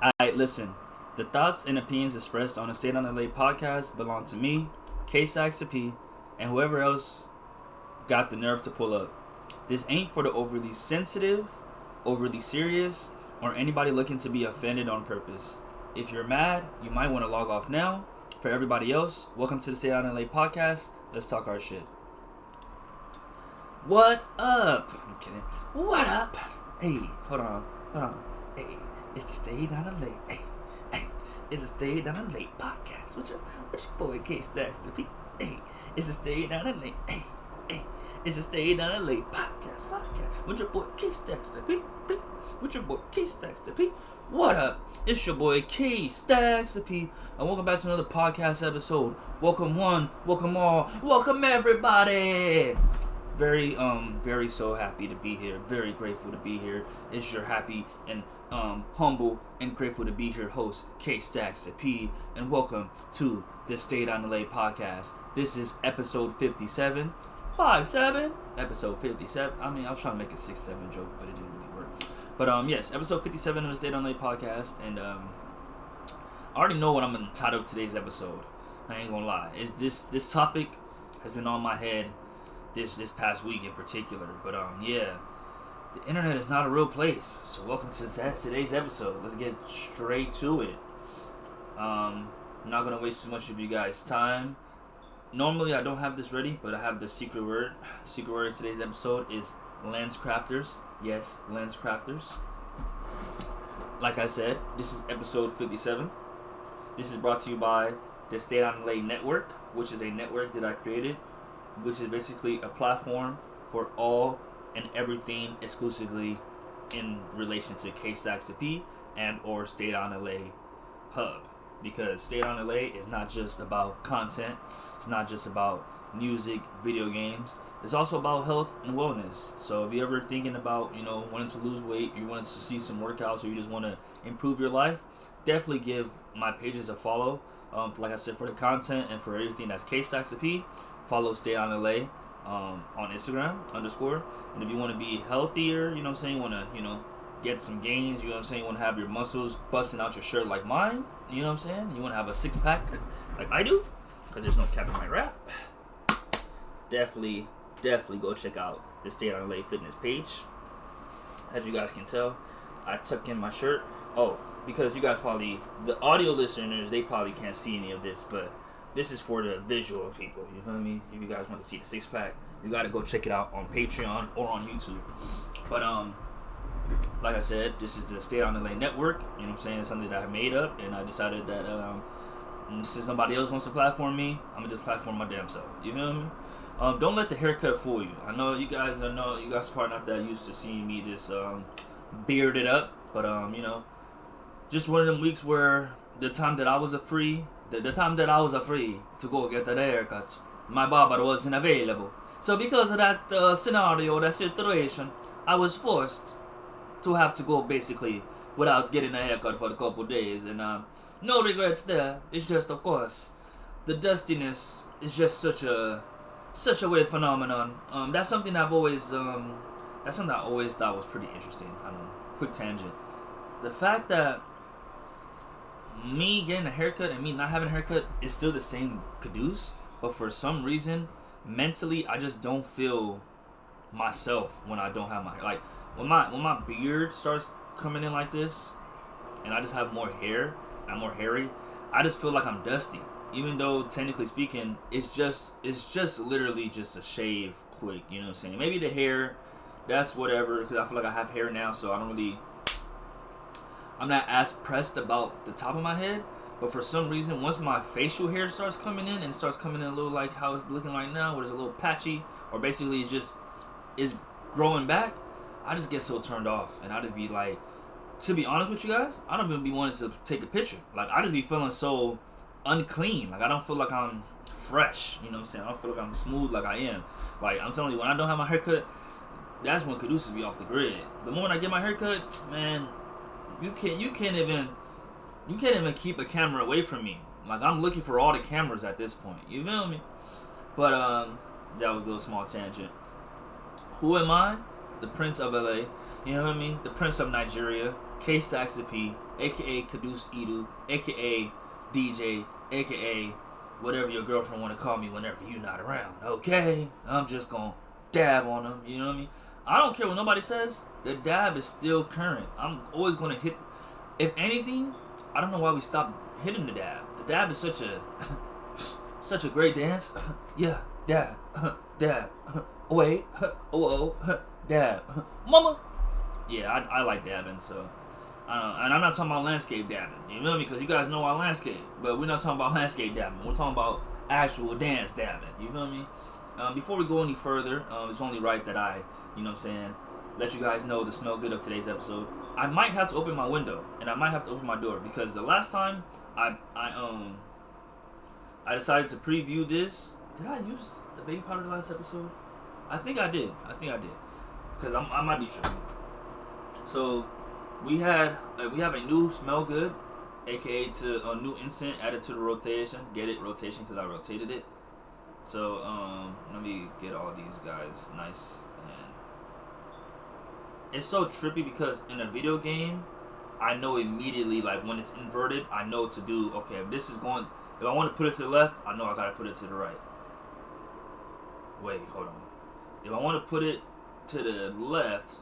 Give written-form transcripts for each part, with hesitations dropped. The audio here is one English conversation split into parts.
Alright, listen. The thoughts and opinions expressed on the Stay Down LA podcast belong to me, K Stacks the P, and whoever else got the nerve to pull up. This ain't for the overly sensitive, overly serious, or anybody looking to be offended on purpose. If you're mad, you might want to log off now. For everybody else, welcome to the Stay Down LA podcast. Let's talk our shit. What up? I'm kidding. What up? Hey, hold on. Hey, it's the Stay Down LA. Hey, it's the Stay Down LA podcast. What your boy K Stacks the P. Hey, it's the Stay Down LA. Hey, it's the Stay Down LA podcast. With your boy K Stacks the P. With your boy K Stacks the P. What up? It's your boy K Stacks the P, and welcome back to another podcast episode. Welcome one, welcome all, welcome everybody. Very so happy to be here. Very grateful to be here. It's your happy and humble and grateful to be here host K Stacks the P, and welcome to the Stay Down LA podcast. This is episode 57. Episode 57. I mean, I was trying to make a 6-7 joke, but it didn't really work. But yes, episode 57 of the Stay Down LA podcast, and I already know what I'm gonna title today's episode. I ain't gonna lie. This topic has been on my head this past week in particular. But yeah, the internet is not a real place. So welcome to today's episode. Let's get straight to it. I'm not gonna waste too much of you guys' time. Normally I don't have this ready, but I have the secret word. Secret word of today's episode is lens crafters. Yes, lens crafters. Like I said, this is episode 57. This is brought to you by the Stay Down LA Network, which is a network that I created, which is basically a platform for all and everything exclusively in relation to K Stacks the P and or Stay Down LA Hub. Because Stay Down LA is not just about content, it's not just about music, video games, it's also about health and wellness. So if you're ever thinking about, wanting to lose weight, you want to see some workouts, or you just want to improve your life, definitely give my pages a follow. Like I said, for the content and for everything that's K Stacks the P, follow Stay Down LA on Instagram _. And if you want to be healthier, you want to, get some gains, you want to have your muscles busting out your shirt like mine, you want to have a 6-pack like I do, because there's no cap in my rap. Definitely go check out the Stay Down LA fitness page. As you guys can tell, I tuck in my shirt. Oh, because you guys probably, the audio listeners, they probably can't see any of this, but this is for the visual people, you know what I mean? If you guys want to see the 6-pack, you gotta go check it out on Patreon or on YouTube. But like I said, this is the Stay Down LA Network, It's something that I made up, and I decided that since nobody else wants to platform me, I'm gonna just platform my damn self, you know what I mean? Don't let the haircut fool you. I know you guys are probably not that used to seeing me this bearded up, but just one of them weeks where the time that I was free to go get that haircut, my barber wasn't available. So because of that scenario, that situation, I was forced to have to go basically without getting a haircut for a couple days, and no regrets there. It's just, of course, the dustiness is just such a weird phenomenon. That's something I always thought was pretty interesting. I know, quick tangent. The fact that me getting a haircut and me not having a haircut is still the same caduce, but for some reason, mentally, I just don't feel myself when I don't have my hair. Like, when my beard starts coming in like this, and I just have more hair, I'm more hairy, I just feel like I'm dusty. Even though, technically speaking, it's just literally just a shave quick, you know what I'm saying? Maybe the hair, that's whatever, because I feel like I have hair now, so I'm not as pressed about the top of my head. But for some reason, once my facial hair starts coming in, and it starts coming in a little like how it's looking right now, where it's a little patchy, or basically is growing back, I just get so turned off, and I just be like, to be honest with you guys, I don't even be wanting to take a picture. Like, I just be feeling so unclean. Like, I don't feel like I'm fresh, you know what I'm saying? I don't feel like I'm smooth like I am. Like, I'm telling you, when I don't have my haircut, that's when caduceus be off the grid. The moment I get my haircut, man, you can't even keep a camera away from me. Like, I'm looking for all the cameras at this point. You feel me? But that was a little small tangent. Who am I? the Prince of LA. You know what I mean? The Prince of Nigeria, K-Saxy, aka Kadus Edu, aka DJ, aka whatever your girlfriend want to call me whenever you're not around. Okay, I'm just gonna dab on them. You know what I mean? I don't care what nobody says. The dab is still current. I'm always gonna hit. If anything, I don't know why we stopped hitting the dab. The dab is such a such a great dance. Yeah, dab, dab. Wait, oh, dab, mama. Yeah, I like dabbing, so. And I'm not talking about landscape dabbing, you feel me? Because you guys know our landscape, but we're not talking about landscape dabbing. We're talking about actual dance dabbing, you feel me? Before we go any further, it's only right that I, you know what I'm saying, let you guys know the smell good of today's episode. I might have to open my window, and I might have to open my door, because the last time I decided to preview this. Did I use the baby powder the last episode? I think I did. Because I might be tripping. So we have a new smell good, aka to a new instant added to the rotation. Get it, rotation, because I rotated it. So let me get all these guys nice. And it's so trippy because in a video game, I know immediately, like when it's inverted, I know to do. Okay, if I want to put it to the left, I know I gotta put it to the right. Wait, hold on. If I want to put it to the left,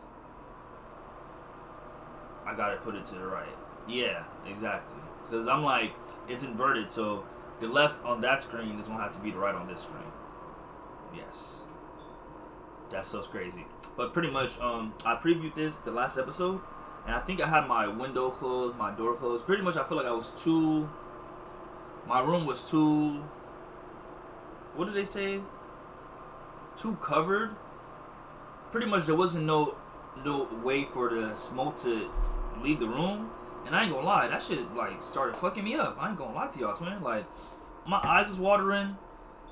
I gotta put it to the right. Yeah, exactly. Because I'm like, it's inverted, so the left on that screen is gonna have to be the right on this screen. Yes. That's so crazy. But pretty much, I previewed this the last episode, and I think I had my window closed, my door closed. Pretty much, I feel like my room was too, what did they say? Too covered. Pretty much, there wasn't no way for the smoke to leave the room. And I ain't gonna lie, that shit like started fucking me up. I ain't gonna lie to y'all, twin. Like, my eyes was watering.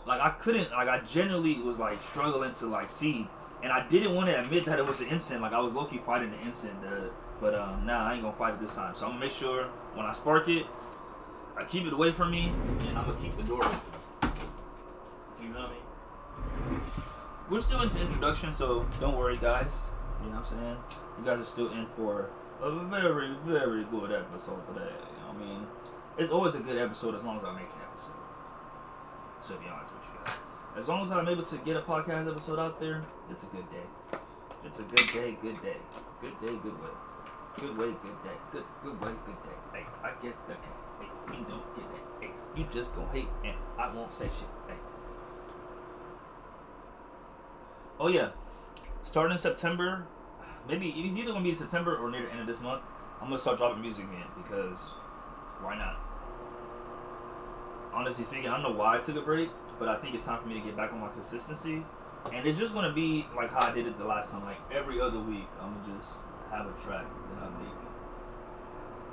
Like, I genuinely was like struggling to like see. And I didn't want to admit that it was an instant. Like, I was low-key fighting the instant. But nah, I ain't gonna fight it this time. So I'm gonna make sure when I spark it, I keep it away from me, and I'm gonna keep the door open. You know what I mean? We're still into introduction, so don't worry, guys. You know what I'm saying? You guys are still in for a very, very good episode today. You know what I mean? It's always a good episode as long as I make an episode. To be honest with you guys. As long as I'm able to get a podcast episode out there, it's a good day. It's a good day, good day. Good day, good way. Good way, good day. Good way, good day. Hey, I get the K. Hey, you don't get that. Hey, you just gon' hate and I won't say shit. Hey. Oh yeah. Starting in September, maybe it's either gonna be September or near the end of this month, I'm gonna start dropping music again because why not? Honestly speaking, I don't know why I took a break, but I think it's time for me to get back on my consistency. And it's just gonna be like how I did it the last time, like every other week. I'm gonna just have a track that I make.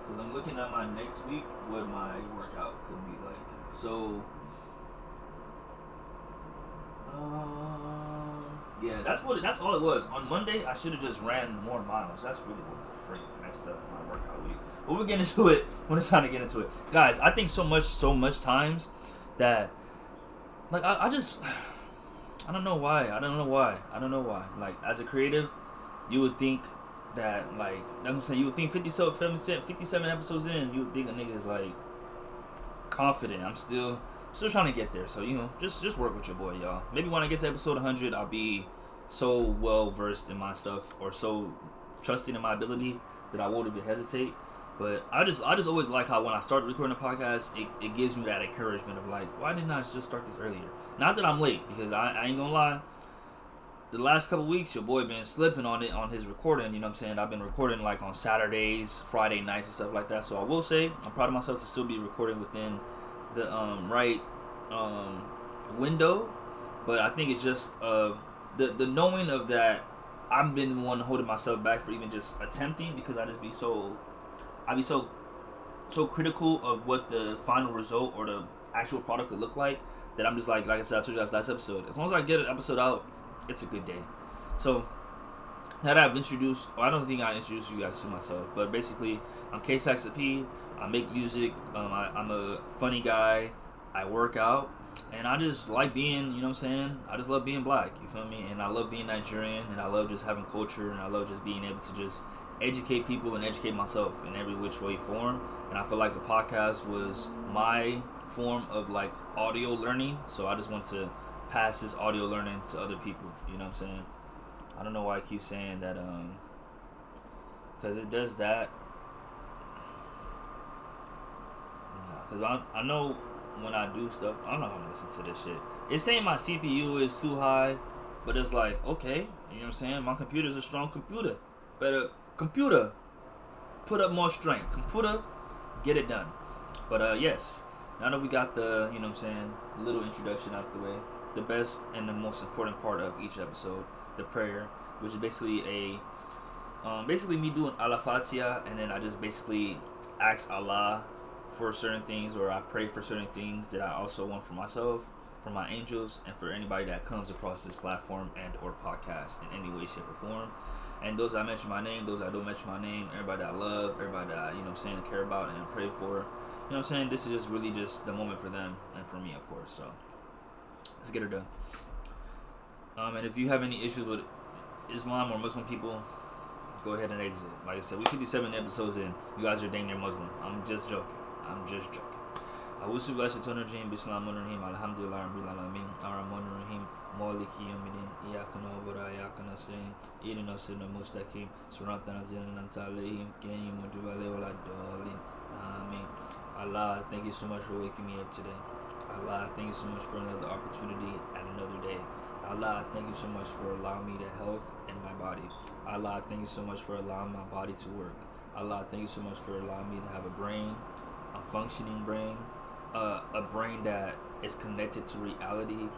Cause I'm looking at my next week, what my workout could be like. So, yeah, that's all it was. On Monday, I should have just ran more miles. That's really what messed up my workout week. But we'll get into it when it's time to get into it, guys. I think so much times that, like, I don't know why. Like, as a creative, you would think that, like, that's what I'm saying, you would think 57 episodes in, you would think a nigga is, like, confident. I'm still trying to get there. So, you know, just work with your boy, y'all. Maybe when I get to episode 100, I'll be so well versed in my stuff or so trusting in my ability that I won't even hesitate. But I just always like how when I start recording a podcast, it gives me that encouragement of like, why didn't I just start this earlier? Not that I'm late, because I ain't gonna lie. The last couple weeks, your boy been slipping on his recording. You know what I'm saying? I've been recording like on Saturdays, Friday nights, and stuff like that. So I will say I'm proud of myself to still be recording within the right window. But I think it's just the knowing of that I've been the one holding myself back for even just attempting, because I'd be so critical of what the final result or the actual product could look like, that I'm just like I said, I told you guys last episode, as long as I get an episode out, it's a good day. So now that I've introduced, I don't think I introduced you guys to myself, but basically I'm K-Saxy. I make music. I'm a funny guy. I work out. And I just like being, you know what I'm saying? I just love being black, you feel me? And I love being Nigerian, and I love just having culture, and I love just being able to just educate people and educate myself in every which way form. And I feel like a podcast was my form of like audio learning, so I just want to pass this audio learning to other people, you know what I'm saying? I don't know why I keep saying that, because it does that. Because I know when I do stuff, I don't know how to listen to this shit. It's saying my CPU is too high, but it's like, okay, you know what I'm saying? My computer's a strong computer. Better computer, put up more strength. Computer, get it done. But yes, now that we got the, you know what I'm saying, little introduction out the way, the best and the most important part of each episode, the prayer, which is basically basically me doing Al-Fatiha, and then I just basically ask Allah for certain things, or I pray for certain things that I also want for myself, for my angels, and for anybody that comes across this platform and or podcast in any way, shape, or form. And those that mention my name, those that don't mention my name, everybody that I love, everybody that I, you know what I'm saying, care about and pray for, you know what I'm saying, this is just really just the moment for them and for me, of course. So let's get her done. And if you have any issues with Islam or Muslim people, go ahead and exit. Like I said, we're 57 episodes in. You guys are dang near Muslim. I'm just joking. Awusu billahi shaitanir rajim. Bismillahirrahmanirrahim. Alhamdulillah rabbil alamin. Arrahmanir rahim. Maliki yawmiddin. Iyyaka na'budu wa iyyaka nasta'in. Ihdinas siratal mustaqim. Siratal ladzina an'amta alaihim ghayril maghdubi alaihim waladdallin. Amen. Allah, thank you so much for waking me up today. Allah, thank you so much for another opportunity and another day. Allah, thank you so much for allowing me the health in my body. Allah, thank you so much for allowing my body to work. Allah, thank you so much for allowing me to have a brain, a functioning brain, a brain that is connected to reality,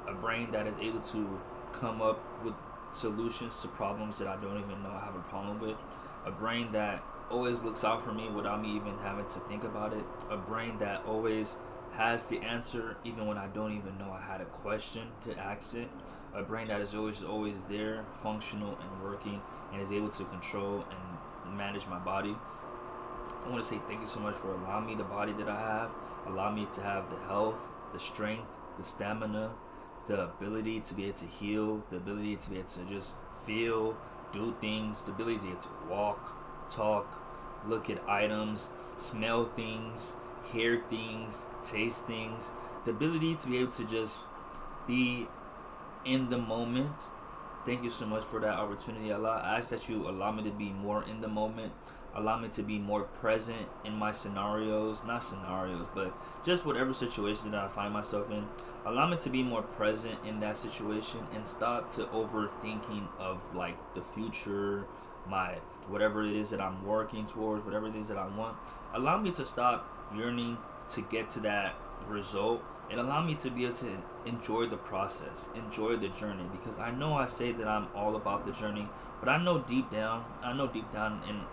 a brain that is able to come up with solutions to problems that I don't even know I have a problem with, a brain that always looks out for me without me even having to think about it, a brain that always has the answer even when I don't even know I had a question to ask it, a brain that is always there, functional and working, and is able to control and manage my body. I want to say thank you so much for allowing me the body that I have, allow me to have the health, the strength, the stamina, the ability to be able to heal, the ability to be able to just feel, do things, the ability to walk, talk, look at items, smell things, hear things, taste things, the ability to be able to just be in the moment. Thank you so much for that opportunity, Allah. I ask that you allow me to be more in the moment, allow me to be more present in my not scenarios, but just whatever situation that I find myself in. Allow me to be more present in that situation and stop to overthinking of like the future, my whatever it is that I'm working towards, whatever it is that I want. Allow me to stop yearning to get to that result, and allow me to be able to enjoy the process, enjoy the journey, because I know I say that I'm all about the journey, but I know deep down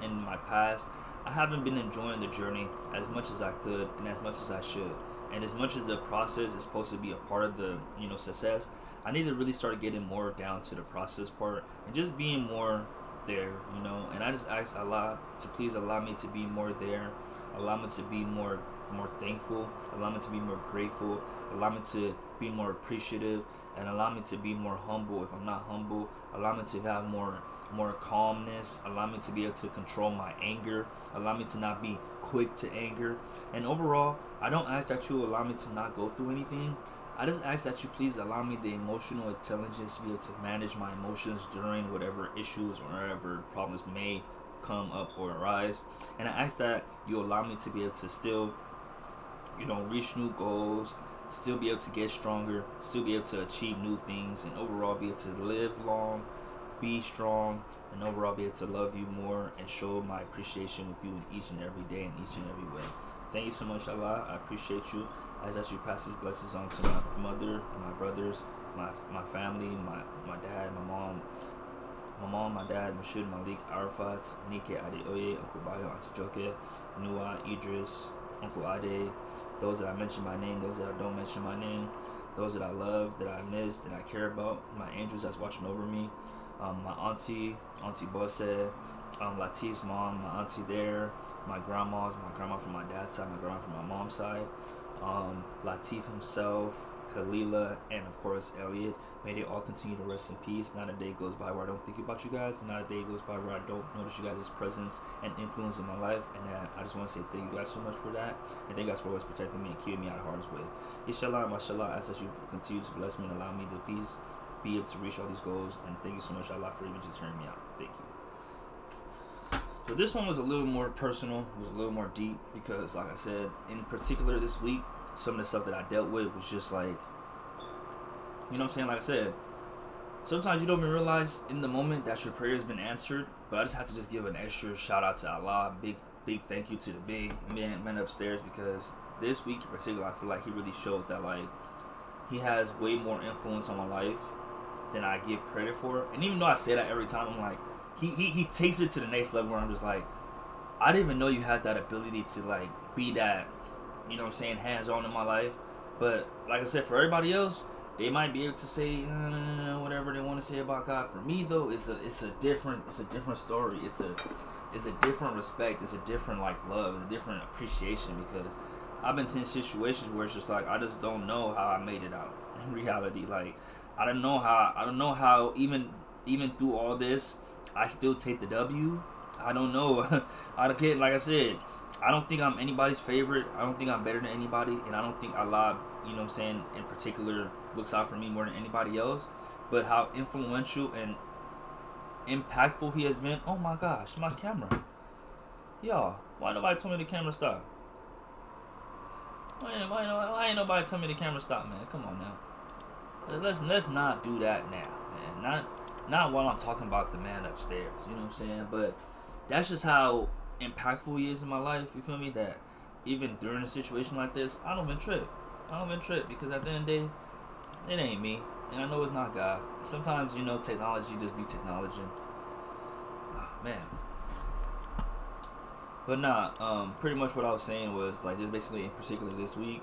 in my past, I haven't been enjoying the journey as much as I could and as much as I should. And as much as the process is supposed to be a part of the, you know, success, I need to really start getting more down to the process part and just being more there, you know. And I just ask Allah to please allow me to be more there, allow me to be more thankful, allow me to be more grateful, allow me to be more appreciative, and allow me to be more humble if I'm not humble. Allow me to have more calmness, allow me to be able to control my anger, allow me to not be quick to anger. And overall, I don't ask that you allow me to not go through anything. I just ask that you please allow me the emotional intelligence to be able to manage my emotions during whatever issues or whatever problems may come up or arise. And I ask that you allow me to be able to still, you know, reach new goals, still be able to get stronger, still be able to achieve new things, and overall be able to live long, be strong, and overall be able to love you more and show my appreciation with you in each and every day and each and every way. Thank you so much, Allah. I appreciate you. As that you pass these blessings on to my mother, my brothers, my family, my dad, my mom, my dad, Mashud, Malik, Arafat, Nike, Adeoye, Uncle Bayo, Auntie Joke, Nua, Idris, Uncle Ade, those that I mention by name, those that I don't mention my name, those that I love, that I miss, that I care about, my angels that's watching over me, my Auntie Bosse, Latif's mom, my auntie there, my grandma from my dad's side, my grandma from my mom's side, Latif himself, Kalila, and of course Elliot. May they all continue to rest in peace. Not a day goes by where I don't think about you guys. Not a day goes by where I don't notice you guys' presence and influence in my life. And I just want to say thank you guys so much for that. And thank you guys for always protecting me and keeping me out of harm's way. Inshallah, mashallah, I ask that you continue to bless me and allow me to be able to reach all these goals. And thank you so much, Allah, for even just hearing me out. Thank you. So this one was a little more personal, was a little more deep, because like I said, in particular this week, some of the stuff that I dealt with was just like, you know what I'm saying? Like I said, sometimes you don't even realize in the moment that your prayer has been answered. But I just have to just give an extra shout out to Allah. Big thank you to the big man upstairs, because this week in particular, I feel like he really showed that like he has way more influence on my life than I give credit for. And even though I say that every time, I'm like, he takes it to the next level where I'm just like, I didn't even know you had that ability to like be that, you know what I'm saying, hands on in my life. But like I said, for everybody else, they might be able to say whatever they want to say about God. For me though, it's a different story. It's a different respect. It's a different like love. It's a different appreciation, because I've been in situations where it's just like I just don't know how I made it out in reality. Like I don't know how even through all this I still take the W. I don't know. I don't, like I said, I don't think I'm anybody's favorite. I don't think I'm better than anybody, and I don't think Allah, you know what I'm saying, in particular, looks out for me more than anybody else. But how influential and impactful he has been. Oh my gosh, my camera. Y'all, why nobody told me the camera stop? Why ain't nobody tell me the camera stop, man? Come on now. Let's not do that now, man. Not while I'm talking about the man upstairs. You know what I'm saying? But that's just how impactful he is in my life. You feel me? That even during a situation like this, I don't even trip. Because at the end of the day, it ain't me, and I know it's not God. Sometimes, you know, technology just be technology. Oh, man. But nah, pretty much what I was saying was like just basically in particular this week,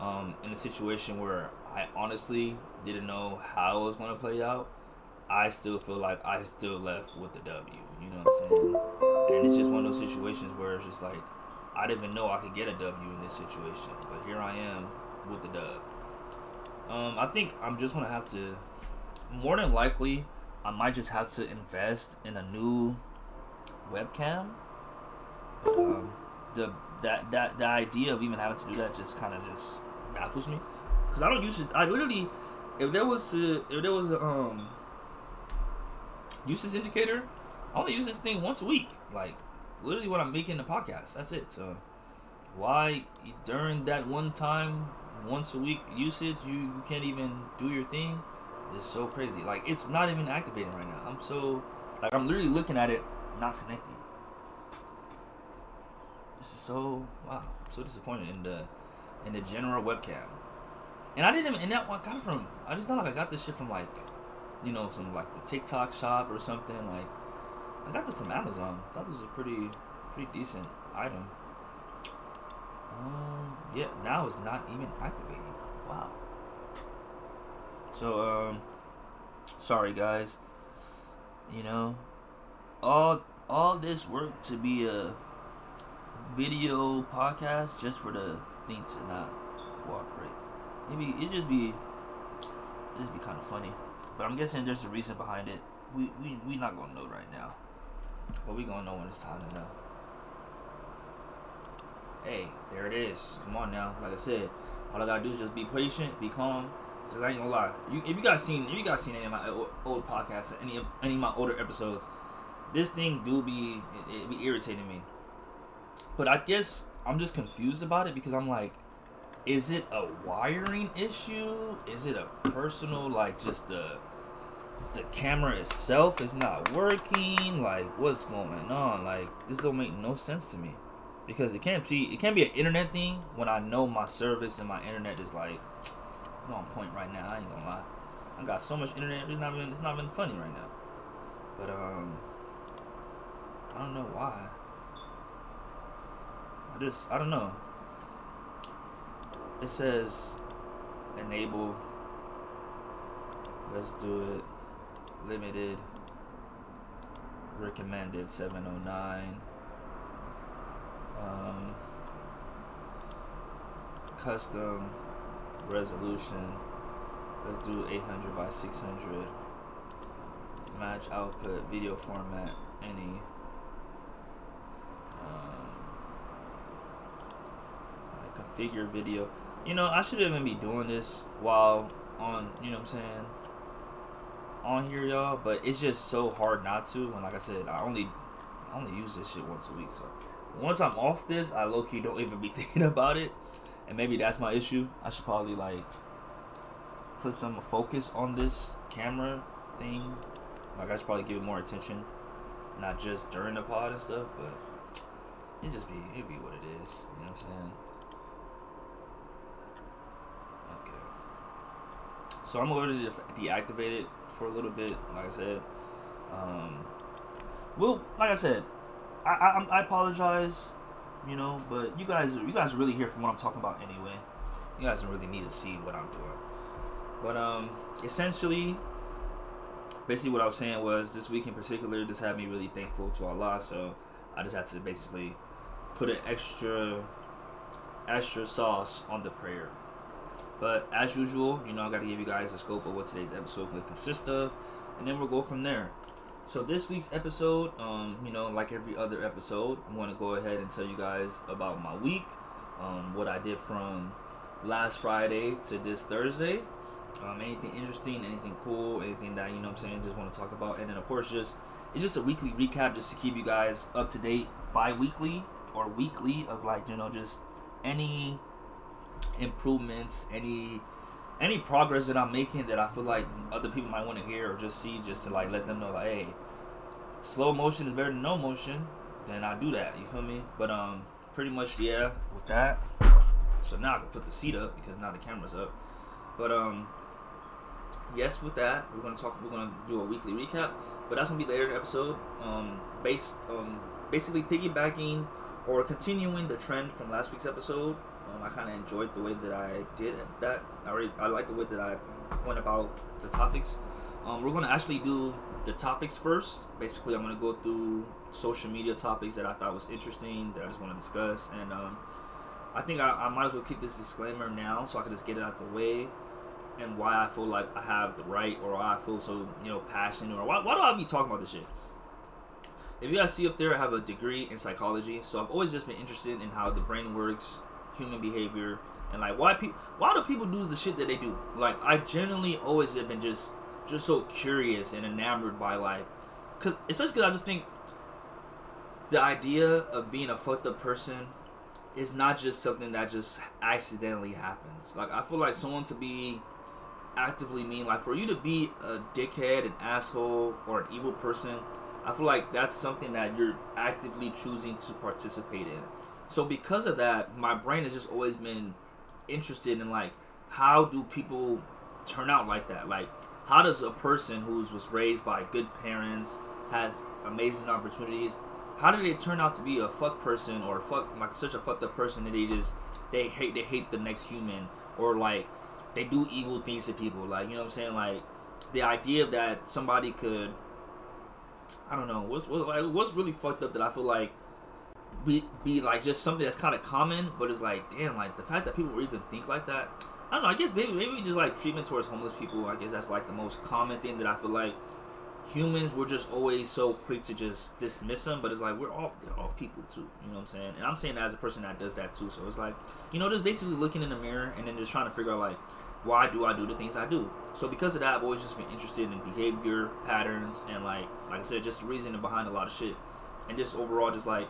in a situation where I honestly didn't know how it was gonna play out, I still feel like I still left with the W. You know what I'm saying? And it's just one of those situations where it's just like I didn't even know I could get a W in this situation, but here I am with the dub. I think I'm just gonna have to, more than likely, I might just have to invest in a new webcam. The idea of even having to do that just kind of just baffles me, because I don't use it. I literally, if there was a usage indicator, I only use this thing once a week. Like literally when I'm making the podcast, that's it. So why during that one time, once a week usage, you can't even do your thing? It's so crazy. Like it's not even activating right now. I'm literally looking at it, not connecting. This is so I'm so disappointed in the general webcam. And I didn't even, and that one got it from, I just thought like I got this shit from like, you know, some like the TikTok shop or something. Like I got this from Amazon. I thought this was a pretty decent item. Yeah, now it's not even activating. Wow. So sorry guys. You know, all this work to be a video podcast just for the thing to not cooperate. Maybe it just be kind of funny. But I'm guessing there's a reason behind it. We not gonna know right now. But we gonna know when it's time to know. Hey, there it is. Come on now. Like I said, all I gotta do is just be patient, be calm. Cause I ain't gonna lie. If you guys seen any of my old podcasts, any of my older episodes, this thing it be irritating me. But I guess I'm just confused about it, because I'm like, is it a wiring issue? Is it a personal, like just the camera itself is not working? Like what's going on? Like this don't make no sense to me. Because it can't be an internet thing when I know my service and my internet is like on point right now. I ain't gonna lie. I got so much internet, it's not even funny right now. But I don't know why. I don't know. It says enable. Let's do it. Limited. Recommended 709. Custom resolution. Let's do 800 by 600. Match output, video format, any. Configure video. I shouldn't even be doing this while on, on here, y'all. But it's just so hard not to. And like I said, I only use this shit once a week. So once I'm off this, I low-key don't even be thinking about it. And maybe that's my issue. I should probably put some focus on this camera thing. I should probably give it more attention, not just during the pod and stuff. But it be what it is. You know what I'm saying? So I'm going to deactivate it for a little bit. Like I said, like I said, I apologize, but you guys are really here for what I'm talking about anyway. You guys don't really need to see what I'm doing. But essentially, basically what I was saying was this week in particular, this had me really thankful to Allah. So I just had to basically put an extra sauce on the prayer. But as usual, I got to give you guys a scope of what today's episode will consist of, and then we'll go from there. So this week's episode, like every other episode, I want to go ahead and tell you guys about my week, what I did from last Friday to this Thursday, anything interesting, anything cool, anything that, just want to talk about. And then, of course, it's just a weekly recap just to keep you guys up to date bi-weekly or weekly of, just any improvements, any progress that I'm making that I feel like other people might want to hear or just see, just to let them know hey, slow motion is better than no motion. Then I do that, you feel me? But pretty much with that. So now I can put the seat up because now the camera's up. But yes, with that we're gonna do a weekly recap, but that's gonna be later in the episode. Basically piggybacking or continuing the trend from last week's episode. I kind of enjoyed the way that I did that. I like the way that I went about the topics. We're going to actually do the topics first. Basically, I'm going to go through social media topics that I thought was interesting, that I just want to discuss. And I think I might as well keep this disclaimer now so I can just get it out the way and why I feel like I have the right, or why I feel so, passionate, or why do I be talking about this shit? If you guys see up there, I have a degree in psychology, so I've always just been interested in how the brain works, human behavior, and why do people do the shit that they do. I genuinely always have been just so curious and enamored by especially because I just think the idea of being a fucked up person is not just something that just accidentally happens. I feel like someone to be actively mean, for you to be a dickhead, an asshole, or an evil person, I feel like that's something that you're actively choosing to participate in. So because of that, my brain has just always been interested in how do people turn out like that? How does a person who was raised by good parents, has amazing opportunities, how do they turn out to be a fuck person, or such a fucked up person that they hate the next human, or they do evil things to people? You know what I'm saying? The idea of that somebody could, I don't know, what's really fucked up that I feel like be just something that's kind of common, but it's damn, the fact that people even think like that. I don't know, I guess maybe just treatment towards homeless people, I guess that's the most common thing that I feel like humans, we're just always so quick to just dismiss them, but it's they're all people too, you know what I'm saying? And I'm saying that as a person that does that too. So it's just basically looking in the mirror and then just trying to figure out why do I do the things I do? So because of that, I've always just been interested in behavior patterns and like I said, just the reasoning behind a lot of shit, and just overall just like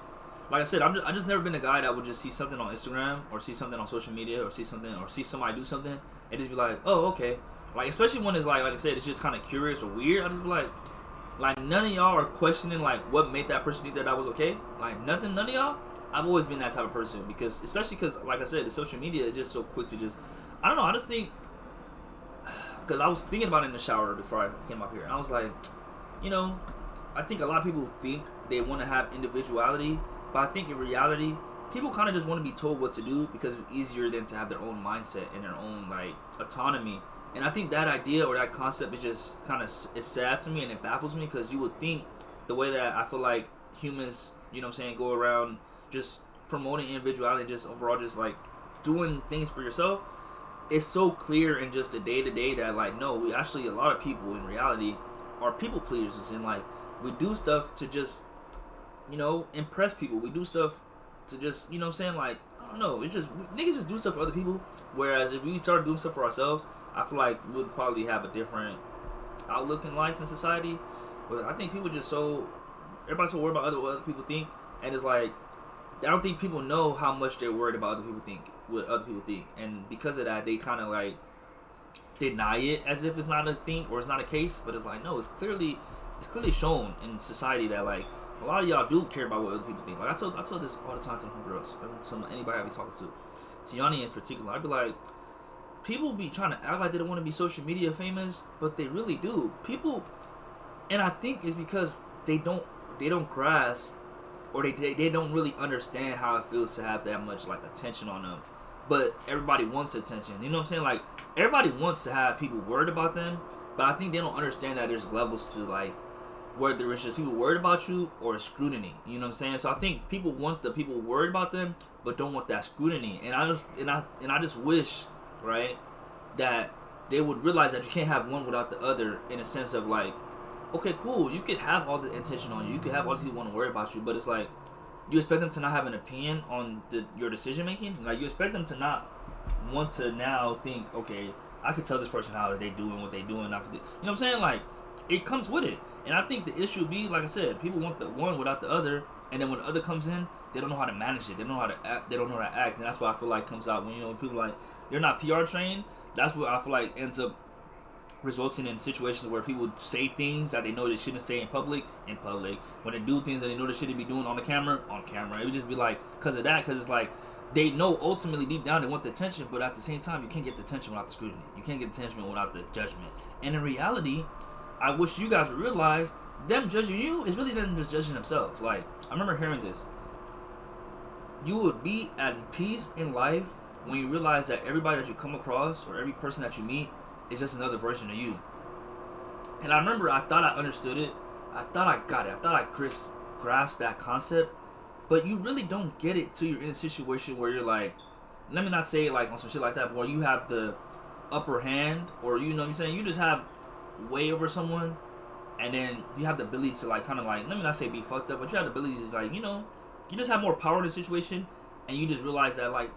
I said, I just never been a guy that would just see something on Instagram or see something on social media or see somebody do something and just be like, oh, okay. Especially when it's like I said, it's just kind of curious or weird. I just be like none of y'all are questioning what made that person think that was okay. None of y'all. I've always been that type of person especially because like I said, the social media is just so quick to just, I don't know. I just think, because I was thinking about it in the shower before I came up here, and I was like, I think a lot of people think they want to have individuality. But I think in reality, people kind of just want to be told what to do because it's easier than to have their own mindset and their own autonomy. And I think that idea or that concept is just kind of it's sad to me, and it baffles me, because you would think the way that I feel like humans, go around just promoting individuality and just overall just doing things for yourself. it's so clear in just the day to day that like no, we actually a lot of people in reality are people pleasers, and like we do stuff to just impress people. We do stuff to just what I'm saying, like I don't know. It's just niggas just do stuff for other people. Whereas if we start doing stuff for ourselves, I feel like we'll probably have a different outlook in life and society. But I think people just everybody's so worried about what other people think, and it's like I don't think people know how much they're worried about what other people think, and because of that, they kind of like deny it as if it's not a thing or it's not a case. But it's like no, it's clearly shown in society that like a lot of y'all do care about what other people think. Like I tell this all the time to my girls, anybody I be talking to, Tiani in particular. I'd be like, people be trying to act like they don't want to be social media famous, but they really do. People, and I think it's because they don't grasp, or they don't really understand how it feels to have that much like attention on them. But everybody wants attention. You know what I'm saying? Like everybody wants to have people worried about them, but I think they don't understand that there's levels to like whether it's just people worried about you or scrutiny. You know what I'm saying? So I think people want the people worried about them, but don't want that scrutiny. And I just wish, right, that they would realize that you can't have one without the other, in a sense of like, okay, cool, you could have all the intention on you, you could have all the people want to worry about you, but it's like, you expect them to not have an opinion on your decision making? Like, you expect them to not want to now think, okay, I could tell this person how they doing what they doing, not to do. You know what I'm saying? Like, it comes with it. And I think the issue be, like I said, people want the one without the other, and then when the other comes in, they don't know how to manage it. They don't know how to act. They don't know how to act, and that's what I feel like comes out when people like they're not PR trained. That's what I feel like ends up resulting in situations where people say things that they know they shouldn't say in public. When they do things that they know they shouldn't be doing on camera. It would just be like because of that, because it's like they know ultimately deep down they want the attention, but at the same time you can't get the attention without the scrutiny. You can't get the attention without the judgment. And in reality, I wish you guys would realize them judging you is really them just judging themselves. Like, I remember hearing this. You would be at peace in life when you realize that everybody that you come across or every person that you meet is just another version of you. And I remember I thought I understood it. I thought I got it. I thought I grasped that concept. But you really don't get it till you're in a situation where you're like, let me not say it like on some shit like that, but where you have the upper hand, or you know what I'm saying, you just have way over someone, and then you have the ability to like kind of like, let me not say be fucked up, but you have the ability to like, you just have more power in the situation, and you just realize that like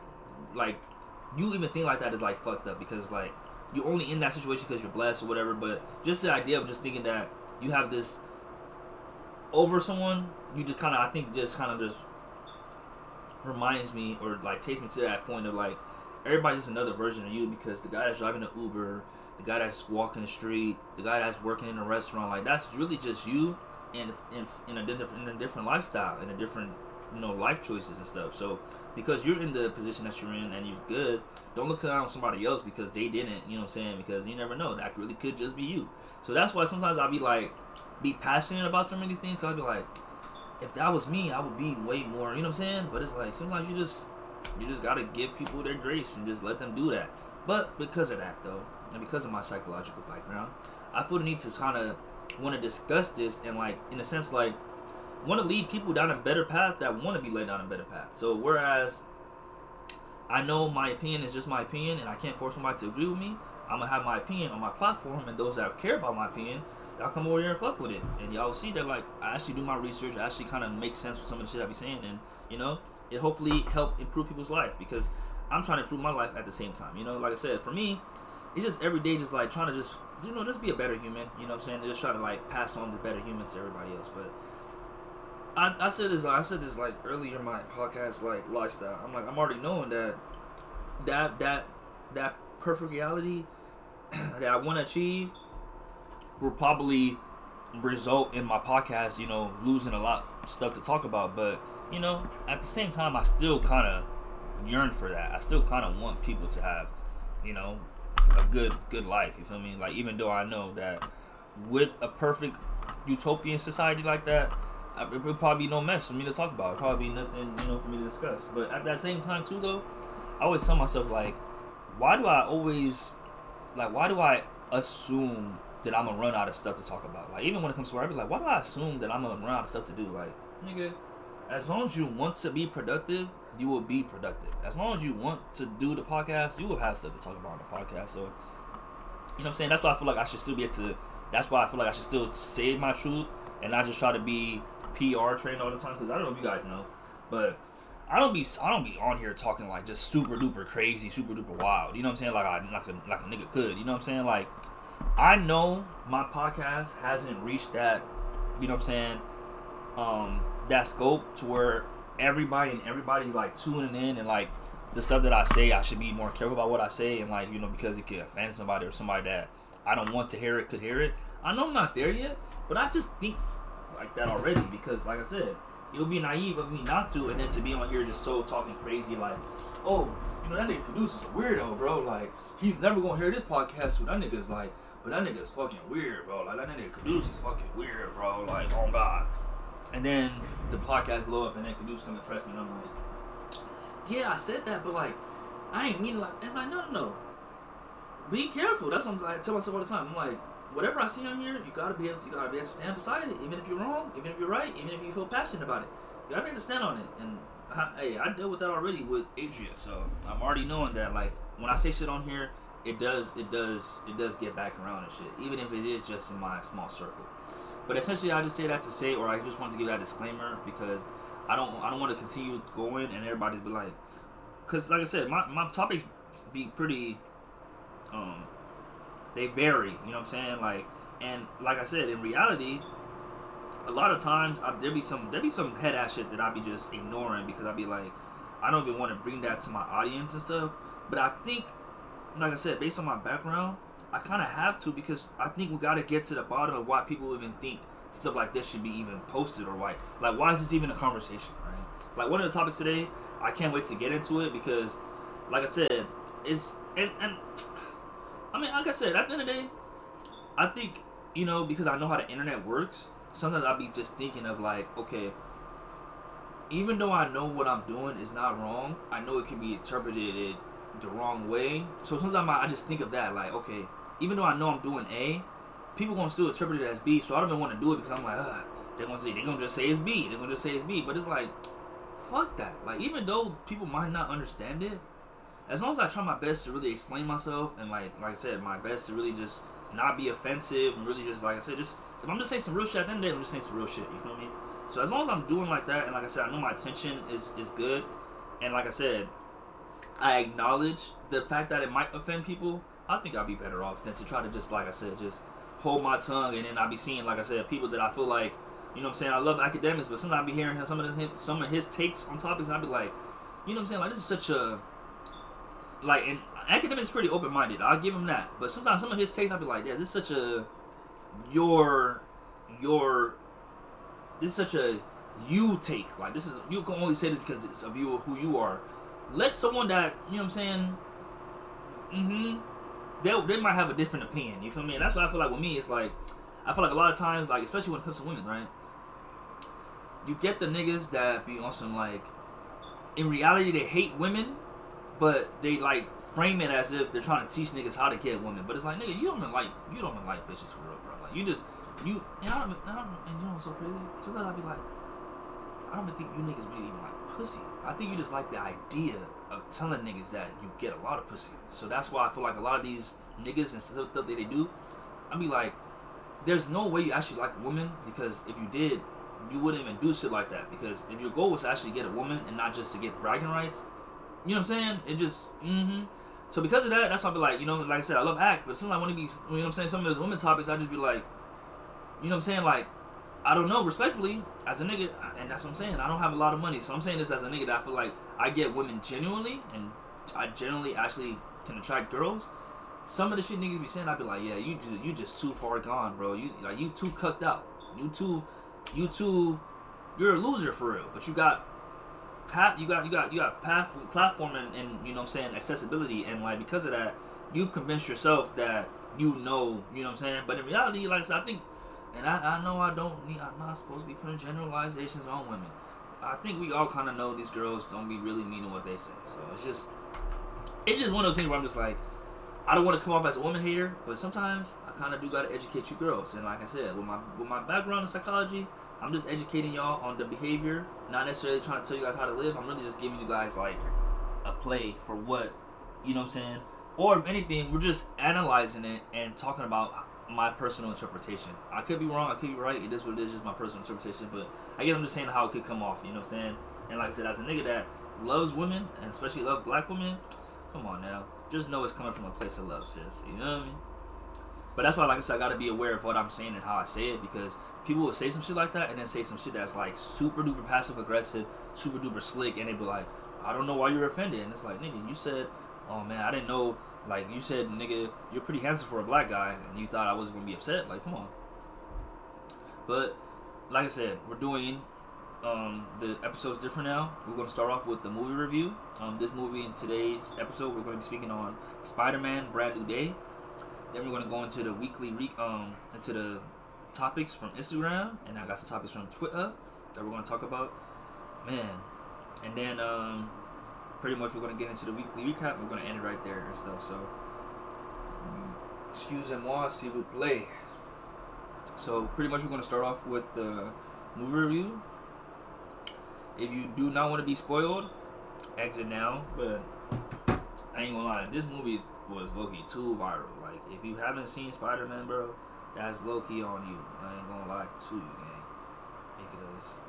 you even think like that is like fucked up, because like you're only in that situation because you're blessed or whatever. But just the idea of just thinking that you have this over someone, you just kind of, I think just reminds me, or like takes me to that point of like everybody's just another version of you, because the guy that's driving the Uber, the guy that's walking the street, the guy that's working in a restaurant, like that's really just you in a different lifestyle, in a different life choices and stuff. So because you're in the position that you're in and you're good, don't look down on somebody else because they didn't, you know what I'm saying, because you never know, that really could just be you. So that's why sometimes I'll be passionate about some of these things. I'll be like, if that was me, I would be way more, you know what I'm saying. But it's like sometimes you just gotta give people their grace and just let them do that. But because of that though, and because of my psychological background, I feel the need to kind of want to discuss this and like, in a sense, like want to lead people down a better path that want to be led down a better path. So whereas I know my opinion is just my opinion and I can't force somebody to agree with me, I'm going to have my opinion on my platform, and those that care about my opinion, y'all come over here and fuck with it. And y'all will see that like I actually do my research, I actually kind of make sense with some of the shit I be saying, and it hopefully help improve people's life, because I'm trying to improve my life at the same time. Like I said, for me, it's just every day just like trying to just be a better human, you know what I'm saying? Just try to like pass on the better humans to everybody else. But I said this like earlier in my podcast like lifestyle. I'm already knowing that perfect reality that I want to achieve will probably result in my podcast, losing a lot of stuff to talk about. But at the same time, I still kind of yearn for that. I still kind of want people to have, a good life. You feel me? Like, even though I know that with a perfect utopian society like that, it would probably be no mess for me to talk about. It would probably be nothing, for me to discuss. But at that same time too, though, I always tell myself like, why do I assume that I'm gonna run out of stuff to talk about? Like, even when it comes to work, I be like, why do I assume that I'm gonna run out of stuff to do? Like, nigga, as long as you want to be productive you will be productive. As long as you want to do the podcast, you will have stuff to talk about on the podcast. So, you know what I'm saying? That's why I feel like I should still be able to. That's why I feel like I should still say my truth and not just try to be PR trained all the time. Because I don't know if you guys know, but I don't be on here talking like just super duper crazy, super duper wild. You know what I'm saying? Like a nigga could. You know what I'm saying? Like, I know my podcast hasn't reached that. You know what I'm saying? That scope to where everybody's like tuning in, and like the stuff that I say, I should be more careful about what I say, and like, you know, because it could offend somebody or somebody that I don't want to hear it could hear it. I know I'm not there yet, but I just think like that already, because like I said, it would be naive of me not to, and then to be on here just so talking crazy like, oh, you know, that nigga Caduce is a weirdo, bro. Like, he's never gonna hear this podcast, so that nigga's like, but that nigga's fucking weird, bro. Like, that nigga Caduce is fucking weird, bro. Like, oh God. And then the podcast blow up, and then Caduce come and press me, and I'm like, yeah, I said that, but like, I ain't mean like. It's like, no. Be careful. That's what I tell myself all the time. I'm like, whatever I see on here, you gotta be able to stand beside it, even if you're wrong, even if you're right, even if you feel passionate about it. You gotta be able to stand on it. And I dealt with that already with Adria, so I'm already knowing that like when I say shit on here, it does get back around and shit, even if it is just in my small circle. But essentially, I just say that to say, or I just want to give that disclaimer because I don't want to continue going and everybody's be like, because like I said, my topics be pretty, they vary, you know what I'm saying? Like, and like I said, in reality, a lot of times there be some head ass shit that I be just ignoring because I be like, I don't even want to bring that to my audience and stuff. But I think, like I said, based on my background, I kind of have to, because I think we got to get to the bottom of why people even think stuff like this should be even posted, or why is this even a conversation, right? Like, one of the topics today, I can't wait to get into it because, like I said, it's, and I mean, like I said, at the end of the day, I think, you know, because I know how the internet works, sometimes I'll be just thinking of like, okay, even though I know what I'm doing is not wrong, I know it can be interpreted the wrong way. So sometimes I just think of that, like, okay, even though I know I'm doing A, people gonna still interpret it as B, so I don't even want to do it because I'm like, they're gonna just say it's B. They're gonna just say it's B. But it's like, fuck that. Like, even though people might not understand it, as long as I try my best to really explain myself and like I said, my best to really just not be offensive and really just, like I said, just if I'm just saying some real shit, at the end of the day, I'm just saying some real shit. You feel me? So as long as I'm doing like that, and like I said, I know my intention is good, and like I said, I acknowledge the fact that it might offend people, I think I'll be better off than to try to just, like I said, just hold my tongue, and then I'll be seeing, like I said, people that I feel like, you know what I'm saying, I love academics, but sometimes I'll be hearing some of his takes on topics, and I'll be like, you know what I'm saying, like, this is such a, like, and academics is pretty open-minded, I'll give him that, but sometimes some of his takes, I'll be like, yeah, this is such a, this is such a you take, like, this is, you can only say this because it's of you, who you are. Let someone that, you know what I'm saying, they might have a different opinion, you feel me? And that's what I feel like with me, it's like, I feel like a lot of times, like, especially when it comes to women, right? You get the niggas that be on some, like, in reality, they hate women, but they, like, frame it as if they're trying to teach niggas how to get women. But it's like, nigga, you don't even like bitches for real, bro. Like, you just, and you know what's so crazy? Sometimes I'll be like, I don't even think you niggas really even like pussy. I think you just like the idea of telling niggas that you get a lot of pussy. So that's why I feel like a lot of these niggas and stuff that they do, I be like, there's no way you actually like women, because if you did, you wouldn't even do shit like that. Because if your goal was to actually get a woman and not just to get bragging rights, you know what I'm saying? It just, So because of that, that's why I be like, you know, like I said, I love act, but sometimes one of these, you know what I'm saying, some of those women topics, I just be like, you know what I'm saying, like, I don't know, respectfully, as a nigga, and that's what I'm saying, I don't have a lot of money, so I'm saying this as a nigga that I feel like I get women genuinely, and I generally actually can attract girls. Some of the shit niggas be saying, I be like, yeah, you just too far gone, bro. You too cucked out. You're a loser for real. But you got platform and you know what I'm saying, accessibility, and like because of that, you've convinced yourself that you know what I'm saying. But in reality, like I said, I think, and I know I'm not supposed to be putting generalizations on women. I think we all kind of know these girls don't be really meaning what they say. So it's just one of those things where I'm just like, I don't want to come off as a woman hater, but sometimes I kind of do got to educate you girls. And like I said, with my background in psychology, I'm just educating y'all on the behavior, not necessarily trying to tell you guys how to live. I'm really just giving you guys like a play for what, you know what I'm saying? Or if anything, we're just analyzing it and talking about my personal interpretation. I could be wrong, I could be right. It is what it is, just my personal interpretation. But I guess I'm just saying how it could come off, you know what I'm saying? And like I said, as a nigga that loves women, and especially love black women, come on now. Just know it's coming from a place of love, sis. You know what I mean? But that's why, like I said, I gotta be aware of what I'm saying and how I say it, because people will say some shit like that and then say some shit that's like super duper passive aggressive, super duper slick, and they be like, I don't know why you're offended. And it's like, nigga, you said, oh man, I didn't know. Like, you said, nigga, you're pretty handsome for a black guy, and you thought I wasn't gonna be upset. Like, come on. But like I said, we're doing the episode's different now. We're gonna start off with the movie review. This movie in today's episode, we're gonna be speaking on Spider-Man: Brand New Day. Then we're gonna go into the weekly into the topics from Instagram, and I got some topics from Twitter that we're gonna talk about, man. And then pretty much we're gonna get into the weekly recap. We're gonna end it right there and stuff. So, excusez-moi, s'il vous plaît. So pretty much we're gonna start off with the movie review. If you do not want to be spoiled, exit now. But I ain't gonna lie, this movie was low-key too viral. Like, if you haven't seen Spider-Man, bro, that's low-key on you. I ain't gonna lie to you, gang. Because,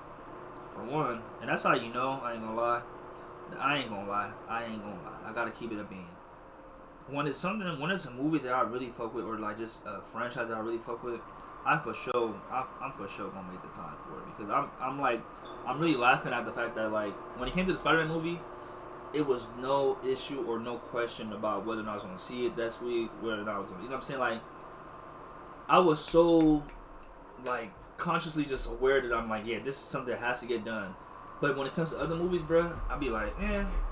for one, and that's how you know, I ain't gonna lie. I gotta keep it a bean. When it's a movie that I really fuck with, or like just a franchise that I really fuck with, I'm for sure gonna make the time for it. Because I'm really laughing at the fact that, like, when it came to the Spider-Man movie, it was no issue or no question about whether or not I was gonna see it this week, whether or not I was gonna, you know what I'm saying? Like, I was so, like, consciously just aware that I'm like, yeah, this is something that has to get done. But when it comes to other movies, bro, I'll be like,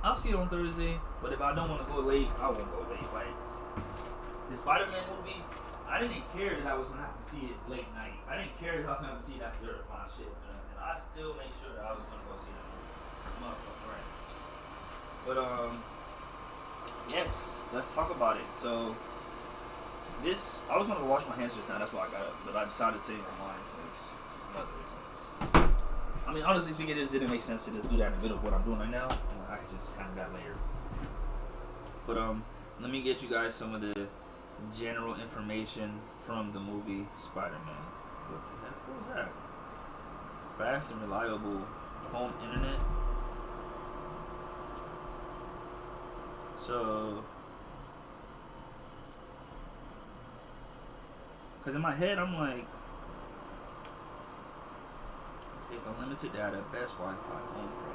I'll see it on Thursday. But if I don't want to go late, I won't go late. Like, the Spider-Man movie, I didn't care that I was gonna have to see it late night. I didn't care that I was gonna have to see it after my shit, and I still made sure that I was gonna go see that movie. Motherfucker, right? But yes, let's talk about it. So I was gonna wash my hands just now. That's why I got up, but I decided to save my mind because another reason. I mean, honestly speaking, it just didn't make sense to just do that in the middle of what I'm doing right now. I could just kind of got later. But let me get you guys some of the general information from the movie Spider-Man. What the heck was that? Fast and reliable home internet. So, because in my head I'm like, unlimited data, best Wi-Fi, home pro.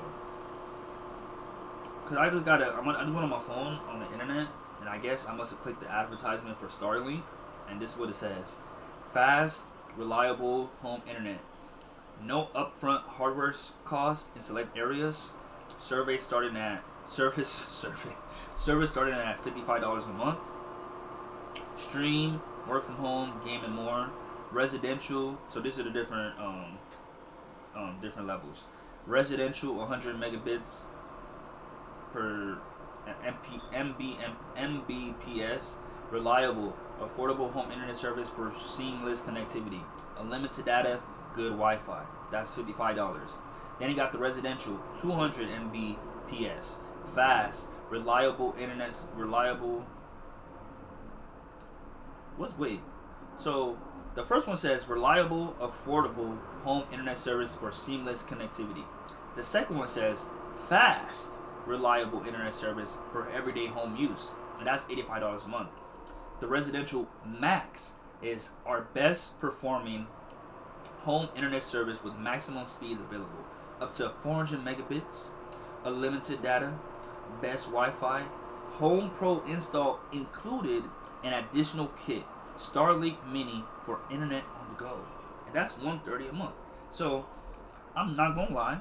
Because I just got I'm doing it on my phone on the internet, and I guess I must have clicked the advertisement for Starlink, and this is what it says: fast, reliable home internet, no upfront hardware cost in select areas. Service starting at $55 a month. Stream, work from home, game and more. Residential. So these are the different different levels. Residential, 100 megabits per Mbps. Reliable, affordable home internet service for seamless connectivity. Unlimited data, good Wi-Fi. That's $55. Then you got the residential, 200 Mbps. Fast, reliable internet, So the first one says reliable, affordable home internet service for seamless connectivity. The second one says fast, reliable internet service for everyday home use, and that's $85 a month. The residential max is our best performing home internet service with maximum speeds available, up to 400 megabits, unlimited data, best Wi-Fi, home pro install included, an additional kit, Starlink Mini for internet on the go, and that's $130 a month. So I'm not gonna lie,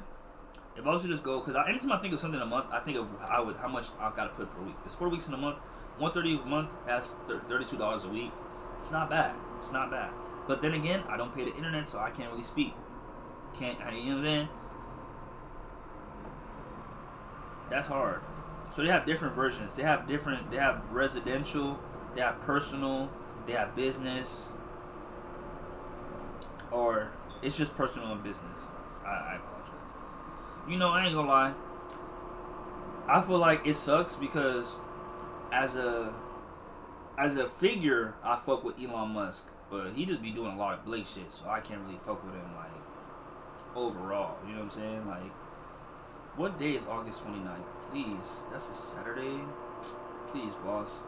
if I was to just go, because anytime I think of something a month, I think of how much I gotta put per week. It's 4 weeks in a month, $130 a month. That's $32 a week. It's not bad. It's not bad. But then again, I don't pay the internet, so I can't really speak. You know what I'm saying? That's hard. So they have different versions. They have residential, they have personal, they have business, or It's just personal and business. I apologize. I ain't gonna lie. I feel like it sucks because as a figure, I fuck with Elon Musk, but he just be doing a lot of Blake shit, so I can't really fuck with him like overall. You know what I'm saying? Like, what day is August 29th? Please, that's a Saturday. Please, boss,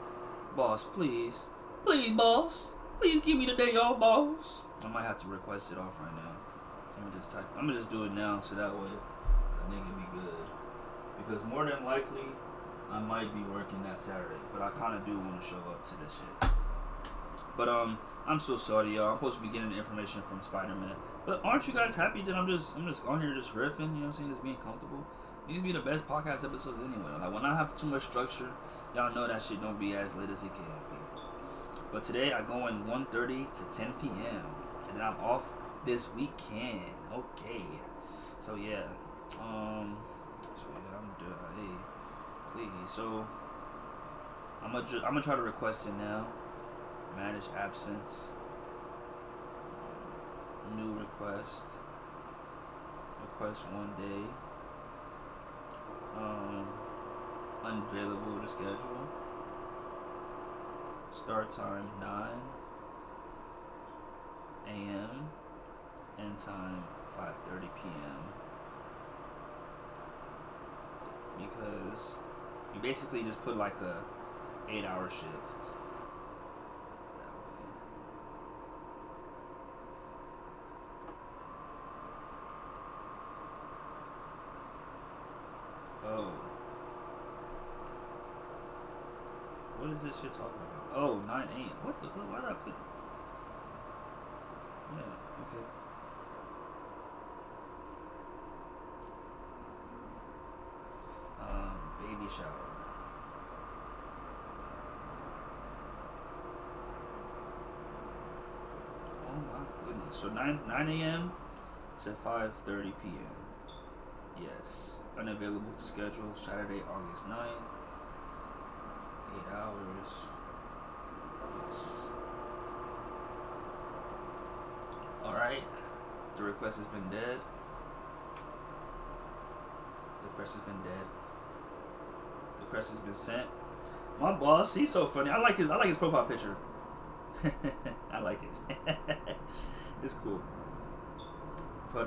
please, boss, please give me the day off, boss. I might have to request it off right now. I'm gonna just do it now, so that way that nigga be good. Because more than likely, I might be working that Saturday, but I kind of do want to show up to this shit. But I'm so sorry, y'all. I'm supposed to be getting the information from Spider-Man. But aren't you guys happy that I'm just on here just riffing? You know what I'm saying? Just being comfortable. These be the best podcast episodes anyway. Like when I have too much structure, y'all know that shit don't be as lit as it can be. But today I go in 1:30 to 10 p.m. and then I'm off this weekend. Okay. So yeah. I'm done. Hey, please. So I'm gonna try to request it now. Manage absence. New request. Request 1 day. Unavailable to schedule. Start time 9 a.m. End time 5:30 p.m. Because you basically just put like a 8-hour shift. That way. Oh. What is this shit talking about? Oh, 9 a.m. What the fuck? Why did I put... Yeah, okay. Baby shower. Oh my goodness. So 9 a.m. to 5:30 p.m. Yes. Unavailable to schedule Saturday, August 9th. 8 hours. Yes. Alright. The request has been dead. The request has been dead. The request has been sent. My boss, he's so funny. I like his profile picture. I like it. It's cool. But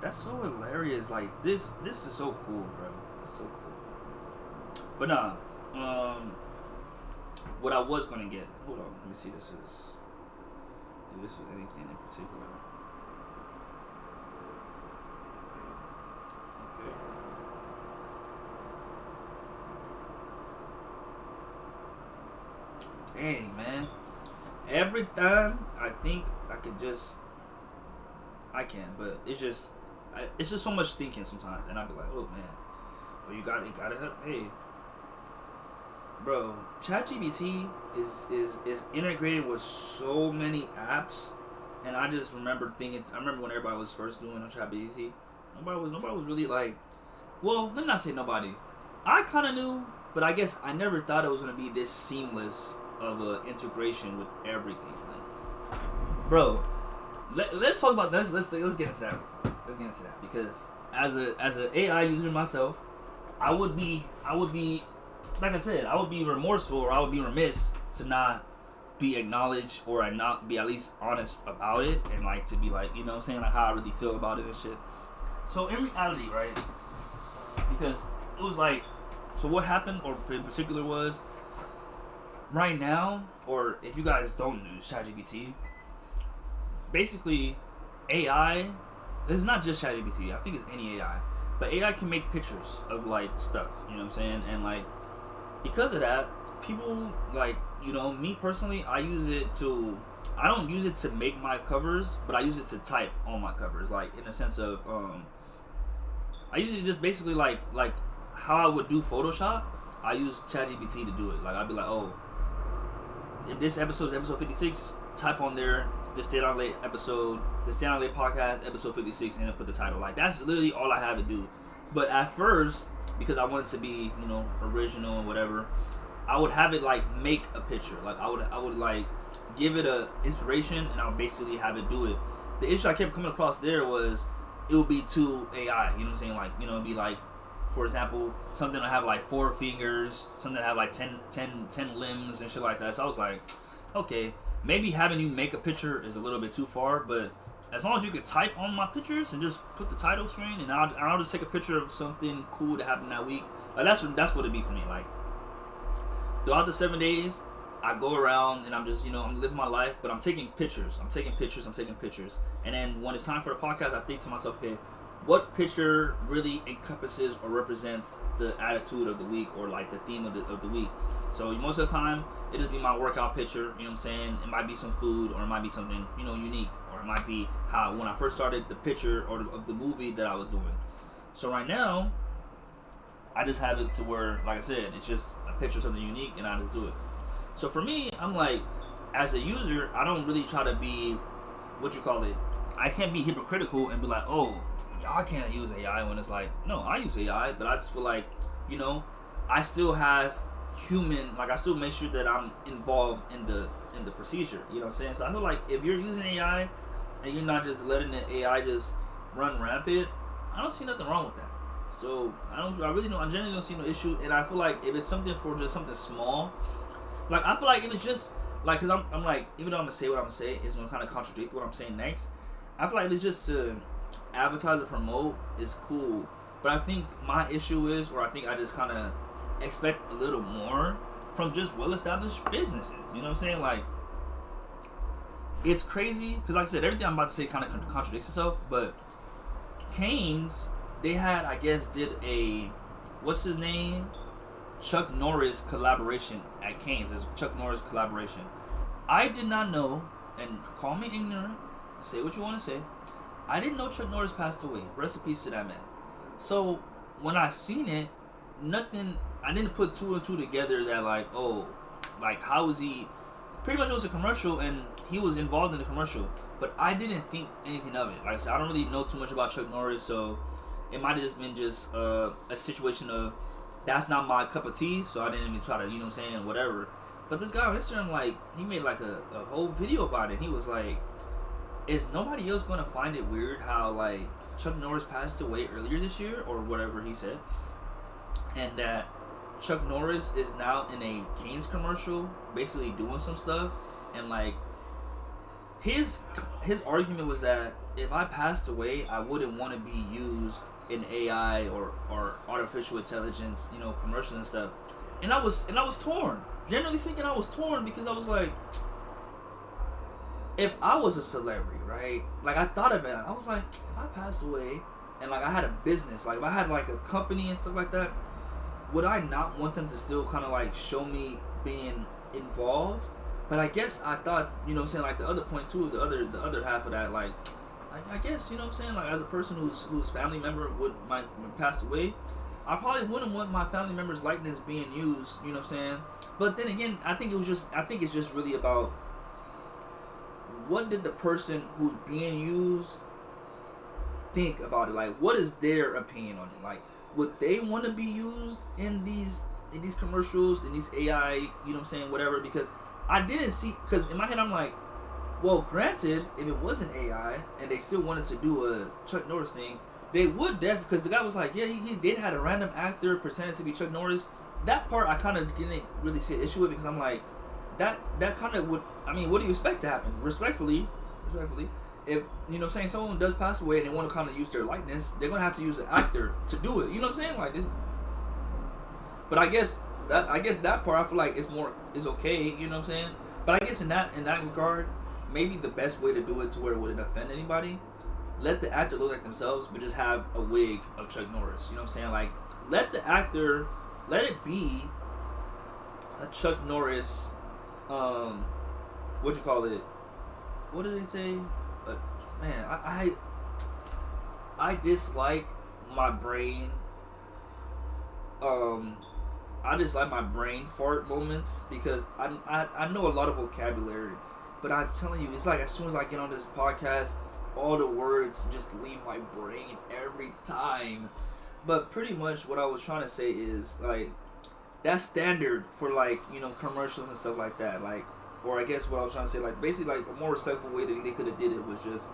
that's so hilarious. Like this is so cool, bro. It's so cool. But nah, what I was gonna get. Hold on, let me see. If this is anything in particular. Okay. Dang, man. Every time I think I could just, I can, but it's just so much thinking sometimes, and I be like, oh man, but you gotta help. Hey, bro, ChatGPT is integrated with so many apps, and I just remember thinking. I remember when everybody was first doing on ChatGPT, nobody was really like, well, let me not say nobody. I kind of knew, but I guess I never thought it was gonna be this seamless of a integration with everything. Like, bro, let's talk about this. Let's get into that. Let's get into that because as a AI user myself, I would be like I said, I would be remorseful or I would be remiss to not be acknowledged or I not be at least honest about it and like to be like, you know what I'm saying, like how I really feel about it and shit. So in reality, right, because it was like, so what happened or in particular was right now, or if you guys don't use ChatGPT, basically AI, it's not just ChatGPT, I think it's any AI, but AI can make pictures of like stuff, you know what I'm saying, and like because of that, people like, you know, me personally, I don't use it to make my covers, but I use it to type on my covers, like in the sense of I usually just basically like how I would do Photoshop, I use ChatGPT to do it. Like I'd be like, oh, if this episode is episode 56, type on there the Stay Down Late episode, the Stay Down Late podcast, episode 56, and then put the title. Like that's literally all I have to do. But at first, because I wanted to be, you know, original and whatever, I would have it like make a picture. Like I would like give it a inspiration, and I'll basically have it do it. The issue I kept coming across there was it would be too AI. You know what I'm saying? Like, you know, it'd be like, for example, something that have like 4 fingers, something that have like 10 limbs and shit like that. So I was like, okay, maybe having you make a picture is a little bit too far, but as long as you could type on my pictures and just put the title screen, and I'll just take a picture of something cool that happened that week. Like that's what it'd be for me. Like throughout the 7 days, I go around and I'm just, you know, I'm living my life, but I'm taking pictures. I'm taking pictures. And then when it's time for the podcast, I think to myself, okay, what picture really encompasses or represents the attitude of the week or like the theme of the week? So most of the time, it just be my workout picture. You know what I'm saying? It might be some food, or it might be something, you know, unique, or it might be how when I first started the picture or of the movie that I was doing. So right now, I just have it to where, like I said, it's just a picture of something unique, and I just do it. So for me, I'm like, as a user, I don't really try to be, I can't be hypocritical and be like, oh, y'all can't use AI, when it's like, no, I use AI, but I just feel like, you know, I still have I still make sure that I'm involved in the procedure. You know what I'm saying? So I feel like if you're using AI and you're not just letting the AI just run rampant, I don't see nothing wrong with that. So I generally don't see no issue, and I feel like if it's something for just something small, like I feel like if it's just like, cause I'm like, even though I'm gonna say what I'm gonna say, it's gonna kind of contradict what I'm saying next. I feel like if it's just to advertise or promote, is cool, but I think my issue is, or I think I just kind of expect a little more from just well-established businesses. You know what I'm saying? Like, it's crazy because, like I said, everything I'm about to say kind of contradicts itself. But Canes, they had, I guess, did a what's his name, Chuck Norris collaboration at Canes. It's Chuck Norris collaboration. I did not know, and call me ignorant, say what you want to say, I didn't know Chuck Norris passed away. Rest in peace to that man. So when I seen it, I didn't put 2 and 2 together that like, oh, like how is he? Pretty much it was a commercial and he was involved in the commercial, but I didn't think anything of it. Like I said, I don't really know too much about Chuck Norris, so it might have just been just a situation of that's not my cup of tea, so I didn't even try to, you know what I'm saying, whatever. But this guy on Instagram, like, he made like a whole video about it. He was like, is nobody else gonna find it weird how like Chuck Norris passed away earlier this year or whatever he said, and that Chuck Norris is now in a Cane's commercial, basically doing some stuff, and like his argument was that if I passed away, I wouldn't want to be used in AI or artificial intelligence, you know, commercials and stuff. And I was torn. Generally speaking, I was torn because I was like, if I was a celebrity, right? Like I thought of it. I was like, if I passed away and like I had a business, like if I had like a company and stuff like that, would I not want them to still kind of like show me being involved? But I guess I thought, you know what I'm saying, like the other point too, the other half of that, like I guess, you know what I'm saying, like as a person whose family member would pass away, I probably wouldn't want my family member's likeness being used, you know what I'm saying? But then again, I think it's just really about what did the person who's being used think about it? Like, what is their opinion on it? Like, would they want to be used in these commercials, in these AI, you know what I'm saying, whatever? Because I didn't see, because in my head I'm like, well, granted, if it wasn't AI and they still wanted to do a Chuck Norris thing, they would definitely, because the guy was like, yeah, he did had a random actor pretending to be Chuck Norris. That part I kind of didn't really see an issue with, because I'm like, that kind of would, I mean, what do you expect to happen? Respectfully, if, you know what I'm saying, someone does pass away and they want to kind of use their likeness, they're going to have to use an actor to do it. You know what I'm saying? Like this. But I guess that part I feel like is okay, you know what I'm saying? But I guess in that regard, maybe the best way to do it to where it wouldn't offend anybody, let the actor look like themselves, but just have a wig of Chuck Norris. You know what I'm saying? Like, let the actor, let it be a Chuck Norris, what did they say? Man, I dislike my brain. I dislike my brain fart moments because I know a lot of vocabulary, but I'm telling you, it's like as soon as I get on this podcast, all the words just leave my brain every time. But pretty much what I was trying to say is like that's standard for like, you know, commercials and stuff like that. Like or I guess what I was trying to say, like basically like a more respectful way that they could have did it was just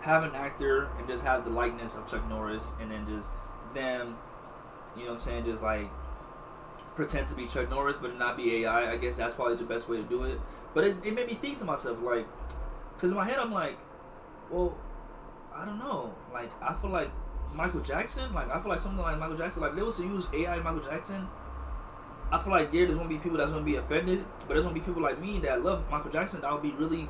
have an actor and just have the likeness of Chuck Norris, and then just them, you know what I'm saying, just like pretend to be Chuck Norris but not be AI. I guess that's probably the best way to do it. But it made me think to myself, like, because in my head I'm like, well, I don't know, like I feel like Michael Jackson, like I feel like something like Michael Jackson, like if they was to use AI Michael Jackson, I feel like there's gonna be people that's gonna be offended, but there's gonna be people like me that love Michael Jackson that would be really,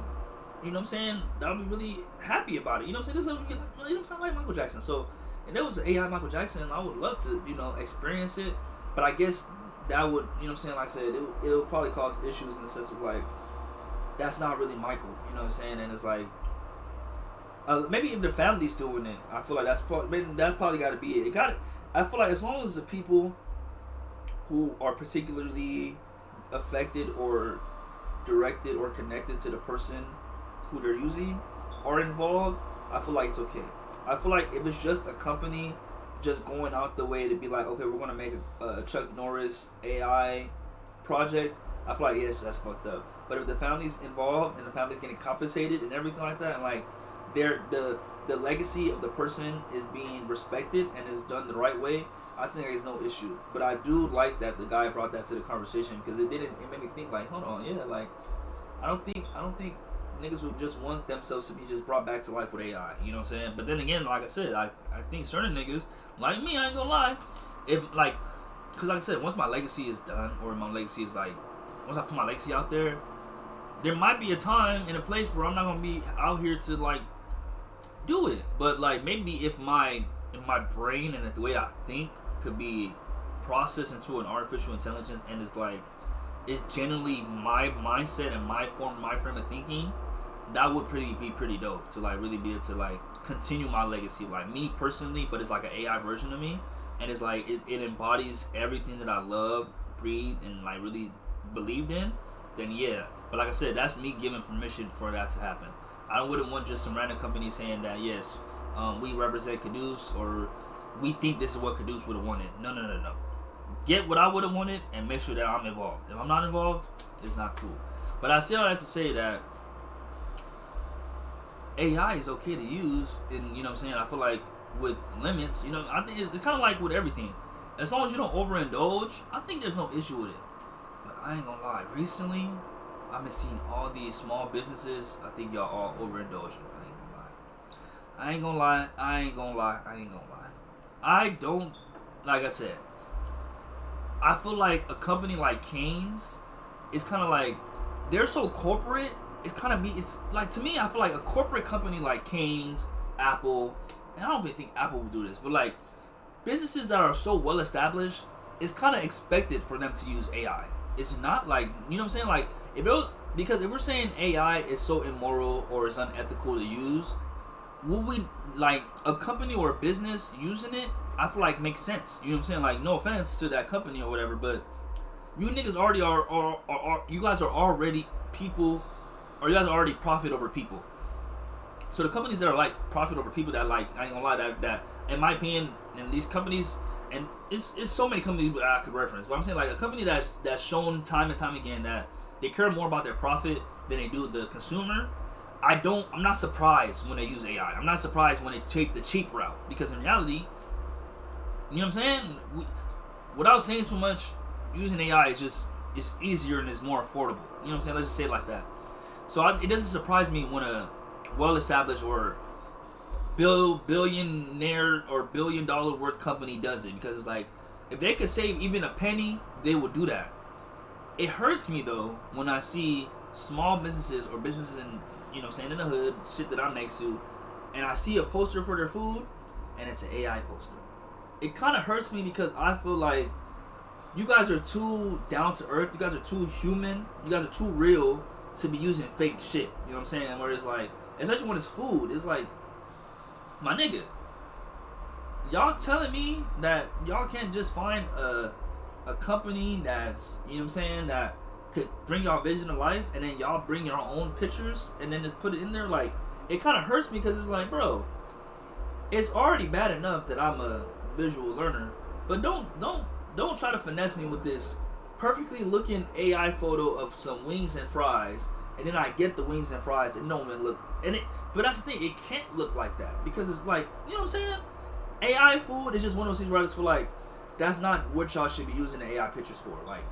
you know what I'm saying, that would be really happy about it. You know what I'm saying? Just, you know what I'm saying, like Michael Jackson. So if there was an AI Michael Jackson, I would love to, you know, experience it. But I guess that would, you know what I'm saying, like I said, it would probably cause issues in the sense of like, that's not really Michael, you know what I'm saying? And it's like, maybe if the family's doing it, I feel like that's probably got to be it. I feel like as long as the people who are particularly affected or directed or connected to the person who they're using are involved, I feel like it's okay. I feel like if it's just a company just going out the way to be like, okay, we're gonna make a Chuck Norris AI project, I feel like yes, that's fucked up. But if the family's involved and the family's getting compensated and everything like that, and like the legacy of the person is being respected and is done the right way, I think there's no issue. But I do like that the guy brought that to the conversation, because it made me think like, hold on, yeah, like I don't think niggas would just want themselves to be just brought back to life with AI, you know what I'm saying? But then again, like I said, I think certain niggas like me, I ain't gonna lie, if like, cause like I said, once my legacy is done, or my legacy is like, once I put my legacy out there might be a time and a place where I'm not gonna be out here to like do it. But like maybe if my brain and the way I think could be processed into an artificial intelligence, and it's generally my mindset and my frame of thinking, that would be pretty dope to like really be able to like continue my legacy, like me personally, but it's like an AI version of me, and it's like it embodies everything that I love, breathe, and like really believed in. Then yeah. But like I said, that's me giving permission for that to happen. I wouldn't want just some random company saying that, yes, we represent Caduce, or we think this is what Caduce would have wanted. No. Get what I would have wanted and make sure that I'm involved. If I'm not involved, it's not cool. But I still have to say that AI is okay to use, and you know what I'm saying, I feel like with limits, you know, I think it's kind of like with everything. As long as you don't overindulge, I think there's no issue with it. But I ain't gonna lie, recently I've been seeing all these small businesses. I think y'all all overindulging. I ain't gonna lie. I don't, like I said, I feel like a company like Cane's is kind of like, they're so corporate. It's like, to me, I feel like a corporate company like Cane's, Apple, and I don't even think Apple would do this, but like businesses that are so well established, it's kind of expected for them to use AI. It's not like, you know what I'm saying, like, because if we're saying AI is so immoral or it's unethical to use, would we, like, a company or a business using it, I feel like makes sense. You know what I'm saying? Like, no offense to that company or whatever, but you niggas already are you guys are already people, or you guys are already profit over people. So the companies that are like profit over people, that like, I ain't gonna lie, that in my opinion, and these companies, and it's so many companies that I could reference, but I'm saying like a company that's shown time and time again that they care more about their profit than they do the consumer. I'm not surprised when they use AI. I'm not surprised when they take the cheap route, because in reality, you know what I'm saying, without saying too much, using AI is easier and is more affordable. You know what I'm saying? Let's just say it like that. So it doesn't surprise me when a well-established or billionaire or $1 billion worth company does it, because it's like, if they could save even a penny, they would do that. It hurts me though when I see small businesses or businesses in, you know what I'm saying, in the hood, shit that I'm next to, and I see a poster for their food and it's an AI poster. It kind of hurts me, because I feel like you guys are too down to earth, you guys are too human, you guys are too real to be using fake shit. You know what I'm saying? Where it's like, especially when it's food, it's like, my nigga, y'all telling me that y'all can't just find a company that's, you know what I'm saying, that could bring y'all vision to life, and then y'all bring your own pictures and then just put it in there? Like, it kind of hurts me, because it's like, bro, it's already bad enough that I'm a visual learner, but don't try to finesse me with this perfectly looking AI photo of some wings and fries, and then I get the wings and fries and no one look and it. But that's the thing, it can't look like that because it's like, you know what I'm saying? AI food is just one of those things where I just feel like that's not what y'all should be using the AI pictures for. Like,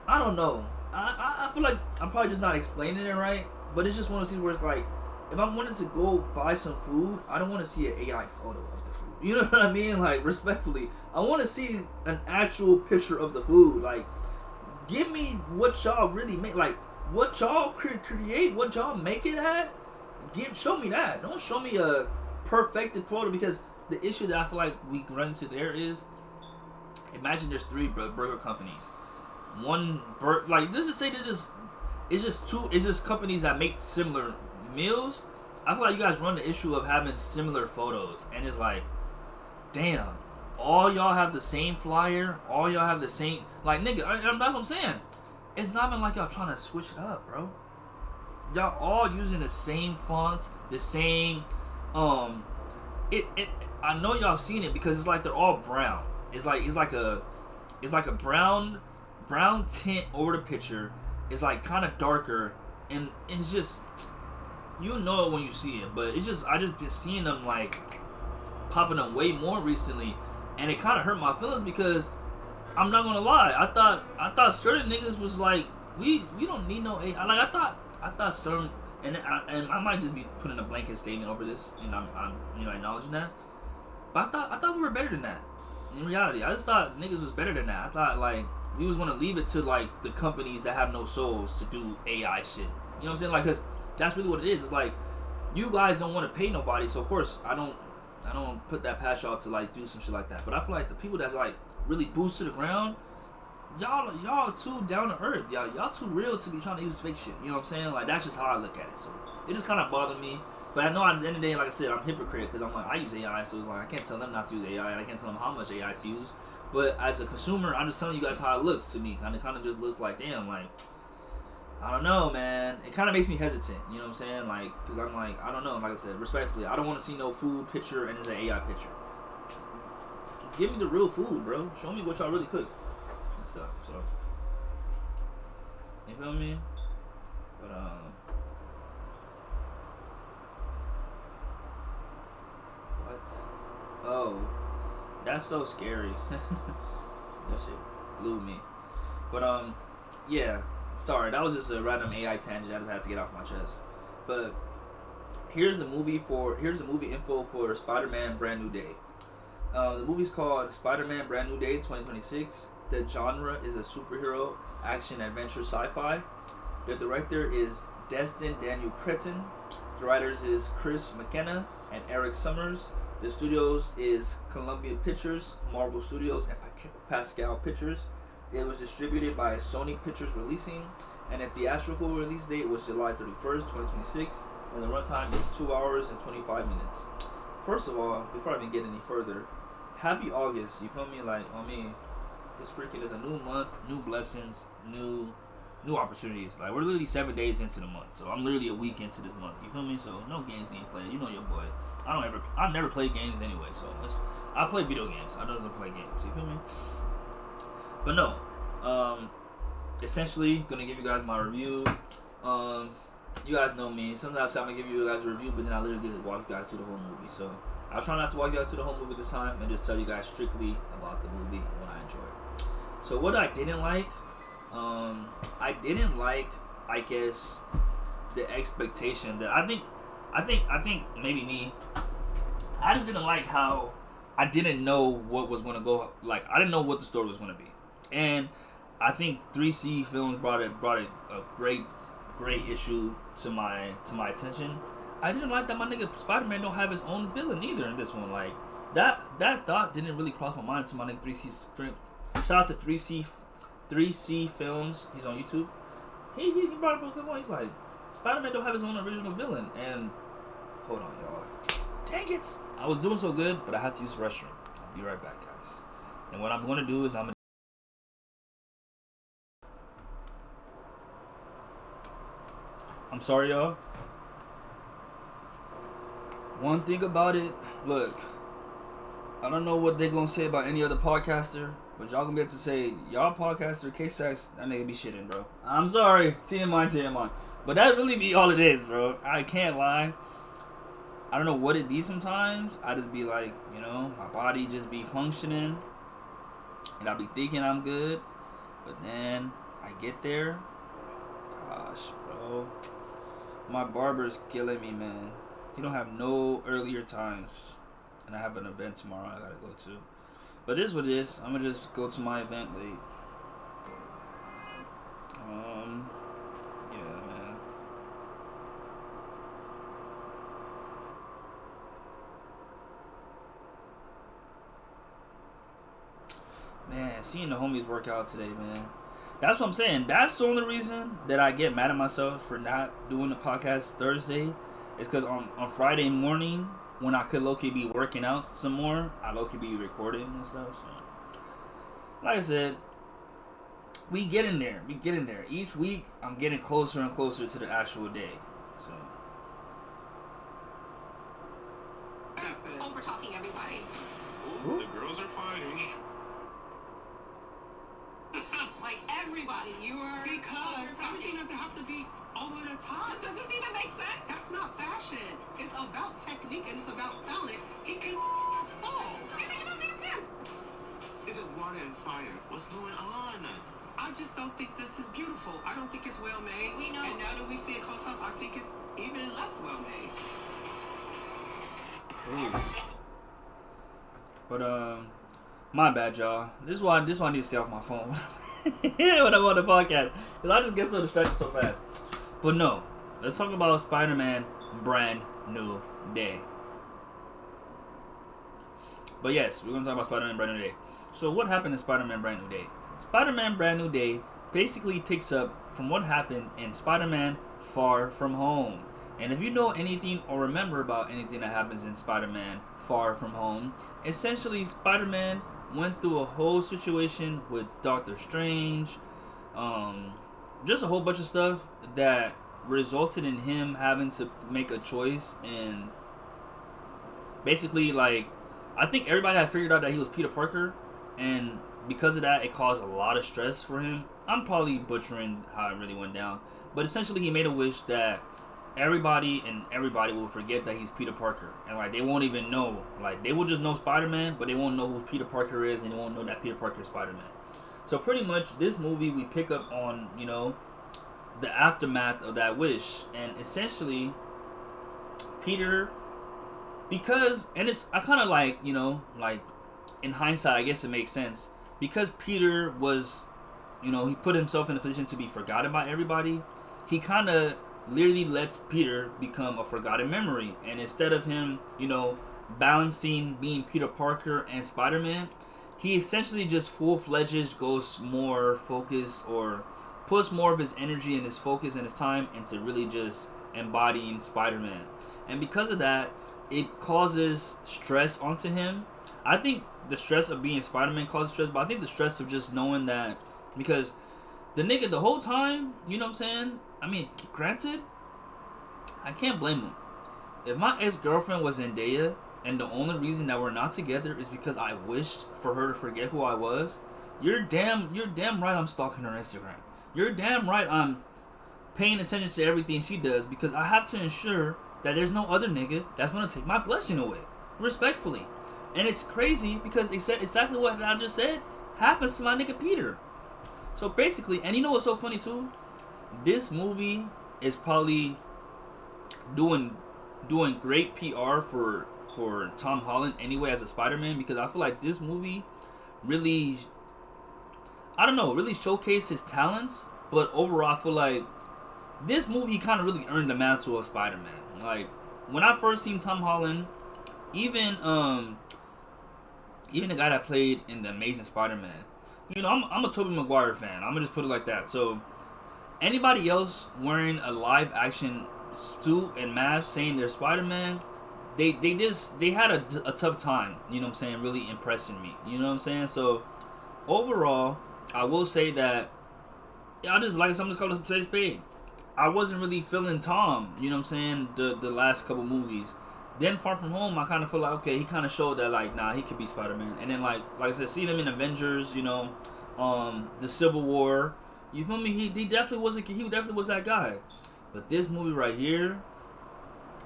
I don't know. I feel like I'm probably just not explaining it right, but it's just one of those things where it's like, if I wanted to go buy some food, I don't want to see an AI photo of the food. You know what I mean? Like, respectfully, I want to see an actual picture of the food. Like, give me what y'all really make. Like, what y'all create, what y'all make it at. Show me that. Don't show me a perfected photo, because the issue that I feel like we run into there is, imagine there's 3 burger companies. Like, let's just say it's just companies that make similar meals. I feel like you guys run the issue of having similar photos, and it's like, damn, all y'all have the same flyer, all y'all have the same, like, nigga, that's what I'm saying. It's not even like y'all trying to switch it up, bro. Y'all all using the same fonts, the same, I know y'all seen it because it's like they're all brown. It's like a brown tint over the picture. It's like kind of darker, and it's just, you know it when you see it. But it's just, I just been seeing them like popping up way more recently, and it kind of hurt my feelings because I'm not gonna lie, I thought certain niggas was like, we don't need no AI. Like, I thought some, and I might just be putting a blanket statement over this, and I'm acknowledging that. But I thought we were better than that. In reality, I just thought niggas was better than that. I thought like we was gonna leave it to like the companies that have no souls to do AI shit. You know what I'm saying? Like, cause that's really what it is. It's like, you guys don't want to pay nobody, so of course I don't put that past y'all to like do some shit like that. But I feel like the people that's like really boost to the ground, y'all too down to earth. Y'all too real to be trying to use fake shit. You know what I'm saying? Like, that's just how I look at it. So it just kind of bothered me. But I know at the end of the day, like I said, I'm a hypocrite because I'm like, I use AI, so it's like I can't tell them not to use AI, and I can't tell them how much AI to use. But as a consumer, I'm just telling you guys how it looks to me. Kind of just looks like, damn, like, I don't know, man. It kind of makes me hesitant. You know what I'm saying? Like, because I'm like, I don't know. Like I said, respectfully, I don't want to see no food picture and it's an AI picture. Give me the real food, bro. Show me what y'all really cook and stuff. So, you feel me? But what? Oh, that's so scary. That shit blew me. But yeah. Sorry, that was just a random AI tangent. I just had to get off my chest. But here's a movie info for Spider-Man Brand New Day. The movie's called Spider-Man Brand New Day 2026. The genre is a superhero, action, adventure, sci-fi. The director is Destin Daniel Cretton. The writers is Chris McKenna and Eric Summers. The studios is Columbia Pictures, Marvel Studios, and Pascal Pictures. It was distributed by Sony Pictures Releasing, and the theatrical release date was July 31st, 2026, and the runtime is 2 hours and 25 minutes. First of all, before I even get any further, happy August, you feel me? Like, I mean, it's freaking, it's a new month, new blessings, new opportunities. Like, we're literally 7 days into the month, so I'm literally a week into this month, you feel me? So, no games being played, you know your boy. I never play games anyway, so I play video games, I don't play games, you feel me? But no, essentially gonna give you guys my review. You guys know me. Sometimes I'm gonna give you guys a review, but then I literally walk you guys through the whole movie. So I'll try not to walk you guys through the whole movie this time and just tell you guys strictly about the movie and what I enjoyed. So what I didn't like, I guess, the expectation that I think maybe me. I just didn't like how I didn't know what was gonna go. Like, I didn't know what the story was gonna be. And I think 3C Films brought a great issue to my attention. I didn't like that my nigga Spider-Man don't have his own villain either in this one. Like, that thought didn't really cross my mind to my nigga 3C. Shout out to 3C Films. He's on YouTube. He brought up a good one. He's like, Spider-Man don't have his own original villain. And hold on, y'all. Dang it! I was doing so good, but I had to use the restroom. I'll be right back, guys. And what I'm gonna do is I'm sorry, y'all. One thing about it, look, I don't know what they gonna say about any other podcaster, but y'all gonna be able to say, y'all podcaster, K-Sax, that nigga be shitting, bro. I'm sorry. TMI. But that really be all it is, bro. I can't lie. I don't know what it be sometimes. I just be like, my body just be functioning. And I be thinking I'm good. But then I get there. Gosh, bro. My barber's killing me, man. He don't have no earlier times. And I have an event tomorrow I gotta go to. But it is what it is. I'm gonna just go to my event late. Yeah, man. Man, seeing the homies work out today, man. That's what I'm saying. That's the only reason that I get mad at myself for not doing the podcast Thursday. Is because on Friday morning, when I could low-key be working out some more, I low-key be recording and stuff. So, like I said, we get in there. Each week, I'm getting closer and closer to the actual day. So. Over talking everybody. Ooh, the girls are fighting. Like everybody, you are. Because everything doesn't have to be over the top. Does this even make sense? That's not fashion. It's about technique and it's about talent. He can solve. This even don't make sense. Is it water and fire? What's going on? I just don't think this is beautiful. I don't think it's well made. We know. And now that we see it close up, I think it's even less well made. But my bad, y'all. This is why I need to stay off my phone when I'm on the podcast, because I just get so distracted so fast. But no, let's talk about Spider-Man Brand New Day. But yes, we're gonna talk about Spider-Man Brand New Day. So what happened in Spider-Man Brand New Day? Spider-Man Brand New Day basically picks up from what happened in Spider-Man Far From Home. And if you know anything or remember about anything that happens in Spider-Man Far From Home, essentially Spider-Man went through a whole situation with Doctor Strange, just a whole bunch of stuff that resulted in him having to make a choice. And basically, like, I think everybody had figured out that he was Peter Parker, and because of that, it caused a lot of stress for him. I'm probably butchering how it really went down, but essentially he made a wish that everybody will forget that he's Peter Parker, and like they won't even know, like they will just know Spider-Man, but they won't know who Peter Parker is, and they won't know that Peter Parker is Spider-Man. So pretty much this movie, we pick up on the aftermath of that wish, and essentially Peter, because, and it's, I kind of like, like in hindsight I guess it makes sense, because Peter was, he put himself in a position to be forgotten by everybody. He kind of literally lets Peter become a forgotten memory, and instead of him balancing being Peter Parker and Spider-Man, he essentially just full-fledged goes more focused, or puts more of his energy and his focus and his time into really just embodying Spider-Man. And because of that, it causes stress onto him. I think the stress of being Spider-Man causes stress, but I think the stress of just knowing that, because the nigga the whole time, you know what I'm saying? I mean, granted, I can't blame him. If my ex-girlfriend was Zendaya, and the only reason that we're not together is because I wished for her to forget who I was, you're damn right I'm stalking her Instagram. You're damn right I'm paying attention to everything she does, because I have to ensure that there's no other nigga that's gonna take my blessing away, respectfully. And it's crazy because exactly what I just said happens to my nigga Peter. So basically, and you know what's so funny too? This movie is probably doing great PR for Tom Holland anyway as a Spider-Man, because I feel like this movie really, really showcased his talents. But overall, I feel like this movie kind of really earned the mantle of Spider-Man. Like, when I first seen Tom Holland, even the guy that played in The Amazing Spider-Man, I'm a Tobey Maguire fan. I'm gonna just put it like that. So anybody else wearing a live action suit and mask saying they're Spider-Man, they had a tough time, really impressing me. You know what I'm saying? So overall, I will say that I just like something called a spade. I wasn't really feeling Tom, the last couple movies. then Far From Home, I kind of feel like, okay, he kind of showed that, like, nah, he could be Spider-Man. And then, like I said, seeing him in Avengers, you know, the Civil War, you feel me? He definitely was that guy. But this movie right here,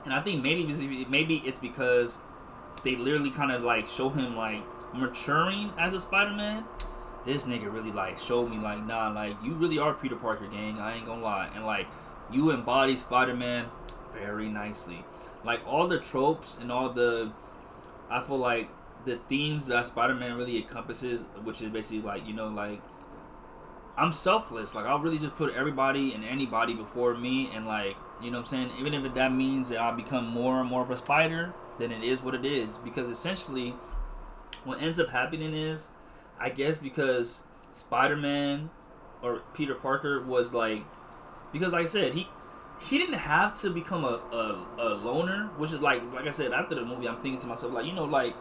and I think maybe it's because they literally kind of like show him like maturing as a Spider-Man. This nigga really like showed me like, nah, like you really are Peter Parker, gang. I ain't gonna lie. And like you embody Spider-Man very nicely. Like all the tropes and all the, I feel like the themes that Spider-Man really encompasses, which is basically like, you know, like I'm selfless. Like I'll really just put everybody and anybody before me, and like, you know what I'm saying? Even if that means that I become more and more of a spider, then it is what it is. Because essentially, what ends up happening is, I guess because Spider-Man or Peter Parker was like, because like I said, he didn't have to become a loner, which is like I said, after the movie, I'm thinking to myself, like, you know, like,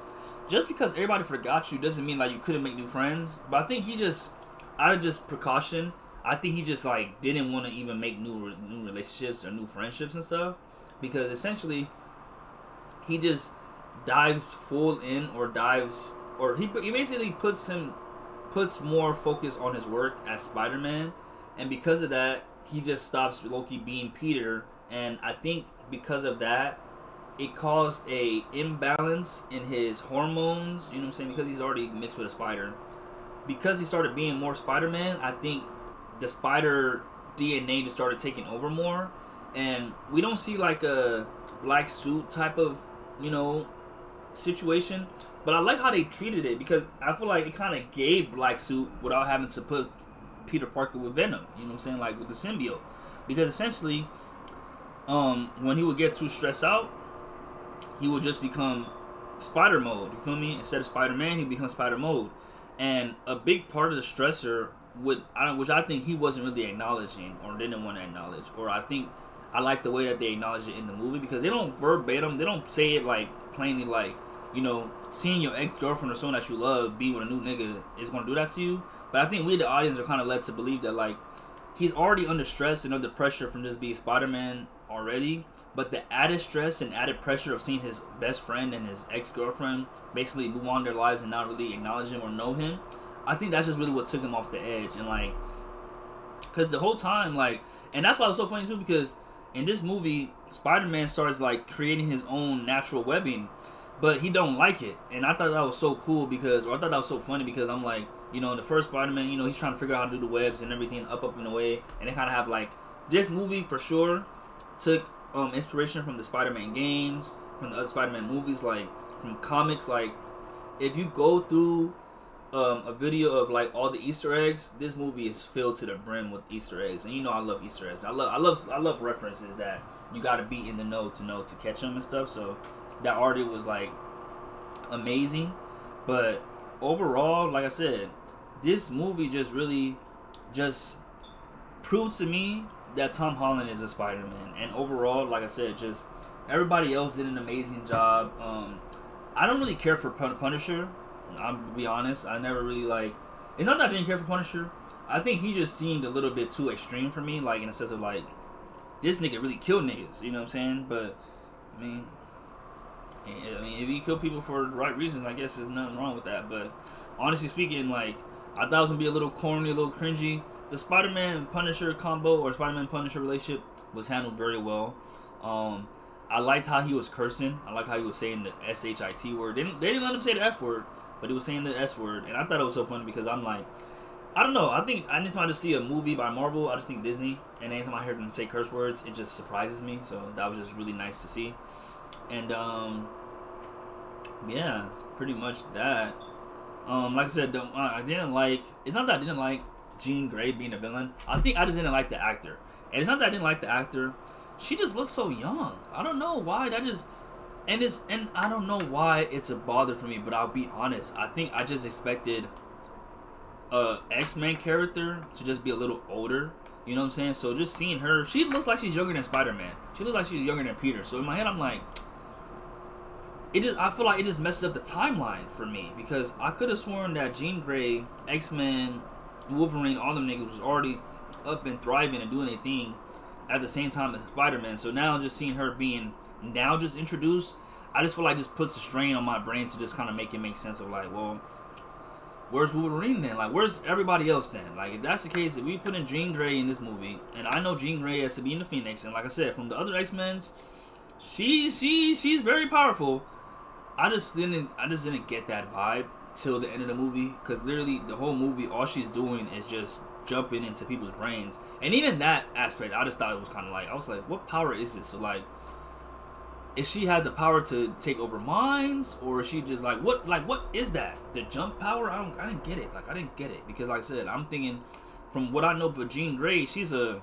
just because everybody forgot you doesn't mean like you couldn't make new friends. But I think he just, out of just precaution, I think he just like didn't want to even make new relationships or new friendships and stuff, because essentially he just dives full in, or he basically puts more focus on his work as Spider-Man, and because of that he just stops low-key being Peter. And I think because of that, it caused a imbalance in his hormones, you know what I'm saying, because he's already mixed with a spider. Because he started being more Spider-Man, I think the spider DNA just started taking over more, and we don't see like a black suit type of, you know, situation. But I like how they treated it, because I feel like it kind of gave black suit without having to put Peter Parker with Venom, you know what I'm saying, like with the symbiote. Because essentially, when he would get too stressed out, he would just become Spider mode, you feel me? Instead of Spider-Man, he'd become Spider mode. And a big part of the stressor which I think he wasn't really acknowledging, or didn't want to acknowledge, or I think I like the way that they acknowledge it in the movie, because they don't verbatim, they don't say it like plainly, like, you know, seeing your ex-girlfriend or someone that you love be with a new nigga is going to do that to you. But I think we, the audience, are kind of led to believe that, like, he's already under stress and under pressure from just being Spider-Man already. But the added stress and added pressure of seeing his best friend and his ex-girlfriend basically move on their lives and not really acknowledge him or know him, I think that's just really what took him off the edge. And, like, because the whole time, like, and that's why it was so funny too, because in this movie, Spider-Man starts, like, creating his own natural webbing, but he don't like it. And I thought that was so cool, because, or I thought that was so funny, because I'm like, you know, in the first Spider-Man, you know, he's trying to figure out how to do the webs and everything up and away, and they kind of have, like, this movie for sure took inspiration from the Spider-Man games, from the other Spider-Man movies, like, from comics. Like, if you go through a video of, like, all the Easter eggs, this movie is filled to the brim with Easter eggs. And you know I love Easter eggs. I love references that you gotta be in the know to catch them and stuff. So that already was, like, amazing. But overall, like I said, this movie just really just proved to me that Tom Holland is a Spider-Man. And overall, like I said, just everybody else did an amazing job. I don't really care for Punisher. I'm gonna be honest. I never really, like, it's not that I didn't care for Punisher. I think he just seemed a little bit too extreme for me, like, in the sense of, like, this nigga really killed niggas, you know what I'm saying? But I mean, if you kill people for the right reasons, I guess there's nothing wrong with that. But honestly speaking, like, I thought it was gonna be a little corny, a little cringy. The Spider-Man Punisher combo, or Spider-Man Punisher relationship, was handled very well. I liked how he was cursing. I liked how he was saying the S-H-I-T word. They didn't let him say the F word, but he was saying the S word. And I thought it was so funny, because I'm like, I don't know. I think anytime I just see a movie by Marvel, I just think Disney. And anytime I hear them say curse words, it just surprises me. So that was just really nice to see. And, yeah, pretty much that. Like I said, I didn't like, it's not that I didn't like Jean Grey being a villain. I think I just didn't like the actor. And it's not that I didn't like the actor. She just looks so young. I don't know why. And I don't know why it's a bother for me, but I'll be honest. I think I just expected a X-Men character to just be a little older. You know what I'm saying? So just seeing her, she looks like she's younger than Spider-Man. She looks like she's younger than Peter. So in my head, I'm like, I feel like it just messes up the timeline for me, because I could have sworn that Jean Grey, X-Men, Wolverine, all them niggas was already up and thriving and doing their thing at the same time as Spider-Man. So now just seeing her being now just introduced, I just feel like just puts a strain on my brain to just kind of make it make sense of like, well, where's Wolverine then? Like, where's everybody else then? Like, if that's the case, if we put in Jean Grey in this movie, and I know Jean Grey has to be in the Phoenix, and like I said, from the other X-Men's, she's very powerful. I just didn't get that vibe till the end of the movie, because literally the whole movie, all she's doing is just jumping into people's brains, and even that aspect, I just thought it was kind of like, I was like, what power is this? So like, if she had the power to take over minds, or is she just like what is that? The jump power? I didn't get it. Like, I didn't get it, because like I said, I'm thinking from what I know for Jean Grey, she's like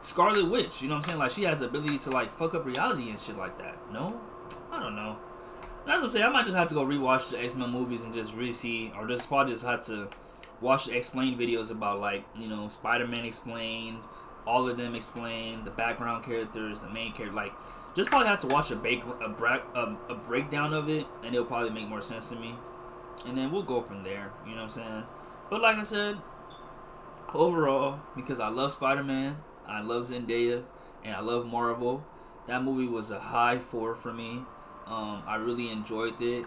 Scarlet Witch, you know what I'm saying? Like, she has the ability to like fuck up reality and shit like that. No? I don't know. That's what I'm saying. I might just have to go rewatch the X-Men movies and just really see, or just probably just have to watch the explain videos about, like, you know, Spider-Man explained, all of them explained, the background characters, the main character. Like, just probably have to watch a breakdown of it, and it'll probably make more sense to me. And then we'll go from there, you know what I'm saying? But like I said, overall, because I love Spider-Man, I love Zendaya, and I love Marvel, that movie was a high 4 for me. I really enjoyed it.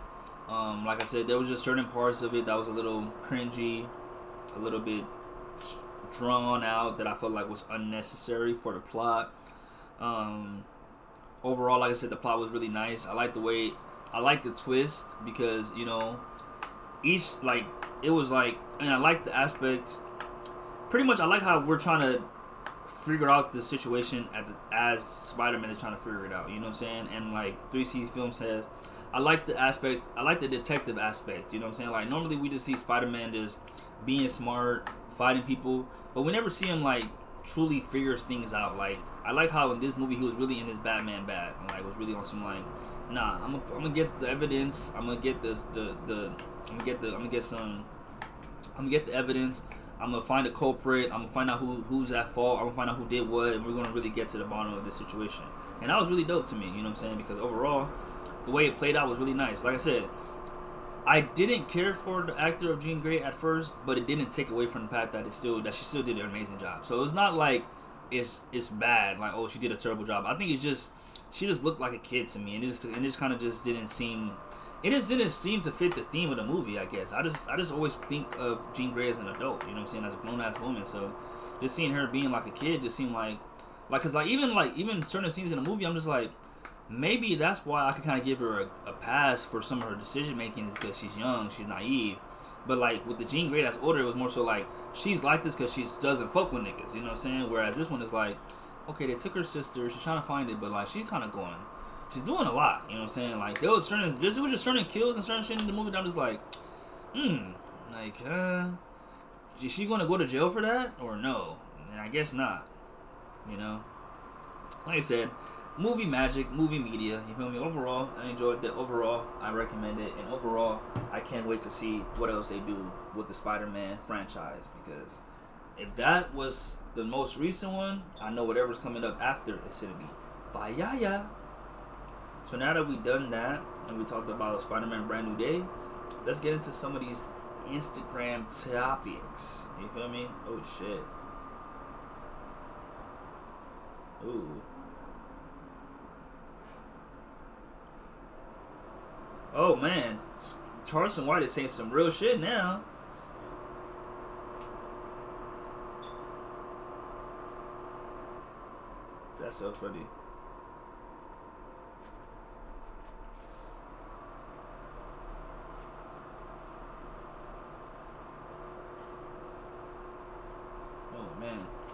Like I said, there was just certain parts of it that was a little cringy, a little bit drawn out, that I felt like was unnecessary for the plot. Overall, like I said, the plot was really nice. I like the twist, because, you know, each, like, it was like, and I like the aspect, pretty much I like how we're trying to figure out the situation as Spider-Man is trying to figure it out, you know what I'm saying? And like 3C Film says, I like the detective aspect, you know what I'm saying? Like, normally we just see Spider-Man just being smart, fighting people, but we never see him like truly figures things out. Like, I like how in this movie he was really in his Batman bag, and like was really on some like, nah, I'm gonna get the evidence, I'm gonna get the evidence, I'm gonna find a culprit, I'm gonna find out who's at fault, I'm gonna find out who did what, and we're gonna really get to the bottom of this situation. And that was really dope to me, you know what I'm saying? Because overall, the way it played out was really nice. Like I said, I didn't care for the actor of Jean Grey at first, but it didn't take away from the fact that she still did an amazing job. So it's not like it's bad, like, oh, she did a terrible job. I think it's just, she just looked like a kid to me, and it just kind of just didn't seem. It just didn't seem to fit the theme of the movie, I guess. I just always think of Jean Grey as an adult, you know what I'm saying, as a grown-ass woman. So just seeing her being like a kid just seemed like, cause even certain scenes in the movie, I'm just like, maybe that's why I could kind of give her a pass for some of her decision making, because she's young, she's naive. But like with the Jean Grey that's older, it was more so like, she's like this because she doesn't fuck with niggas, you know what I'm saying? Whereas this one is like, okay, they took her sister, she's trying to find it, but like she's kind of going. She's doing a lot, you know what I'm saying? Like, it was just certain kills and certain shit in the movie that I'm just like, is she gonna go to jail for that or no? And I guess not, you know. Like I said, movie magic, movie media. You feel me? Overall, I enjoyed it. Overall, I recommend it, and overall, I can't wait to see what else they do with the Spider-Man franchise, because if that was the most recent one, I know whatever's coming up after it's gonna be fire. So now that we've done that, and we talked about Spider-Man Brand New Day, let's get into some of these Instagram topics. You feel me? Oh, shit. Ooh. Oh, man. Charleston White is saying some real shit now. That's so funny.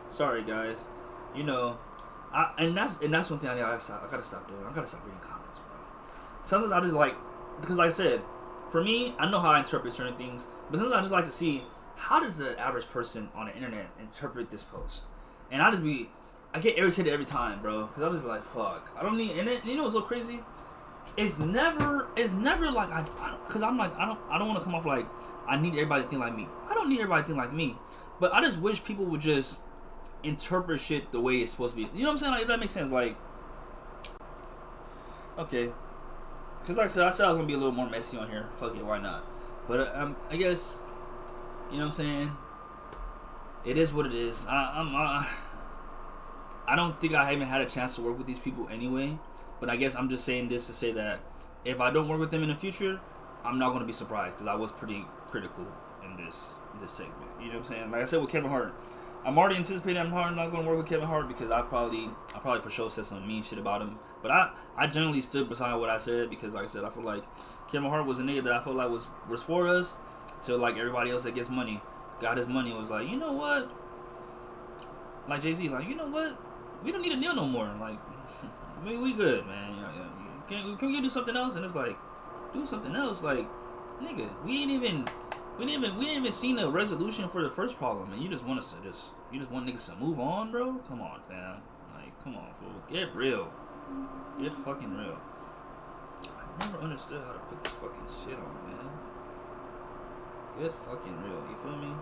Sorry, guys. You know, that's one thing I gotta stop doing. I gotta stop reading comments, bro. Sometimes I just like, because like I said, for me, I know how I interpret certain things, but sometimes I just like to see, how does the average person on the internet interpret this post? And I get irritated every time, bro, because I'll just be like, fuck, I don't need. And then, you know what's so crazy? It's never like because I'm like, I don't want to come off like I need everybody to think like me. I don't need everybody to think like me, but I just wish people would just interpret shit the way it's supposed to be. You know what I'm saying? Like, if that makes sense. Like, okay, because like I said I was gonna be a little more messy on here. Fuck it, why not? But I guess, you know what I'm saying, it is what it is. I don't think I haven't had a chance to work with these people anyway, But I guess I'm just saying this to say that if I don't work with them in the future, I'm not going to be surprised because I was pretty critical in this segment. You know what I'm saying? Like I said with Kevin Hart, I'm already anticipating I'm not going to work with Kevin Hart because I probably for sure said some mean shit about him. But I generally stood beside what I said because, like I said, I feel like Kevin Hart was a nigga that I felt like was for us till like everybody else that gets money got his money and was like, you know what? Like Jay-Z, like, you know what? We don't need a deal no more. Like, we good, man. Can we do something else? And it's like, do something else. Like, nigga, we ain't even seen a resolution for the first problem, and you just want us to you just want niggas to move on, bro? Come on, fam. Like, come on, fool. Get real. Get fucking real. I never understood how to put this fucking shit on, man. Get fucking real. You feel me?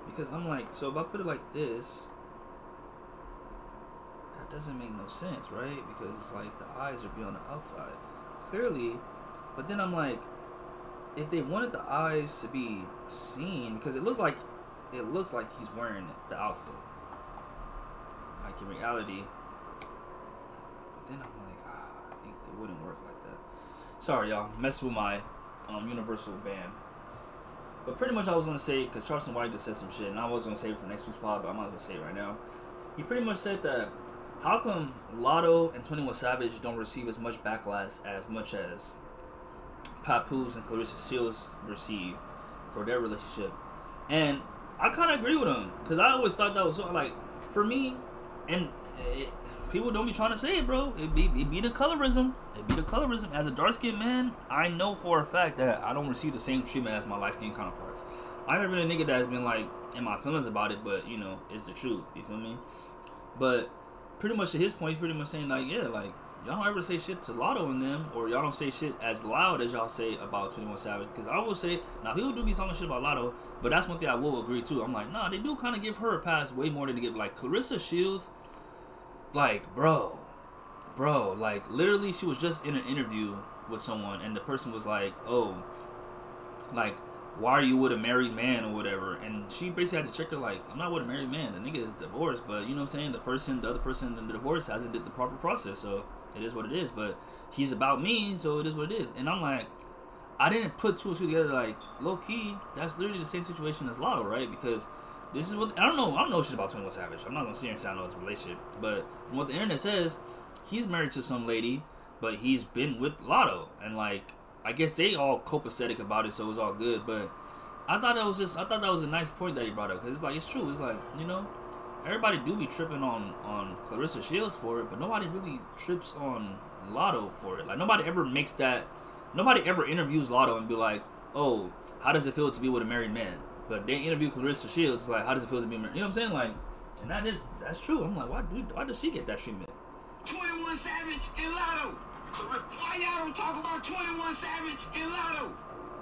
Because I'm like, so if I put it like this, that doesn't make no sense, right? Because it's like the eyes are be on the outside, clearly. But then I'm like, if they wanted the eyes to be seen, because it looks like he's wearing the outfit, like in reality. But then I'm like, it wouldn't work like that. Sorry, y'all, messed with my Universal band. But pretty much I was gonna say, because Charleston White just said some shit, and I was gonna say it for next week's pod, but I'm not gonna say it right now. He pretty much said that how come Lotto and 21 Savage don't receive as much backlash as much as Papoose and Clarissa Shields receive for their relationship? And I kind of agree with him, because I always thought that was so, like, for me, and people don't be trying to say it, bro. It be the colorism. It be the colorism. As a dark-skinned man, I know for a fact that I don't receive the same treatment as my light-skinned counterparts. I've never been a nigga that's been, like, in my feelings about it, but, you know, it's the truth. You feel me? But pretty much to his point, he's pretty much saying, like, yeah, like, y'all don't ever say shit to Lotto and them, or y'all don't say shit as loud as y'all say about 21 Savage. Because I will say, now, people do be talking shit about Lotto, but that's one thing I will agree to. I'm like, nah, they do kind of give her a pass way more than they give, like, Clarissa Shields. Like, bro, like, literally, she was just in an interview with someone, and the person was like, oh, like, why are you with a married man or whatever? And she basically had to check her, like, I'm not with a married man. The nigga is divorced, but, you know what I'm saying? The other person in the divorce hasn't did the proper process, so it is what it is. But he's about me, so it is what it is. And I'm like, I didn't put two and two together, like, low-key, that's literally the same situation as Lotto, right? Because this is what, I don't know shit about 21 Savage. I'm not gonna sit here and say I know his relationship. But from what the internet says, he's married to some lady, but he's been with Lotto. And, like, I guess they all copacetic about it, so it was all good. But I thought that was a nice point that he brought up. Because it's like, it's true. It's like, you know, everybody do be tripping on Clarissa Shields for it, but nobody really trips on Lotto for it. Like, nobody ever interviews Lotto and be like, oh, how does it feel to be with a married man? But they interview Clarissa Shields, like, how does it feel to be married? You know what I'm saying? Like, and that's true. I'm like, why does she get that treatment? 21 Savage and Lotto. Why y'all don't talk about 21 Savage and Lotto?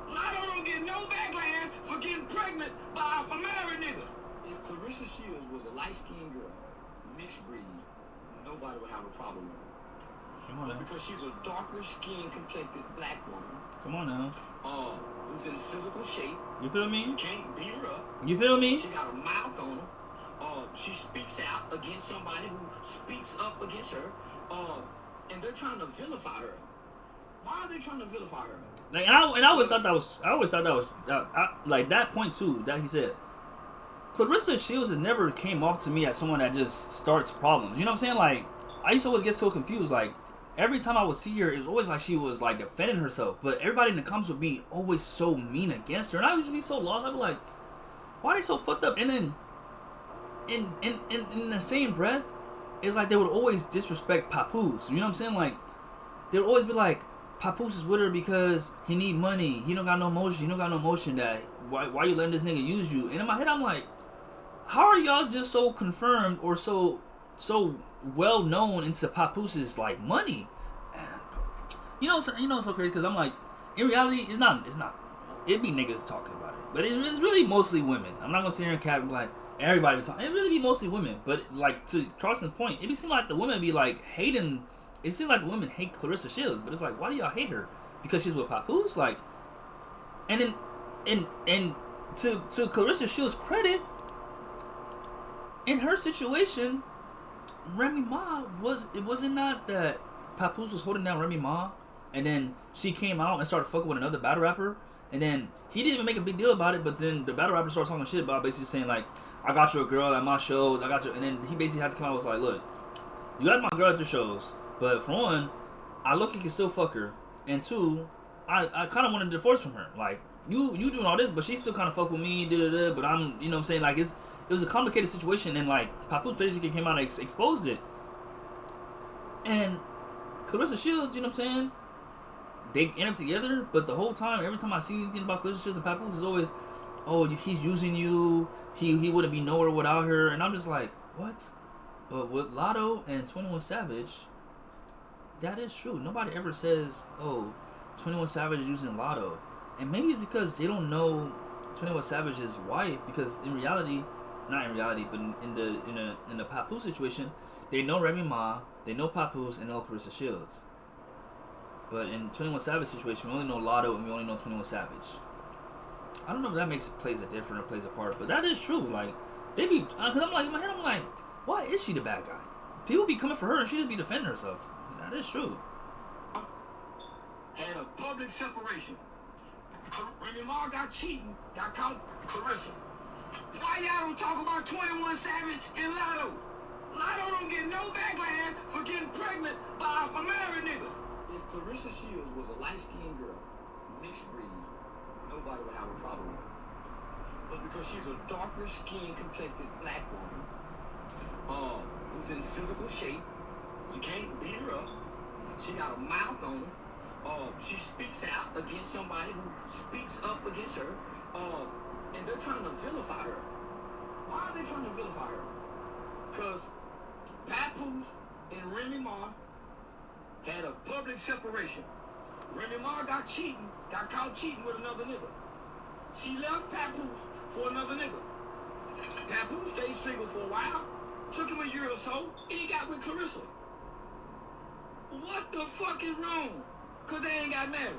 Lotto don't get no backlash for getting pregnant by a married nigga. If Clarissa Shields was a light-skinned girl, mixed breed, nobody would have a problem with her. Come on now. Because she's a darker skin complected black woman. Come on now. Who's in physical shape. You feel me? You can't beat her up. You feel me? She got a mouth on her. She speaks out against somebody who speaks up against her. And they're trying to vilify her. Why are they trying to vilify her? Like, I always thought that was like that point too that he said. Clarissa Shields has never came off to me as someone that just starts problems. You know what I'm saying? Like, I used to always get so confused. Like, every time I would see her, it was always like she was like defending herself. But everybody in the comments would be always so mean against her, and I used to be so lost. I'd be like, why are they so fucked up? And then in the same breath, it's like they would always disrespect Papoose. You know what I'm saying? Like, they would always be like, Papoose is with her because he need money. He don't got no motion. He don't got no motion. That why you letting this nigga use you? And in my head, I'm like, how are y'all just so confirmed or so well known into Papoose's like money? You know what's so crazy? Because I'm like, in reality, it's not. It be niggas talking about it, but it's really mostly women. I'm not gonna sit here and cap and be like everybody be talking. It really be mostly women. But like to Charleston's point, it be seem like the women be like hating. It seems like the women hate Clarissa Shields, but it's like, why do y'all hate her? Because she's with Papoose, like, and to Clarissa Shields' credit, in her situation, Remy Ma wasn't not that Papoose was holding down Remy Ma, and then she came out and started fucking with another battle rapper, and then he didn't even make a big deal about it, but then the battle rapper started talking shit about basically saying like, I got you a girl at my shows, I got you, and then he basically had to come out and was like, look, you got my girl at your shows, but for one, I look, you can still fuck her, and two, I kind of want a divorce from her. Like, you doing all this, but she still kind of fuck with me, but I'm, you know what I'm saying, like, it was a complicated situation, and like, Papoose basically came out and exposed it. And Clarissa Shields, you know what I'm saying, they end up together, but the whole time, every time I see anything about Clarissa Shields and Papoose, it's always, oh, he's using you, he wouldn't be nowhere without her, and I'm just like, what? But with Lotto and 21 Savage, that is true. Nobody ever says, oh, 21 Savage is using Lotto. And maybe it's because they don't know 21 Savage's wife, because in reality, not in reality, but in the Papoose situation, they know Remy Ma, they know Papoose, and they know Clarissa Shields. But in 21 Savage situation, we only know Lotto and we only know 21 Savage. I don't know if that plays a different or plays a part, but that is true. Like, they be, because I'm like, in my head, I'm like, why is she the bad guy? People be coming for her and she just be defending herself. That is true. Had a public separation. Remy Ma got cheating, got caught Clarissa. Why y'all don't talk about 21 Savage and Lotto? Lotto don't get no backlash for getting pregnant by a married nigga. If Clarissa Shields was a light-skinned girl, mixed breed, nobody would have a problem with her. But because she's a darker skin complected black woman, who's in physical shape, you can't beat her up. She got a mouth on her. She speaks out against somebody who speaks up against her. And they're trying to vilify her. Why are they trying to vilify her? Because Papoose and Remy Ma had a public separation. Remy Ma got caught cheating with another nigga. She left Papoose for another nigga. Papoose stayed single for a while, took him a year or so, and he got with Clarissa. What the fuck is wrong? Cause they ain't got married.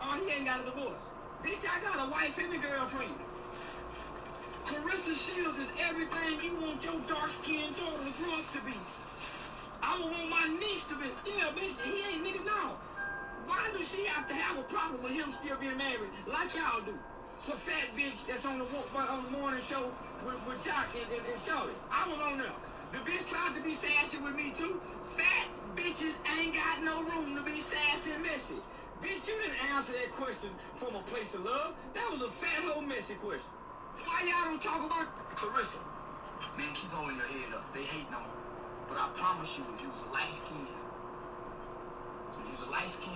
Oh, he ain't got a divorce. Bitch, I got a wife and a girlfriend. Clarissa Shields is everything you want your dark-skinned daughter to grow up to be. I would want my niece to be. Yeah, bitch, he ain't nigga now. Why does she have to have a problem with him still being married like y'all do? So fat bitch that's on the morning show with Jock and Shorty. I was on there. The bitch tried to be sassy with me too. Fat bitches ain't got no room to be sassy and messy. Bitch, you didn't answer that question from a place of love. That was a fat whole messy question. Why y'all don't talk about Clarissa? Man, keep holding your head up. They hating on her. But I promise you, if you was a light-skinned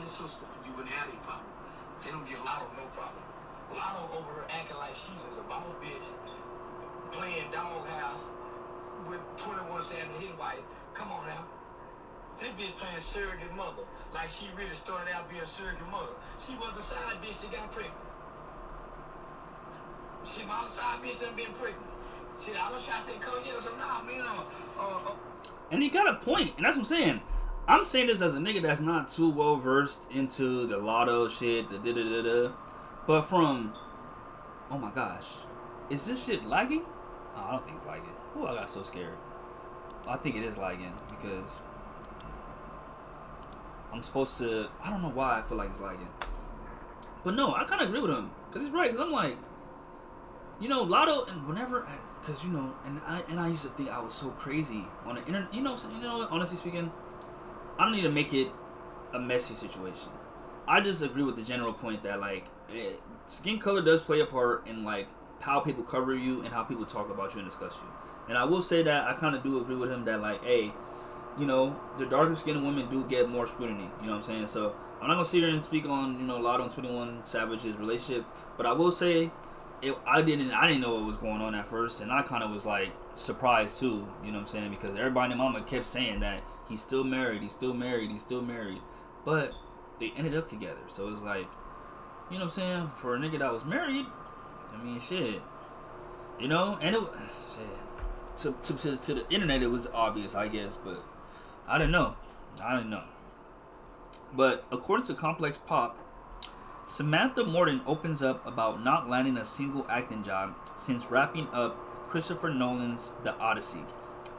sister, you wouldn't have any problem. They don't give Lotto no problem. Lotto over her acting like she's a boss bitch, playing doghouse with 21 Savage and his wife. Come on now. This bitch playing surrogate mother, like she really started out being a surrogate mother. She was the side bitch that got pregnant. She my side bitch that been pregnant. Shit, I was trying to say, come here, so nah, man, And he got a point, and that's what I'm saying. I'm saying this as a nigga that's not too well versed into the Lotto shit, the da-da-da-da. But from, oh my gosh, is this shit lagging? Oh, I don't think it's lagging. Oh, I got so scared. I think it is lagging because I'm supposed to, I don't know why I feel like it's lagging. But no, I kind of agree with him because he's right. Because I'm like, you know, Lotto, and whenever, because you know, and I used to think I was so crazy on the internet. You know what I'm saying? You know what? Honestly speaking, I don't need to make it a messy situation. I just agree with the general point that like skin color does play a part in like how people cover you and how people talk about you and discuss you. And I will say that I kind of do agree with him that like, hey, you know, the darker skinned women do get more scrutiny. You know what I'm saying? So I'm not gonna sit here and speak on, you know, Lotto and 21 Savage's relationship, but I will say I didn't know what was going on at first, and I kind of was like surprised too. You know what I'm saying? Because everybody and mama kept saying that he's still married, but they ended up together. So it's like, you know what I'm saying? For a nigga that was married, I mean, shit, you know, and it shit. To the internet, it was obvious, I guess, but I didn't know. But according to Complex Pop, Samantha Morton opens up about not landing a single acting job since wrapping up Christopher Nolan's The Odyssey.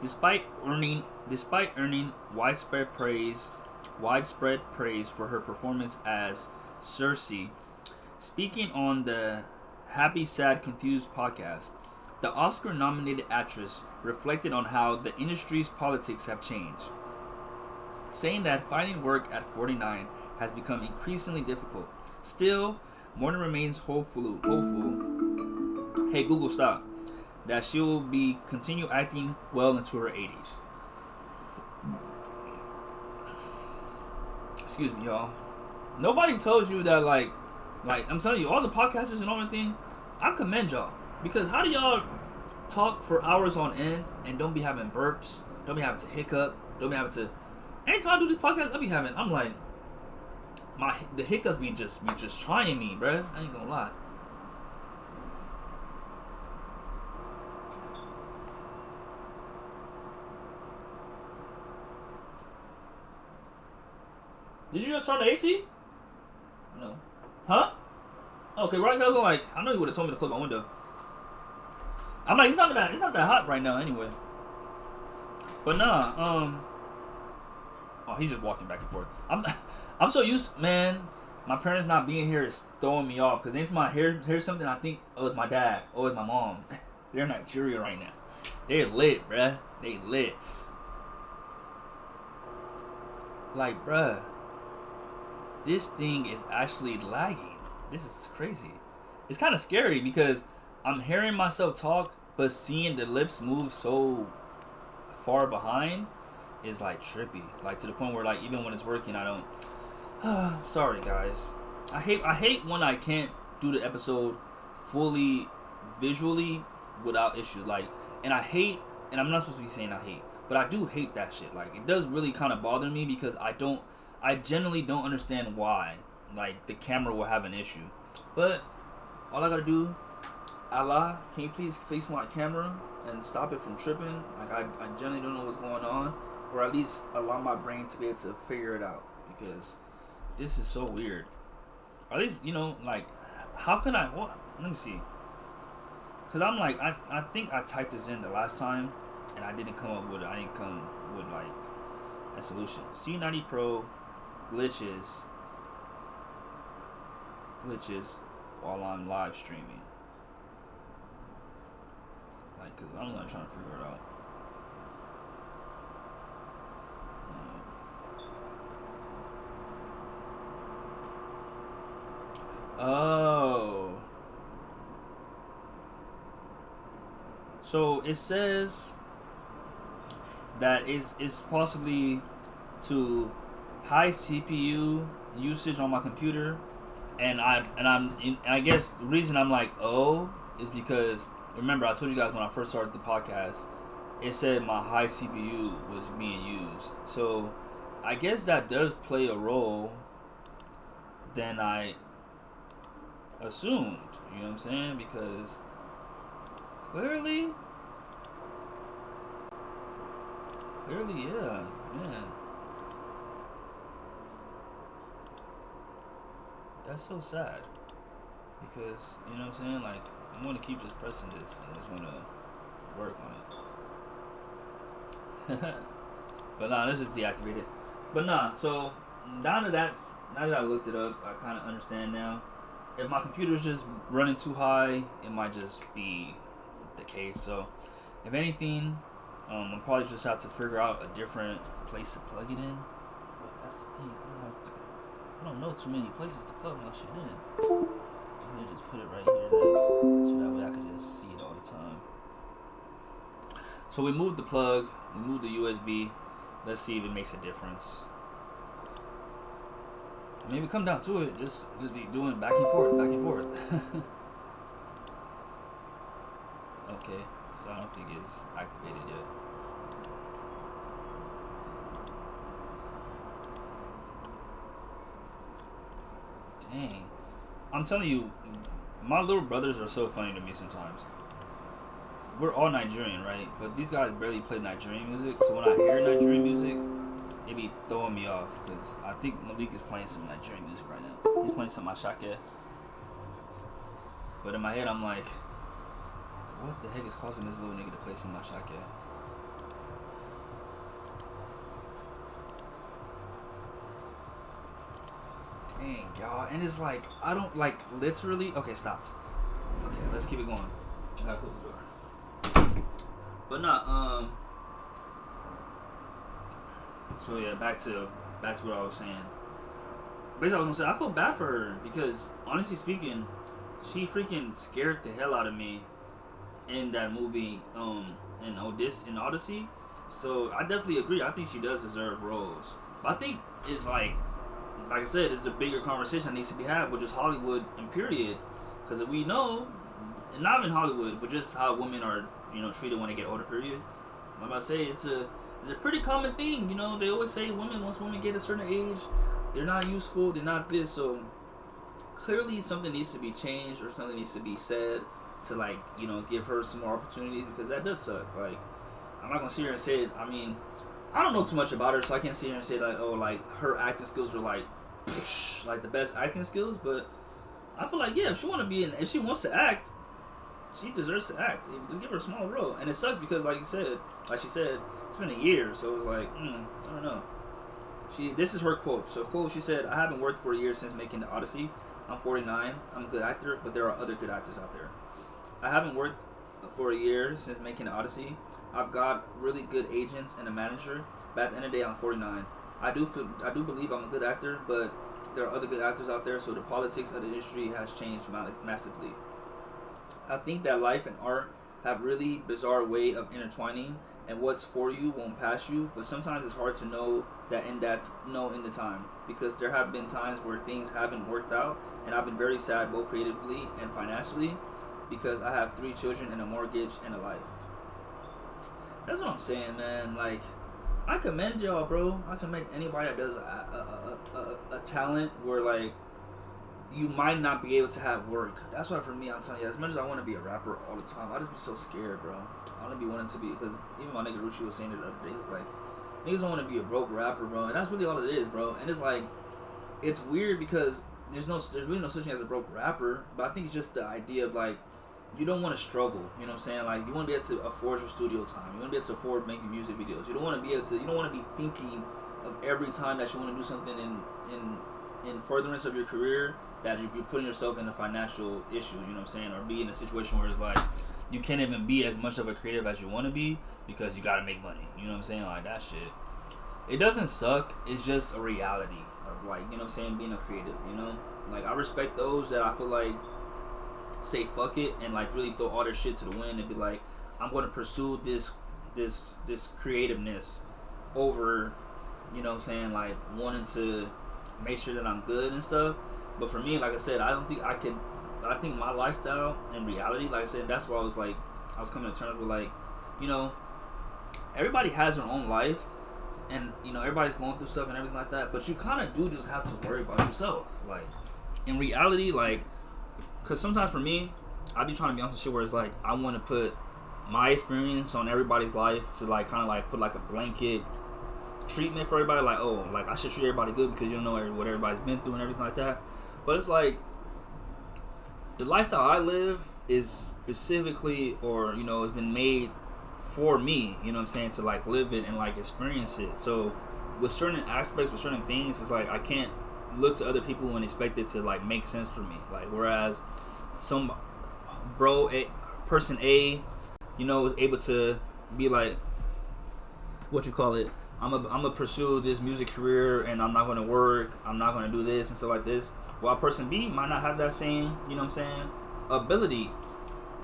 Despite earning widespread praise, widespread praise for her performance as Cersei. Speaking on the Happy, Sad, Confused podcast, the Oscar-nominated actress reflected on how the industry's politics have changed, saying that finding work at 49 has become increasingly difficult. Still, Morgan remains hopeful. Hey Google, stop. That she will be continue acting well into her 80s. Excuse me, y'all. Nobody tells you that, like I'm telling you, all the podcasters and all that thing, I commend y'all. Because how do y'all talk for hours on end and don't be having burps, don't be having to hiccup, don't be having to... Anytime I do this podcast, I'm like, the hiccups be just trying me, bruh. I ain't gonna lie. Did you just turn the AC? No. Huh? Okay, right now, like, I know you would have told me to close my window. I'm like, it's not that hot right now anyway. But nah, oh, he's just walking back and forth. I'm so used, man. My parents not being here is throwing me off. Cause anytime I hear something, I think, oh, it's my dad, oh, it's my mom. They're in Nigeria right now. They're lit, bruh. They lit. Like, bruh, this thing is actually lagging. This is crazy. It's kind of scary because I'm hearing myself talk, but seeing the lips move so far behind is like trippy. Like to the point where like even when it's working, I don't. Sorry guys. I hate when I can't do the episode fully visually without issues. Like, and I hate, and I'm not supposed to be saying I hate, but I do hate that shit. Like it does really kind of bother me because I generally don't understand why like the camera will have an issue. But all I gotta do, Allah, can you please face my camera and stop it from tripping? Like I generally don't know what's going on, or at least allow my brain to be able to figure it out, because this is so weird. Or at least, you know, like, how can I, what, let me see, because I'm like, I think I typed this in the last time and I didn't come with like a solution. C90 Pro glitches while I'm live streaming. Like, cause I'm not trying to figure it out. Oh. So it says that it's possibly to high CPU usage on my computer, and I guess the reason I'm like, oh, is because remember I told you guys when I first started the podcast, it said my high CPU was being used. So I guess that does play a role than I assumed. You know what I'm saying? Because clearly, yeah, man. That's so sad. Because, you know what I'm saying? Like, I'm going to keep just pressing this and it's going to work on it. But nah, this is deactivated. But nah, so now that I looked it up, I kind of understand now. If my computer's just running too high, it might just be the case. So, if anything, I'll probably just have to figure out a different place to plug it in. But that's the thing. I don't know too many places to plug my shit in. I'm gonna just put it right here, then, so that way I can just see it all the time. So we moved the plug, we moved the USB. Let's see if it makes a difference. I mean, we come down to it, just be doing back and forth. Okay, so I don't think it's activated yet. Dang. I'm telling you, my little brothers are so funny to me sometimes. We're all Nigerian, right? But these guys barely play Nigerian music, so when I hear Nigerian music, it be throwing me off, because I think Malik is playing some Nigerian music right now. He's playing some Ashake. But in my head, I'm like, what the heck is causing this little nigga to play some Ashake? Dang, y'all. And it's like, I don't, like, literally... Okay, stop. Okay, let's keep it going. I gotta close the door. But nah, so yeah, back to what I was saying. Basically, I was gonna say, I feel bad for her because, honestly speaking, she freaking scared the hell out of me in that movie, in Odyssey. So I definitely agree. I think she does deserve roles. But I think it's like I said, it's a bigger conversation that needs to be had with just Hollywood and period. Because we know, and not in Hollywood, but just how women are, treated when they get older, period. I'm about to say it's a pretty common thing. They always say once women get a certain age, they're not useful, they're not this. So clearly something needs to be changed or something needs to be said to give her some more opportunities, because that does suck. Like, I'm not gonna sit here and say it. I mean, I don't know too much about her, so I can't sit here and say her acting skills are like the best acting skills. But I feel like, yeah, if she wants to act, she deserves to act. Just give her a small role. And it sucks because, like she said, it's been a year, so it's like, I don't know. This is her quote. So quote, she said, "I haven't worked for a year since making the Odyssey. I'm 49. I'm a good actor, but there are other good actors out there. I haven't worked for a year since making the Odyssey. I've got really good agents and a manager, but at the end of the day, I'm 49. I do believe I'm a good actor, but there are other good actors out there, so the politics of the industry has changed massively. I think that life and art have really bizarre way of intertwining, and what's for you won't pass you, but sometimes it's hard to know in the time, because there have been times where things haven't worked out, and I've been very sad both creatively and financially, because I have 3 children and a mortgage and a life." That's what I'm saying, man. Like, I commend y'all, bro. I commend anybody that does a talent where, like, you might not be able to have work. That's why, for me, I'm telling you, as much as I want to be a rapper all the time, I just be so scared, bro. I want to be wanting to be, because even my nigga Ruchi was saying it the other day. He was like, niggas don't want to be a broke rapper, bro. And that's really all it is, bro. And it's like, it's weird because there's really no such thing as a broke rapper, but I think it's just the idea of, like, you don't want to struggle, you know what I'm saying? Like, you want to be able to afford your studio time. You want to be able to afford making music videos. You don't want to be thinking of every time that you want to do something in furtherance of your career that you're putting yourself in a financial issue, you know what I'm saying? Or be in a situation where it's like, you can't even be as much of a creative as you want to be because you got to make money. You know what I'm saying? Like, that shit. It doesn't suck. It's just a reality of, like, you know what I'm saying, being a creative, you know? Like, I respect those that I feel like say fuck it and, like, really throw all their shit to the wind and be like, I'm going to pursue this creativeness over, you know what I'm saying, like, wanting to make sure that I'm good and stuff. But for me, like I said, I think my lifestyle and reality, like I said, that's why I was coming to terms with, like, everybody has their own life, and, everybody's going through stuff and everything like that, but you kind of do just have to worry about yourself. Like, in reality, like, because sometimes for me, I be trying to be on some shit where it's like, I want to put my experience on everybody's life to, like, kind of, like, put, like, a blanket treatment for everybody. Like, oh, like, I should treat everybody good because you don't know what everybody's been through and everything like that. But it's like, the lifestyle I live is specifically, or, it's been made for me, you know what I'm saying, to, like, live it and, like, experience it. So with certain aspects, with certain things, it's like, I can't look to other people and expect it to, like, make sense for me. Like, whereas some person A, is able to be like, I'm gonna pursue this music career and I'm not gonna work, I'm not gonna do this and stuff like this. While person B might not have that same, ability.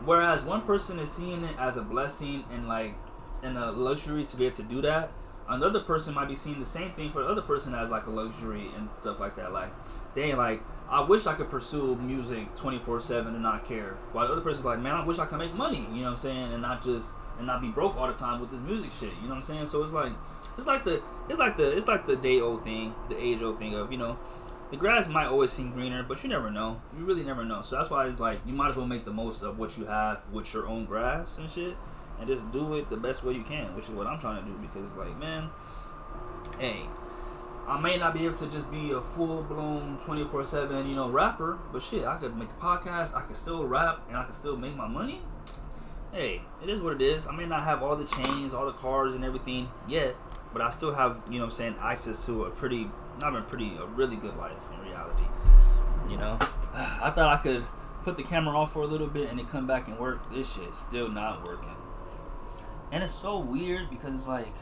Whereas one person is seeing it as a blessing and, like, and a luxury to be able to do that. Another person might be seeing the same thing for the other person as, like, a luxury and stuff like that. Like, dang, like, I wish I could pursue music 24/7 and not care. While the other person's like, man, I wish I could make money, you know what I'm saying, and not be broke all the time with this music shit, you know what I'm saying? So it's like the day old thing, the age old thing of, the grass might always seem greener, but you never know. You really never know. So that's why it's like, you might as well make the most of what you have with your own grass and shit, and just do it the best way you can, which is what I'm trying to do. Because, like, man, hey, I may not be able to just be a full-blown 24/7, rapper, but shit, I could make a podcast, I could still rap, and I could still make my money. Hey, it is what it is. I may not have all the chains, all the cars and everything yet, but I still have, access to a pretty having a really good life in reality. You know, I thought I could put the camera off for a little bit and then come back and work. This shit's still not working. And it's so weird because it's like,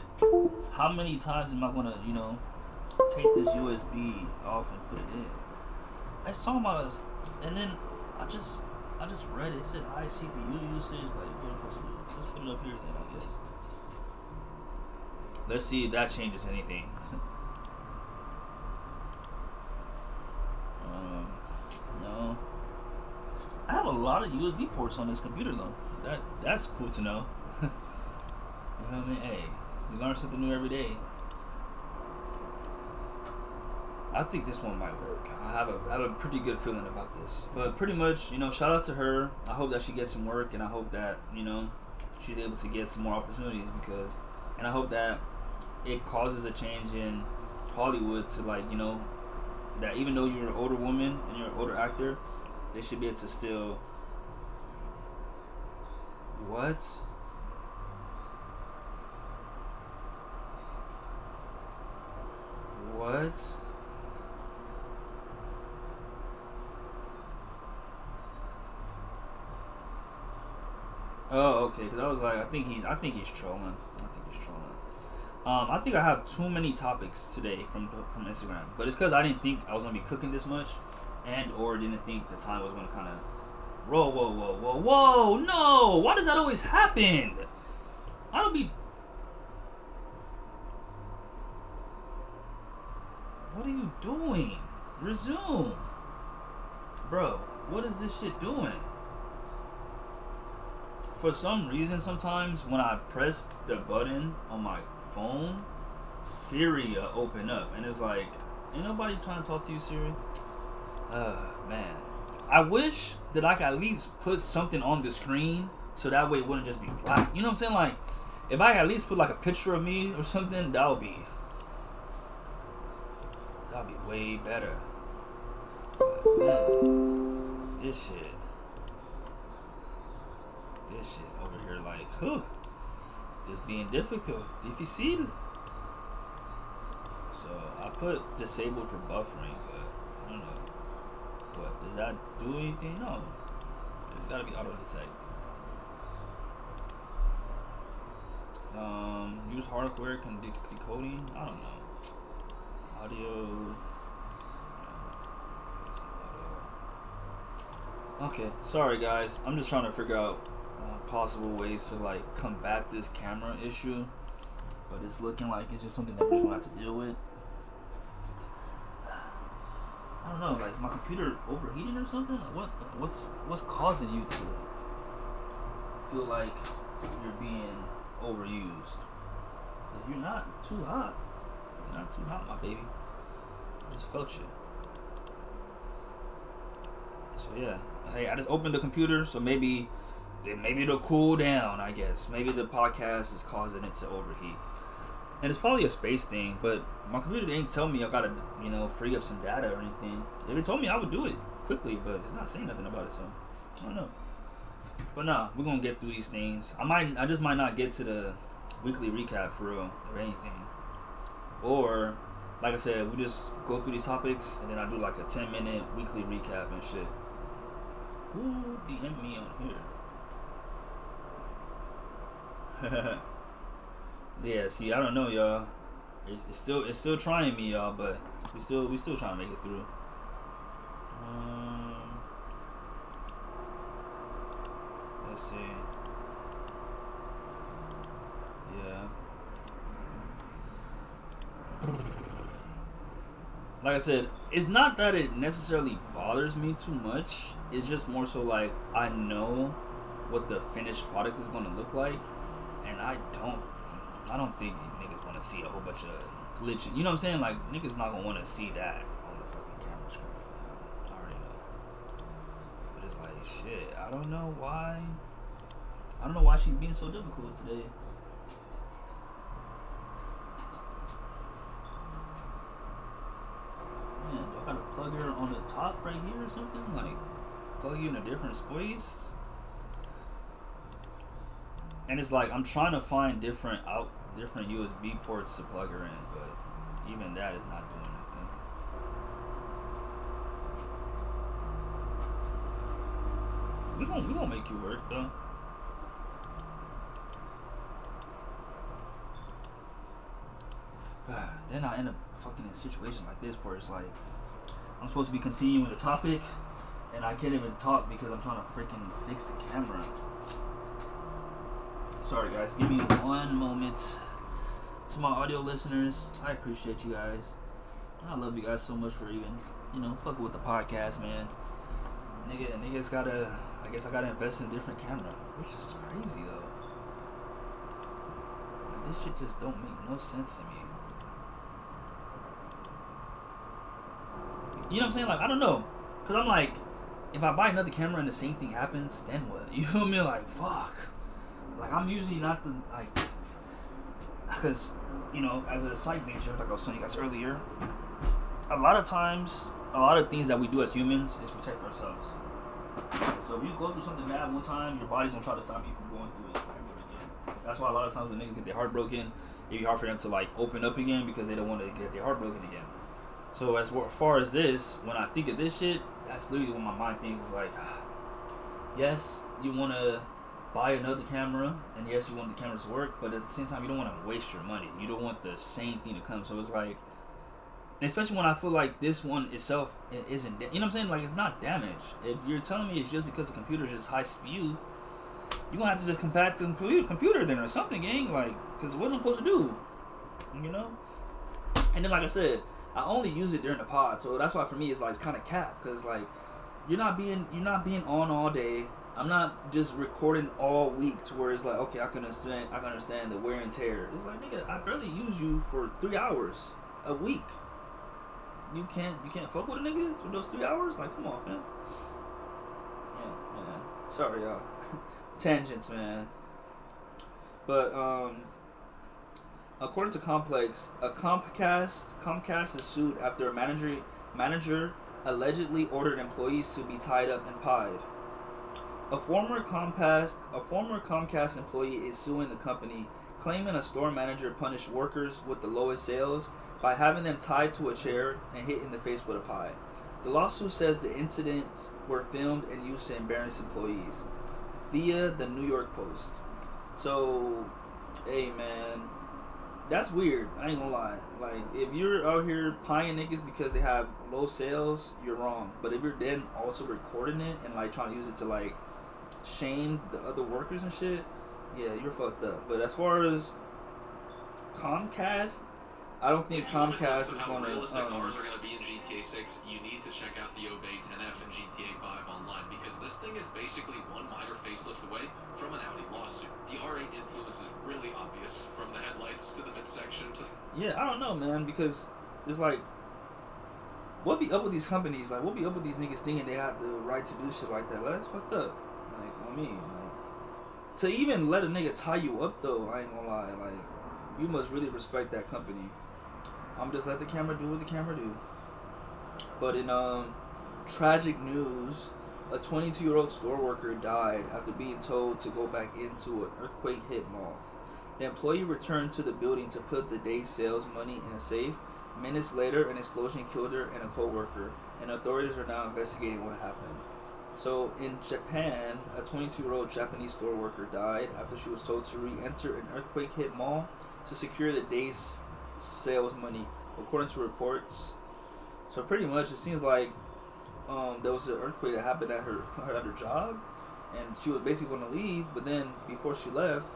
how many times am I gonna, take this USB off and put it in? I saw and then I just read it. It said high CPU usage. Like, what am I supposed to do? Let's put it up here then, I guess. Let's see if that changes anything. No. I have a lot of USB ports on this computer though. That's cool to know. You know what I mean? Hey, we learn something new every day. I think this one might work. I have a pretty good feeling about this. But pretty much, shout out to her. I hope that she gets some work, and I hope that, she's able to get some more opportunities and I hope that it causes a change in Hollywood to, like, that even though you're an older woman and you're an older actor, they should be able to still... What? What? Oh, okay. Because I was like, I think he's trolling. I think I have too many topics today from Instagram, but it's because I didn't think I was gonna be cooking this much, or didn't think the time was gonna kind of roll. Whoa! No! Why does that always happen? I don't be. What are you doing? Resume, bro. What is this shit doing? For some reason, sometimes when I press the button on my phone, Siri open up, and it's like, ain't nobody trying to talk to you, Siri. Man, I wish that I could at least put something on the screen so that way it wouldn't just be black. You know what I'm saying? Like, if I could at least put like a picture of me or something, that would be way better. But man, this shit over here, like, just being difficile. So I put disabled for buffering, but I don't know. What does that do anything? No, it's gotta be auto detect. Use hardware decoding. I don't know. Audio. Okay, sorry guys. I'm just trying to figure out possible ways to like combat this camera issue, but it's looking like it's just something that we're just gonna have to deal with. I don't know, like, is my computer overheating or something? Like, what's causing you to feel like you're being overused? 'Cause you're not too hot. You're not too hot, my baby. I just felt you. So yeah, hey, I just opened the computer, so maybe it'll cool down, I guess. Maybe the podcast is causing it to overheat. And it's probably a space thing, but my computer didn't tell me I gotta, free up some data or anything. If it told me, I would do it quickly, but it's not saying nothing about it, so I don't know. But nah, we're gonna get through these things. I just might not get to the weekly recap for real, or anything. Or, like I said, we just go through these topics, and then I do like a 10-minute weekly recap and shit. Who DM me on here? Yeah, see, I don't know, y'all. It's still trying me, y'all, but we still trying to make it through. Let's see. Yeah. Like I said, it's not that it necessarily bothers me too much. It's just more so like I know what the finished product is going to look like, and I don't think niggas want to see a whole bunch of glitching. You know what I'm saying? Like, niggas not going to want to see that on the fucking camera screen. I already know. But it's like, shit, I don't know why she's being so difficult today. Man, do I gotta plug her on the top right here or something? Like, plug you in a different space? And it's like I'm trying to find different USB ports to plug her in, but even that is not doing anything. We gonna make you work though. Then I end up fucking in a situation like this where it's like I'm supposed to be continuing the topic and I can't even talk because I'm trying to freaking fix the camera. Sorry guys, give me one moment. To my audio listeners, I appreciate you guys. I love you guys so much for even, fucking with the podcast, man. Niggas gotta, I guess I gotta invest in a different camera, which is crazy though. Like, this shit just don't make no sense to me. You know what I'm saying? Like, I don't know. Because I'm like, if I buy another camera and the same thing happens, then what? You feel me? Like, fuck. Like, I'm usually not the, like, because, as a site major, like I was telling you guys earlier, a lot of times, a lot of things that we do as humans is protect ourselves. So if you go through something bad one time, your body's going to try to stop you from going through it again. That's why a lot of times when niggas get their heart broken, it'd be hard for them to, like, open up again because they don't want to get their heart broken again. So as far as this, when I think of this shit, that's literally what my mind thinks is like, yes, you want to buy another camera, and yes, you want the camera to work, but at the same time, you don't want to waste your money. You don't want the same thing to come. So it's like, especially when I feel like this one itself isn't, you know what I'm saying? Like, it's not damaged. If you're telling me it's just because the computer is just high speed, you're going to have to just compact the computer then or something, gang. Like, because what am I supposed to do? And then, like I said, I only use it during the pod, so that's why for me it's like it's kind of capped, cause like you're not being on all day. I'm not just recording all week to where it's like, okay, I can understand the wear and tear. It's like, nigga, I barely use you for 3 hours a week. You can't fuck with a nigga for those 3 hours? Like, come on, man. Yeah, man. Sorry, y'all. Tangents, man. But according to Complex, Comcast is sued after a manager allegedly ordered employees to be tied up and pied. A former Comcast employee is suing the company, claiming a store manager punished workers with the lowest sales by having them tied to a chair and hit in the face with a pie. The lawsuit says the incidents were filmed and used to embarrass employees, via the New York Post. So, hey man, that's weird. I ain't gonna lie. Like, if you're out here pieing niggas because they have low sales, you're wrong. But if you're then also recording it and like trying to use it to like shame the other workers and shit, yeah, you're fucked up. But as far as Comcast, I don't think Comcast is gonna. Realistic cars are gonna be in GTA 6. You need to check out the Obey 10F and GTA 5 online because this thing is basically one minor facelift away from an Audi lawsuit. The R8 influence is really obvious, from the headlights to the midsection to. Yeah, I don't know, man, because it's like, what be up with these companies? Like, what be up with these niggas thinking they have the right to do shit like that? Like, that's fucked up. Like, I mean, like, to even let a nigga tie you up though, I ain't gonna lie. Like, you must really respect that company. I'm just let the camera do what the camera do. But in tragic news, a 22-year-old store worker died after being told to go back into an earthquake-hit mall. The employee returned to the building to put the day's sales money in a safe. Minutes later, an explosion killed her and a co-worker, and authorities are now investigating what happened. So in Japan, a 22-year-old Japanese store worker died after she was told to re-enter an earthquake-hit mall to secure the day's sales money, according to reports. So pretty much it seems like there was an earthquake that happened at her job, and she was basically going to leave, but then before she left,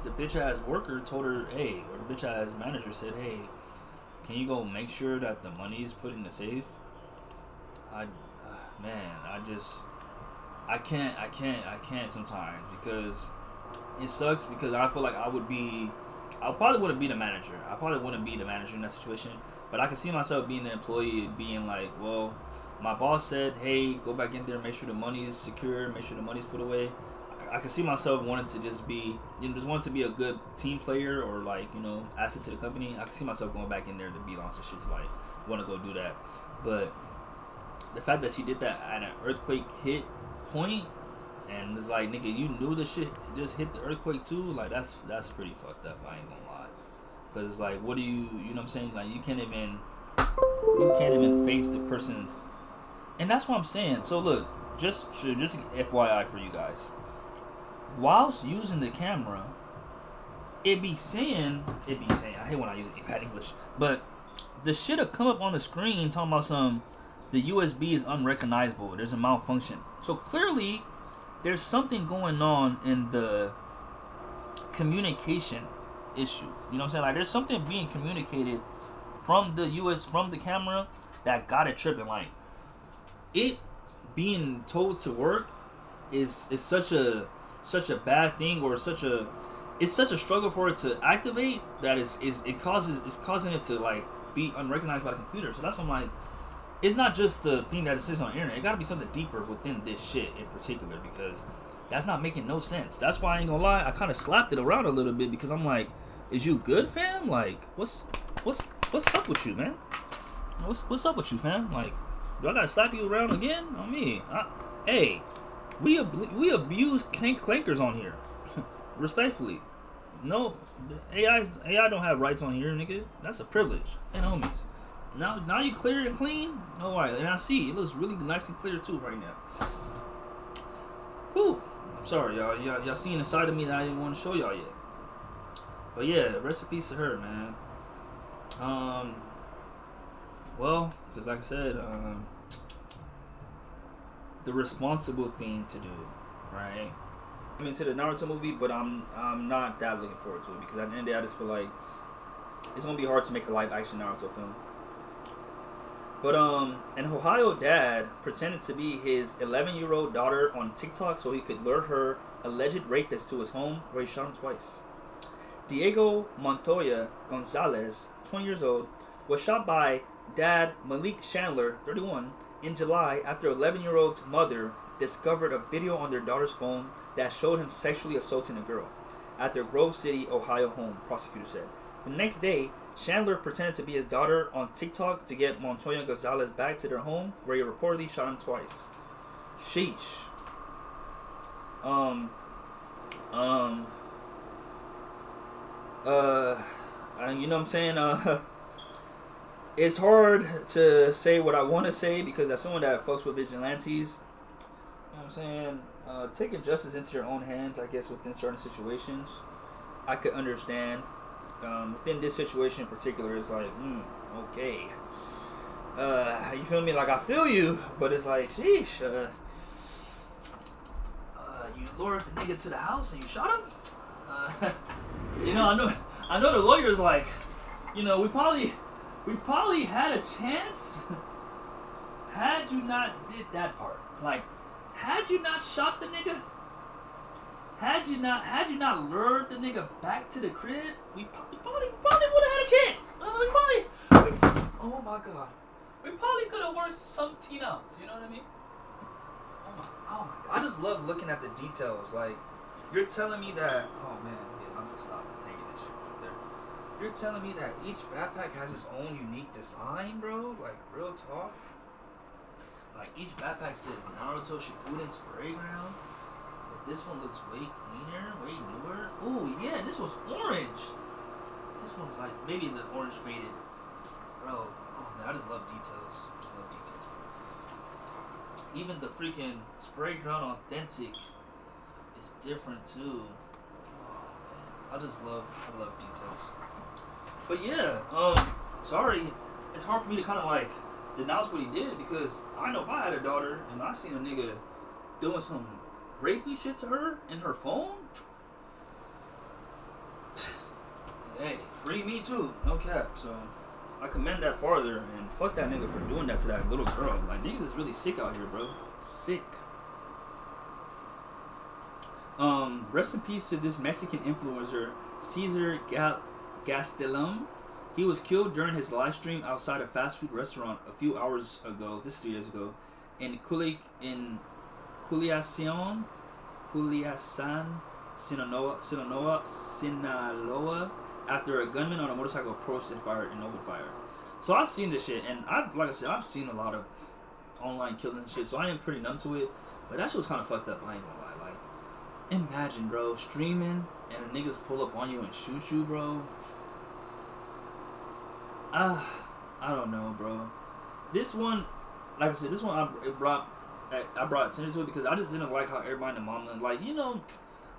the bitch ass worker told her, hey, or the bitch ass manager said, hey, can you go make sure that the money is put in the safe? I can't sometimes, because it sucks, because I feel like I probably wouldn't be the manager. I probably wouldn't be the manager in that situation. But I can see myself being the employee, being like, well, my boss said, hey, go back in there, make sure the money is secure, make sure the money's put away. I can see myself wanting to just be, just wanting to be a good team player or like, asset to the company. I can see myself going back in there to be on some shit's like, want to go do that. But the fact that she did that at an earthquake hit point, and it's like, nigga, you knew the shit just hit the earthquake too. Like, that's pretty fucked up. I ain't gonna lie. Cause it's like, what do you know what I'm saying? Like, you can't even face the person's. And that's what I'm saying. So look, just FYI for you guys. Whilst using the camera, it be saying, I hate when I use bad English, but the shit will come up on the screen talking about the USB is unrecognizable. There's a malfunction. So clearly, there's something going on in the communication issue. You know what I'm saying? Like, there's something being communicated from the camera that got it tripping. Like, it being told to work is such a bad thing, or it's such a struggle for it to activate that it's causing it to like be unrecognized by the computer. So that's what I'm like, it's not just the thing that it says on the internet. It gotta be something deeper within this shit in particular, because that's not making no sense. That's why I ain't gonna lie, I kind of slapped it around a little bit, because I'm like, is you good, fam? Like, what's up with you, man? What's up with you, fam? Like, do I gotta slap you around again? On me? Hey, we abuse clankers on here, respectfully. No, AI don't have rights on here, nigga. That's a privilege. And homies. Now you clear and clean? No worry. And I see it looks really nice and clear too right now. Whew. I'm sorry, y'all. Y'all seeing a side of me that I didn't want to show y'all yet. But yeah, rest in peace to her, man. Well, because like I said, the responsible thing to do, right? I'm into the Naruto movie, but I'm not that looking forward to it, because at the end of the day, I just feel like it's gonna be hard to make a live action Naruto film. But an Ohio dad pretended to be his 11-year-old daughter on TikTok so he could lure her alleged rapist to his home, where he shot him twice. Diego Montoya Gonzalez, 20 years old, was shot by dad Malik Chandler, 31, in July after 11-year-old's mother discovered a video on their daughter's phone that showed him sexually assaulting a girl at their Grove City, Ohio home, prosecutor said. The next day, Chandler pretended to be his daughter on TikTok to get Montoya Gonzalez back to their home, where he reportedly shot him twice. Sheesh. You know what I'm saying? It's hard to say what I want to say, because as someone that fucks with vigilantes, you know what I'm saying? Taking justice into your own hands, I guess, within certain situations, I could understand. Within this situation in particular, it's like, okay. You feel me? Like, I feel you, but it's like, sheesh. You lured the nigga to the house and you shot him? You know, I know the lawyer's like, you know, we probably had a chance had you not did that part. Like, had you not shot the nigga, had you not lured the nigga back to the crib, we probably would have had a chance. Oh my god, we probably could have worked something out. You know what I mean? Oh my god, I just love looking at the details. Like, you're telling me that. Oh man, yeah, I'm gonna stop hanging this shit up there. You're telling me that each backpack has its own unique design, bro? Like, real talk? Like, each backpack says Naruto Shippuden spray ground, but this one looks way cleaner, way newer. Ooh, yeah, this one's orange. This one's like, maybe the orange faded. Bro, oh man, I just love details. Even the freaking spray ground authentic is different too. Oh man, I love details. But yeah, sorry, it's hard for me to kind of like denounce what he did, because I know if I had a daughter and I seen a nigga doing some rapey shit to her in her phone, hey, free me too, no cap. So I commend that farther, and fuck that nigga for doing that to that little girl. Like, niggas is really sick out here, bro. Sick. Rest in peace to this Mexican influencer, Cesar Gastelum. He was killed during his live stream outside a fast food restaurant a few hours ago. This is 3 years ago, in Culiacan, Sinaloa, after a gunman on a motorcycle approached and fired an open fire. So I've seen this shit, and I've seen a lot of online killing and shit, so I am pretty numb to it. But that shit was kind of fucked up. I ain't gonna lie. Like, imagine, bro, streaming and the niggas pull up on you and shoot you, bro. I don't know, bro. This one, like I said, it brought I brought attention to it because I just didn't like how everybody and mama, like, you know,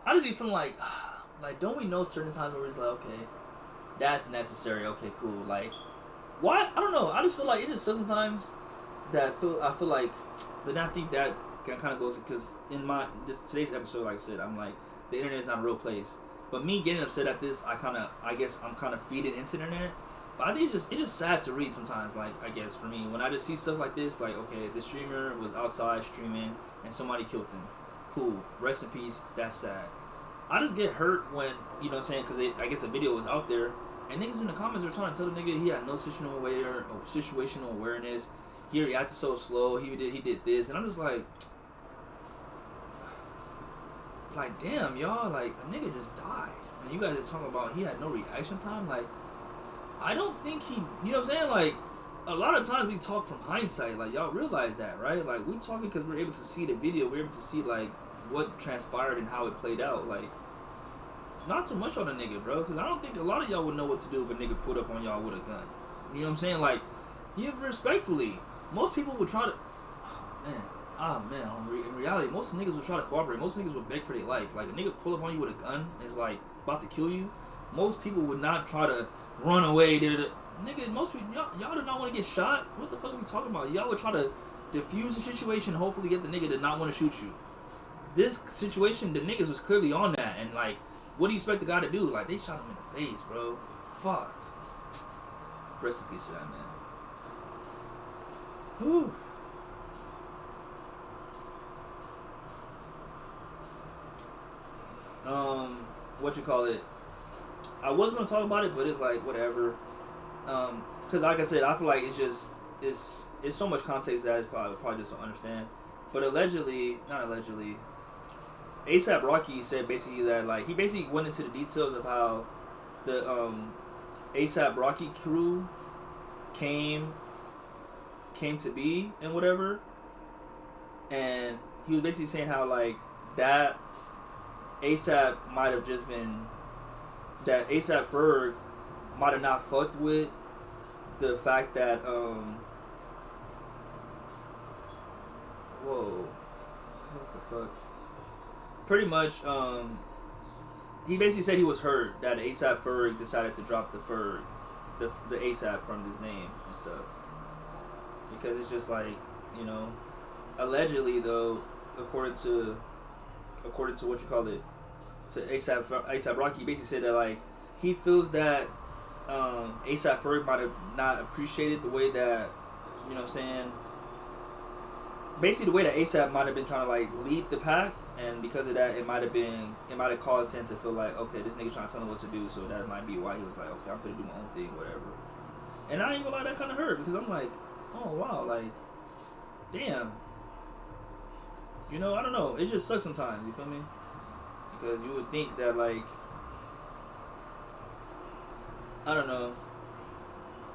I just be feeling like don't we know certain times where it's like, okay, that's necessary, okay, cool, like, why? I don't know. I just feel like it just sucks sometimes that I feel like, but I think that kind of goes because in today's episode, like I said, I'm like, the internet is not a real place. But me getting upset at this, I guess I'm kind of feeding into the internet. But I think it's just sad to read sometimes, like, I guess, for me. When I just see stuff like this, like, okay, the streamer was outside streaming and somebody killed him. Cool. Rest in peace. That's sad. I just get hurt when, you know what I'm saying, because I guess the video was out there, and niggas in the comments were trying to tell the nigga he had no situational awareness. He reacted so slow. He did this. And I'm just like, damn, y'all, like, a nigga just died. And you guys are talking about he had no reaction time. Like, I don't think he, you know what I'm saying? Like, a lot of times we talk from hindsight. Like, y'all realize that, right? Like, we talking because we're able to see the video. We're able to see, like, what transpired and how it played out. Like, not too much on a nigga, bro. Because I don't think a lot of y'all would know what to do if a nigga put up on y'all with a gun. You know what I'm saying? Like, respectfully, most people would try to, in reality, most niggas would try to cooperate. Most niggas would beg for their life. Like, a nigga pull up on you with a gun and is, like, about to kill you. Most people would not try to run away. Nigga, most people, y'all do not want to get shot. What the fuck are we talking about? Y'all would try to diffuse the situation, hopefully get the nigga to not want to shoot you. This situation, the niggas was clearly on that. And, like, what do you expect the guy to do? Like, they shot him in the face, bro. Fuck. Rest in peace to that, man. Whew. What you call it? I was gonna talk about it, but it's like whatever. Cause like I said, I feel like it's so much context that I probably just don't understand. But not allegedly, ASAP Rocky said basically that, like, he basically went into the details of how the ASAP Rocky crew came to be and whatever, and he was basically saying how, like, that ASAP might have just been that ASAP Ferg might have not fucked with the fact that whoa, what the fuck? Pretty much, he basically said he was hurt that ASAP Ferg decided to drop the Ferg, the ASAP from his name and stuff, because it's just like, you know, allegedly though, according to what you call it, to ASAP Rocky, basically said that, like, he feels that ASAP Ferg might have not appreciated the way that, you know what I'm saying, basically the way that ASAP might have been trying to, like, lead the pack, and because of that, it might have caused him to feel like, okay, this nigga's trying to tell him what to do, so that might be why he was like, okay, I'm gonna do my own thing, whatever. And I ain't gonna lie, that kind of hurt, because I'm like, oh wow, like, damn. You know, I don't know. It just sucks sometimes, you feel me? Because you would think that, like, I don't know.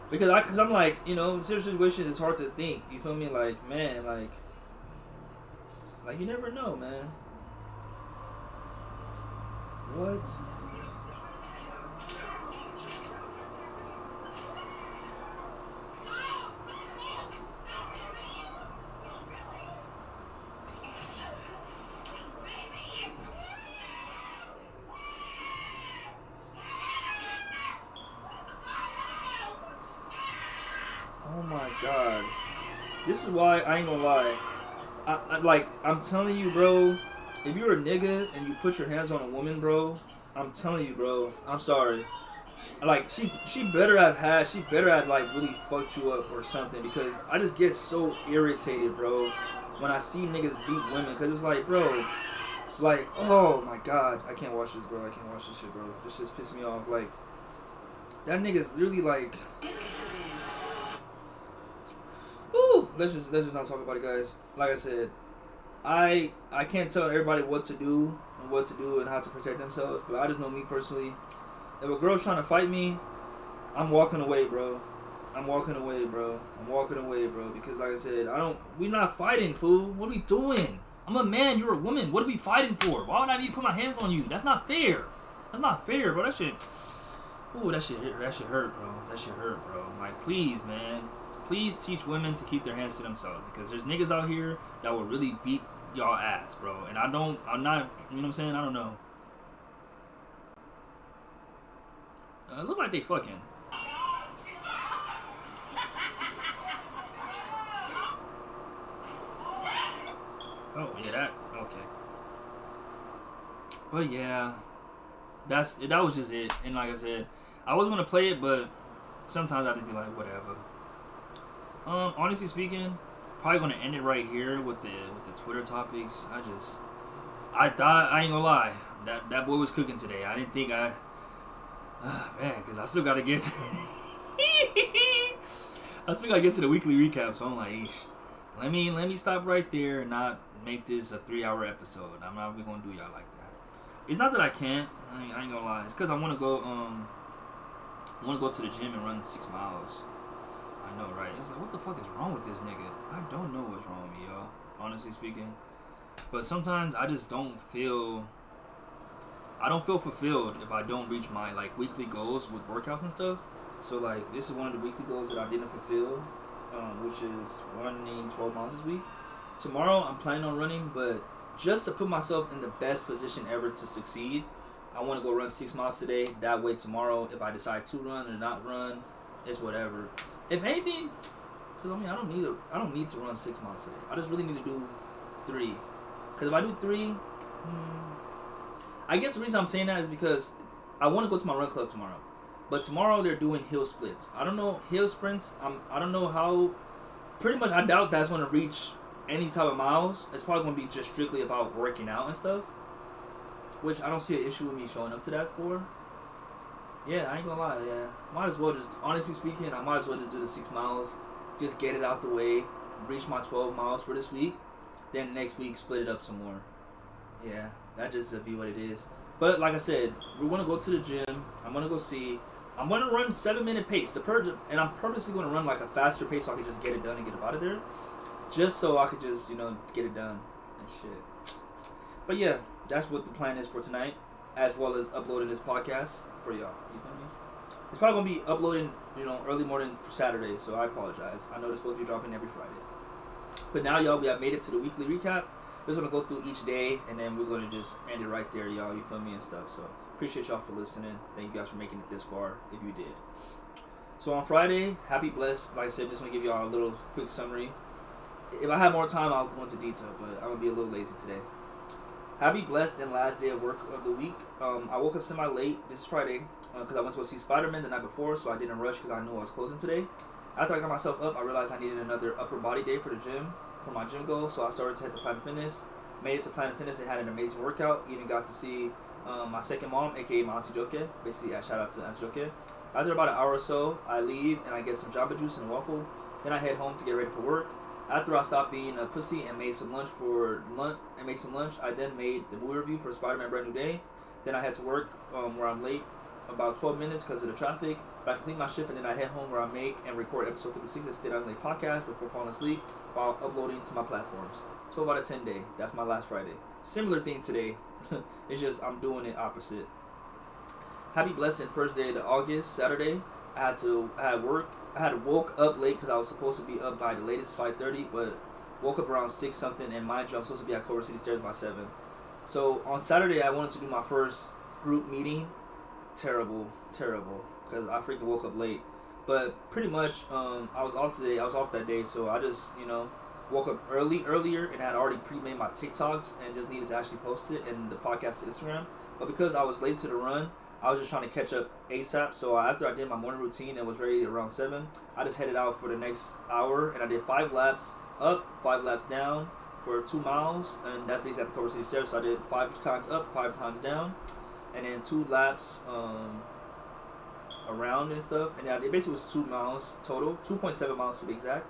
Because I'm like, you know, in certain situations, it's hard to think, you feel me? Like, man, like you never know, man. What? Oh my god. This is why I ain't gonna lie. I'm telling you, bro, if you're a nigga and you put your hands on a woman, bro, I'm telling you, bro, I'm sorry. Like, she better have like really fucked you up or something, because I just get so irritated, bro, when I see niggas beat women, because it's like, bro, like, oh my god, I can't watch this, bro, I can't watch this shit, bro. This shit's pissing me off. Like, that nigga's literally like, whew, let's just not talk about it, guys. Like I said, I can't tell everybody what to do and how to protect themselves, but I just know me personally. If a girl's trying to fight me, I'm walking away, bro. Because like I said, we not fighting, fool. What are we doing? I'm a man, you're a woman. What are we fighting for? Why would I need to put my hands on you? That's not fair. Bro. That shit hurt, bro. Like, please, man. please teach women to keep their hands to themselves, because there's niggas out here that will really beat y'all ass, bro. And I'm not, you know what I'm saying? I don't know. It look like they fucking. Oh, yeah, that, okay. But yeah, that was just it. And like I said, I was gonna play it, but sometimes I just be like, whatever. Honestly speaking, probably gonna end it right here with the Twitter topics. I thought, I ain't gonna lie, that boy was cooking today. I didn't think man, because I still gotta get to I still gotta get to the weekly recap. So I'm like, eesh, let me stop right there and not make this a 3-hour episode. I'm not even gonna do y'all like that. It's not that I can't. I ain't gonna lie. It's because I wanna go to the gym and run 6 miles. I know, right? It's like, what the fuck is wrong with this nigga? I don't know what's wrong with me, y'all. Honestly speaking, but sometimes I just don't feel. I don't feel fulfilled if I don't reach my like weekly goals with workouts and stuff. So like, this is one of the weekly goals that I didn't fulfill, which is running 12 miles this week. Tomorrow I'm planning on running, but just to put myself in the best position ever to succeed, I want to go run 6 miles today. That way tomorrow, if I decide to run or not run, it's whatever. If anything, because I mean, I don't need to run 6 miles today. I just really need to do 3. Because if I do 3, I guess the reason I'm saying that is because I want to go to my run club tomorrow. But tomorrow they're doing hill splits. I don't know, hill sprints. I don't know how. Pretty much, I doubt that's going to reach any type of miles. It's probably going to be just strictly about working out and stuff, which I don't see an issue with me showing up to that for. Yeah, I ain't gonna lie, yeah. Might as well just, honestly speaking, I might as well just do the 6 miles, just get it out the way, reach my 12 miles for this week, then next week split it up some more. Yeah, that just be what it is. But like I said, we're gonna go to the gym. I'm gonna go see. I'm gonna run 7-minute pace. And I'm purposely gonna run like a faster pace so I can just get it done and get out of there. Just so I could just, get it done and shit. But yeah, that's what the plan is for tonight, as well as uploading this podcast for y'all. You feel me? It's probably gonna be uploading, early morning for Saturday, so I apologize. I know it's supposed to be dropping every Friday. But now, y'all, we have made it to the weekly recap. We're just gonna go through each day, and then we're gonna just end it right there, y'all. You feel me and stuff. So appreciate y'all for listening. Thank you guys for making it this far, if you did. So on Friday, happy blessed. Like I said, just want to give y'all a little quick summary. If I have more time, I'll go into detail, but I'm gonna be a little lazy today. Happy blessed and last day of work of the week. I woke up semi-late. This is Friday because I went to go see Spider-Man the night before, so I didn't rush because I knew I was closing today. After I got myself up, I realized I needed another upper body day for the gym, for my gym goal, so I started to head to Planet Fitness. Made it to Planet Fitness and had an amazing workout. Even got to see my second mom, aka my Auntie Joke. Basically, shout out to Auntie Joke. After about an hour or so, I leave and I get some Jamba Juice and a waffle. Then I head home to get ready for work. After I stopped being a pussy and made some lunch, I then made the movie review for Spider-Man Brand New Day. Then I had to work where I'm late about 12 minutes because of the traffic. But I complete my shift and then I head home where I make and record episode 56 of the STAYDOWNLA Podcast before falling asleep while uploading to my platforms. 12 out of 10 day. That's my last Friday. Similar thing today. It's just I'm doing it opposite. Happy blessed and first day of August, Saturday. I had work. I had woke up late because I was supposed to be up by the latest 5:30, but woke up around 6 something, and mind you, I'm supposed to be at Culver City Stairs by 7. So on Saturday, I wanted to do my first group meeting. Terrible, because I freaking woke up late. But pretty much, I was off today. I was off that day, so I just, woke up earlier, and had already pre-made my TikToks and just needed to actually post it in the podcast Instagram. But because I was late to the run, I was just trying to catch up ASAP. So after I did my morning routine and was ready around 7, I just headed out for the next hour, and I did 5 laps up, 5 laps down for 2 miles, and that's basically at the Culver City Stairs. So I did 5 times up, 5 times down, and then 2 laps around and stuff. And it basically was 2 miles total, 2.7 miles to be exact.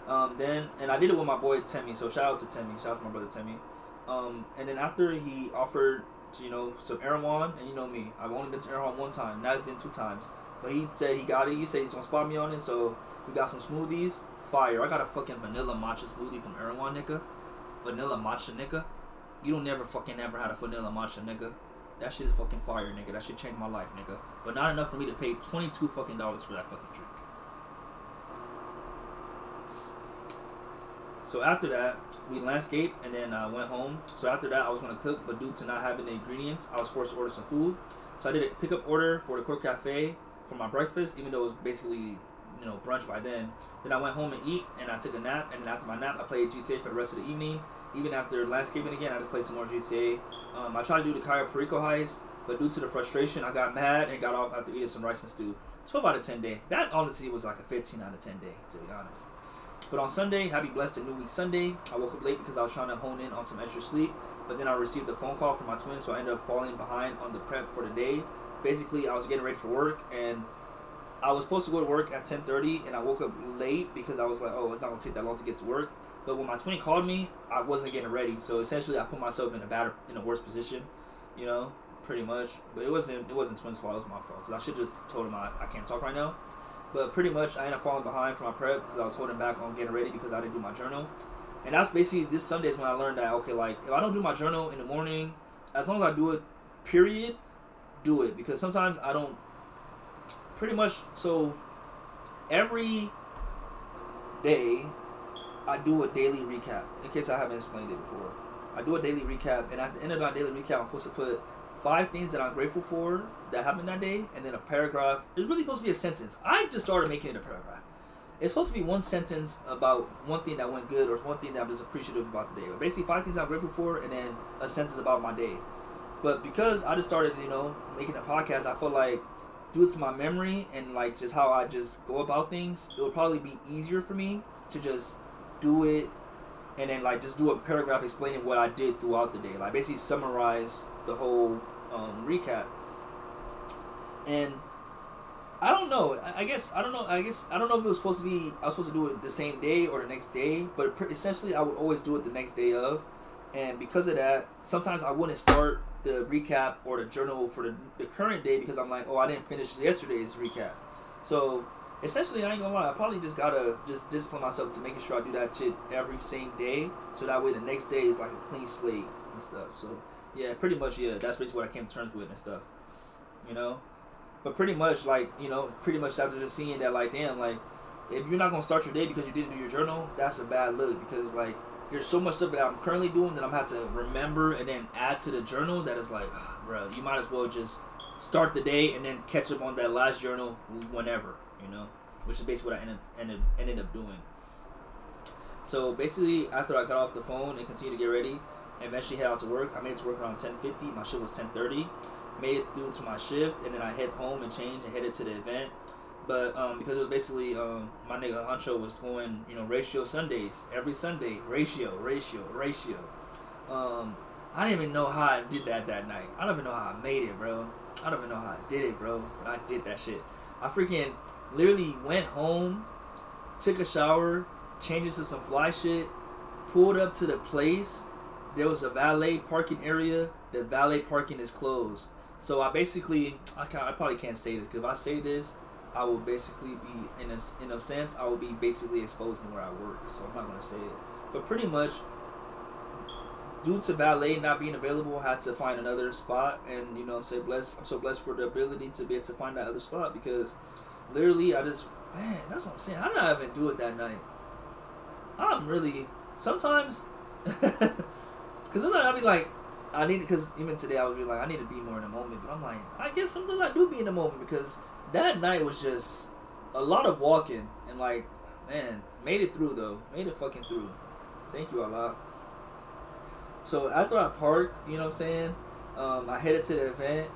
And I did it with my boy Temmie. So shout out to Temmie. Shout out to my brother Temmie. And then after he offered, some Erewhon, and you know me, I've only been to Erewhon 1 time. Now it's been 2 times. But he said he got it. He said he's gonna spot me on it. So we got some smoothies. Fire. I got a fucking vanilla matcha smoothie from Erewhon, nigga. Vanilla matcha, nigga. You don't never fucking ever had a vanilla matcha, nigga. That shit is fucking fire, nigga. That shit changed my life, nigga. But not enough for me to pay $22 fucking for that fucking drink. So after that, we landscaped and then went home. So after that, I was gonna cook, but due to not having the ingredients, I was forced to order some food. So I did a pickup order for the Court Cafe for my breakfast, even though it was basically brunch by then. Then I went home and eat, and I took a nap. And then after my nap, I played GTA for the rest of the evening. Even after landscaping again, I just played some more GTA. I tried to do the Cayo Perico heist, but due to the frustration, I got mad and got off after eating some rice and stew. 12 out of 10 day. That honestly was like a 15 out of 10 day, to be honest. But on Sunday, happy blessed and new week Sunday, I woke up late because I was trying to hone in on some extra sleep. But then I received a phone call from my twin, so I ended up falling behind on the prep for the day. Basically, I was getting ready for work, and I was supposed to go to work at 10:30, and I woke up late because I was like, oh, it's not going to take that long to get to work. But when my twin called me, I wasn't getting ready. So essentially, I put myself in a worse position, pretty much. But it wasn't twin's fault, it was my fault. Because I should just told him I can't talk right now. But pretty much, I ended up falling behind for my prep because I was holding back on getting ready because I didn't do my journal. And that's basically, this Sunday is when I learned that, okay, like, if I don't do my journal in the morning, as long as I do it, period, do it. Because sometimes I don't, pretty much, so every day, I do a daily recap, in case I haven't explained it before. I do a daily recap, and at the end of my daily recap, I'm supposed to put 5 things that I'm grateful for that happened that day, and then a paragraph. It's really supposed to be a sentence. I just started making it a paragraph. It's supposed to be one sentence about one thing that went good or one thing that I'm just appreciative about the day. But basically 5 things I'm grateful for, and then a sentence about my day. But because I just started, making a podcast, I feel like due to my memory and like just how I just go about things, it would probably be easier for me to just do it and then like just do a paragraph explaining what I did throughout the day. Like basically summarize the whole recap. And I don't know. I don't know if it was supposed to be, I was supposed to do it the same day or the next day, but essentially I would always do it the next day of. And because of that, sometimes I wouldn't start the recap or the journal for the current day because I'm like, oh, I didn't finish yesterday's recap. So essentially, I ain't gonna lie, I probably just gotta just discipline myself to making sure I do that shit every same day, so that way the next day is like a clean slate and stuff. So yeah, pretty much, yeah, that's basically what I came to terms with and stuff, But pretty much, like, pretty much after just seeing that, like, damn, like, if you're not gonna start your day because you didn't do your journal, that's a bad look, because like there's so much stuff that I'm currently doing that I'm gonna have to remember and then add to the journal that is like, bro, you might as well just start the day and then catch up on that last journal whenever, which is basically what I ended up doing. So basically, after I got off the phone and continued to get ready and eventually head out to work, I made it to work around 10:50. My shift was 10:30. Made it through to my shift, and then I head home and changed and headed to the event. But because it was basically my nigga Huncho was doing ratio Sundays every Sunday, ratio. I didn't even know how I did that night. I don't even know how I made it, bro. I don't even know how I did it, bro. But I did that shit. I freaking literally went home, took a shower, changed into some fly shit, pulled up to the place. There was a valet parking area. The valet parking is closed. So I probably can't say this, because if I say this, I will basically be, in a sense, I will be basically exposing where I work. So I'm not going to say it. But pretty much, due to valet not being available, I had to find another spot. And, I'm so blessed for the ability to be able to find that other spot, because literally that's what I'm saying. How did I even do it that night? I'm really, sometimes, because sometimes I'll be like, because even today I was really like, I need to be more in the moment. But I'm like, I guess sometimes I do be in the moment, because that night was just a lot of walking. And like, man, made it through though. Made it fucking through. Thank you, Allah. So after I parked, you know what I'm saying? I headed to the event.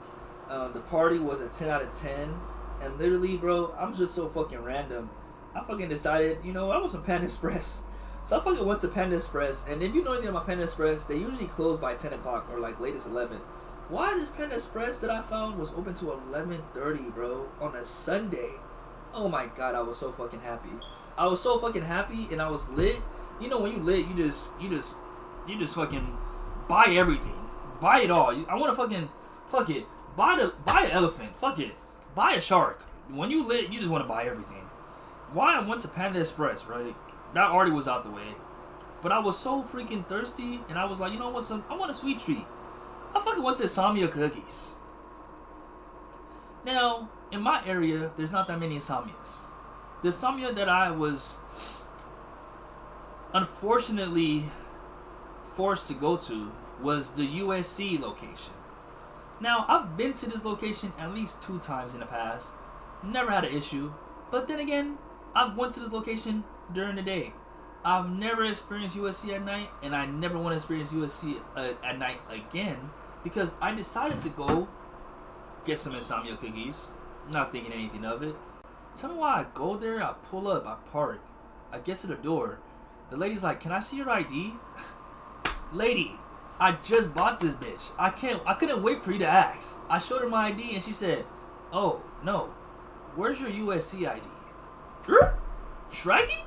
The party was a 10 out of 10. And literally, bro, I'm just so fucking random. I fucking decided, I want some Panda Express. So I fucking went to Panda Express, and if you know anything about Panda Express, they usually close by 10 o'clock or like latest 11. Why this Panda Express that I found was open to 11:30, bro, on a Sunday? Oh my god, I was so fucking happy. I was so fucking happy, and I was lit. When you lit, you just fucking buy everything, buy it all. I want to fuck it, buy an elephant, fuck it, buy a shark. When you lit, you just want to buy everything. Why I went to Panda Express, right? That already was out the way. But I was so freaking thirsty, and I was like, you know what, I want a sweet treat. I fucking went to Samia Cookies. Now, in my area, there's not that many Samias. The Samia that I was unfortunately forced to go to was the USC location. Now, I've been to this location at least 2 times in the past. Never had an issue. But then again, I've went to this location during the day. I've never experienced USC at night, and I never want to experience USC at night again, because I decided to go get some insomnia cookies, not thinking anything of it. Tell me why I go there, I pull up, I park, I get to the door. The lady's like, "Can I see your ID?" Lady, I just bought this bitch. I couldn't wait for you to ask. I showed her my ID and she said, "Oh, no. Where's your USC ID?" Shraggy?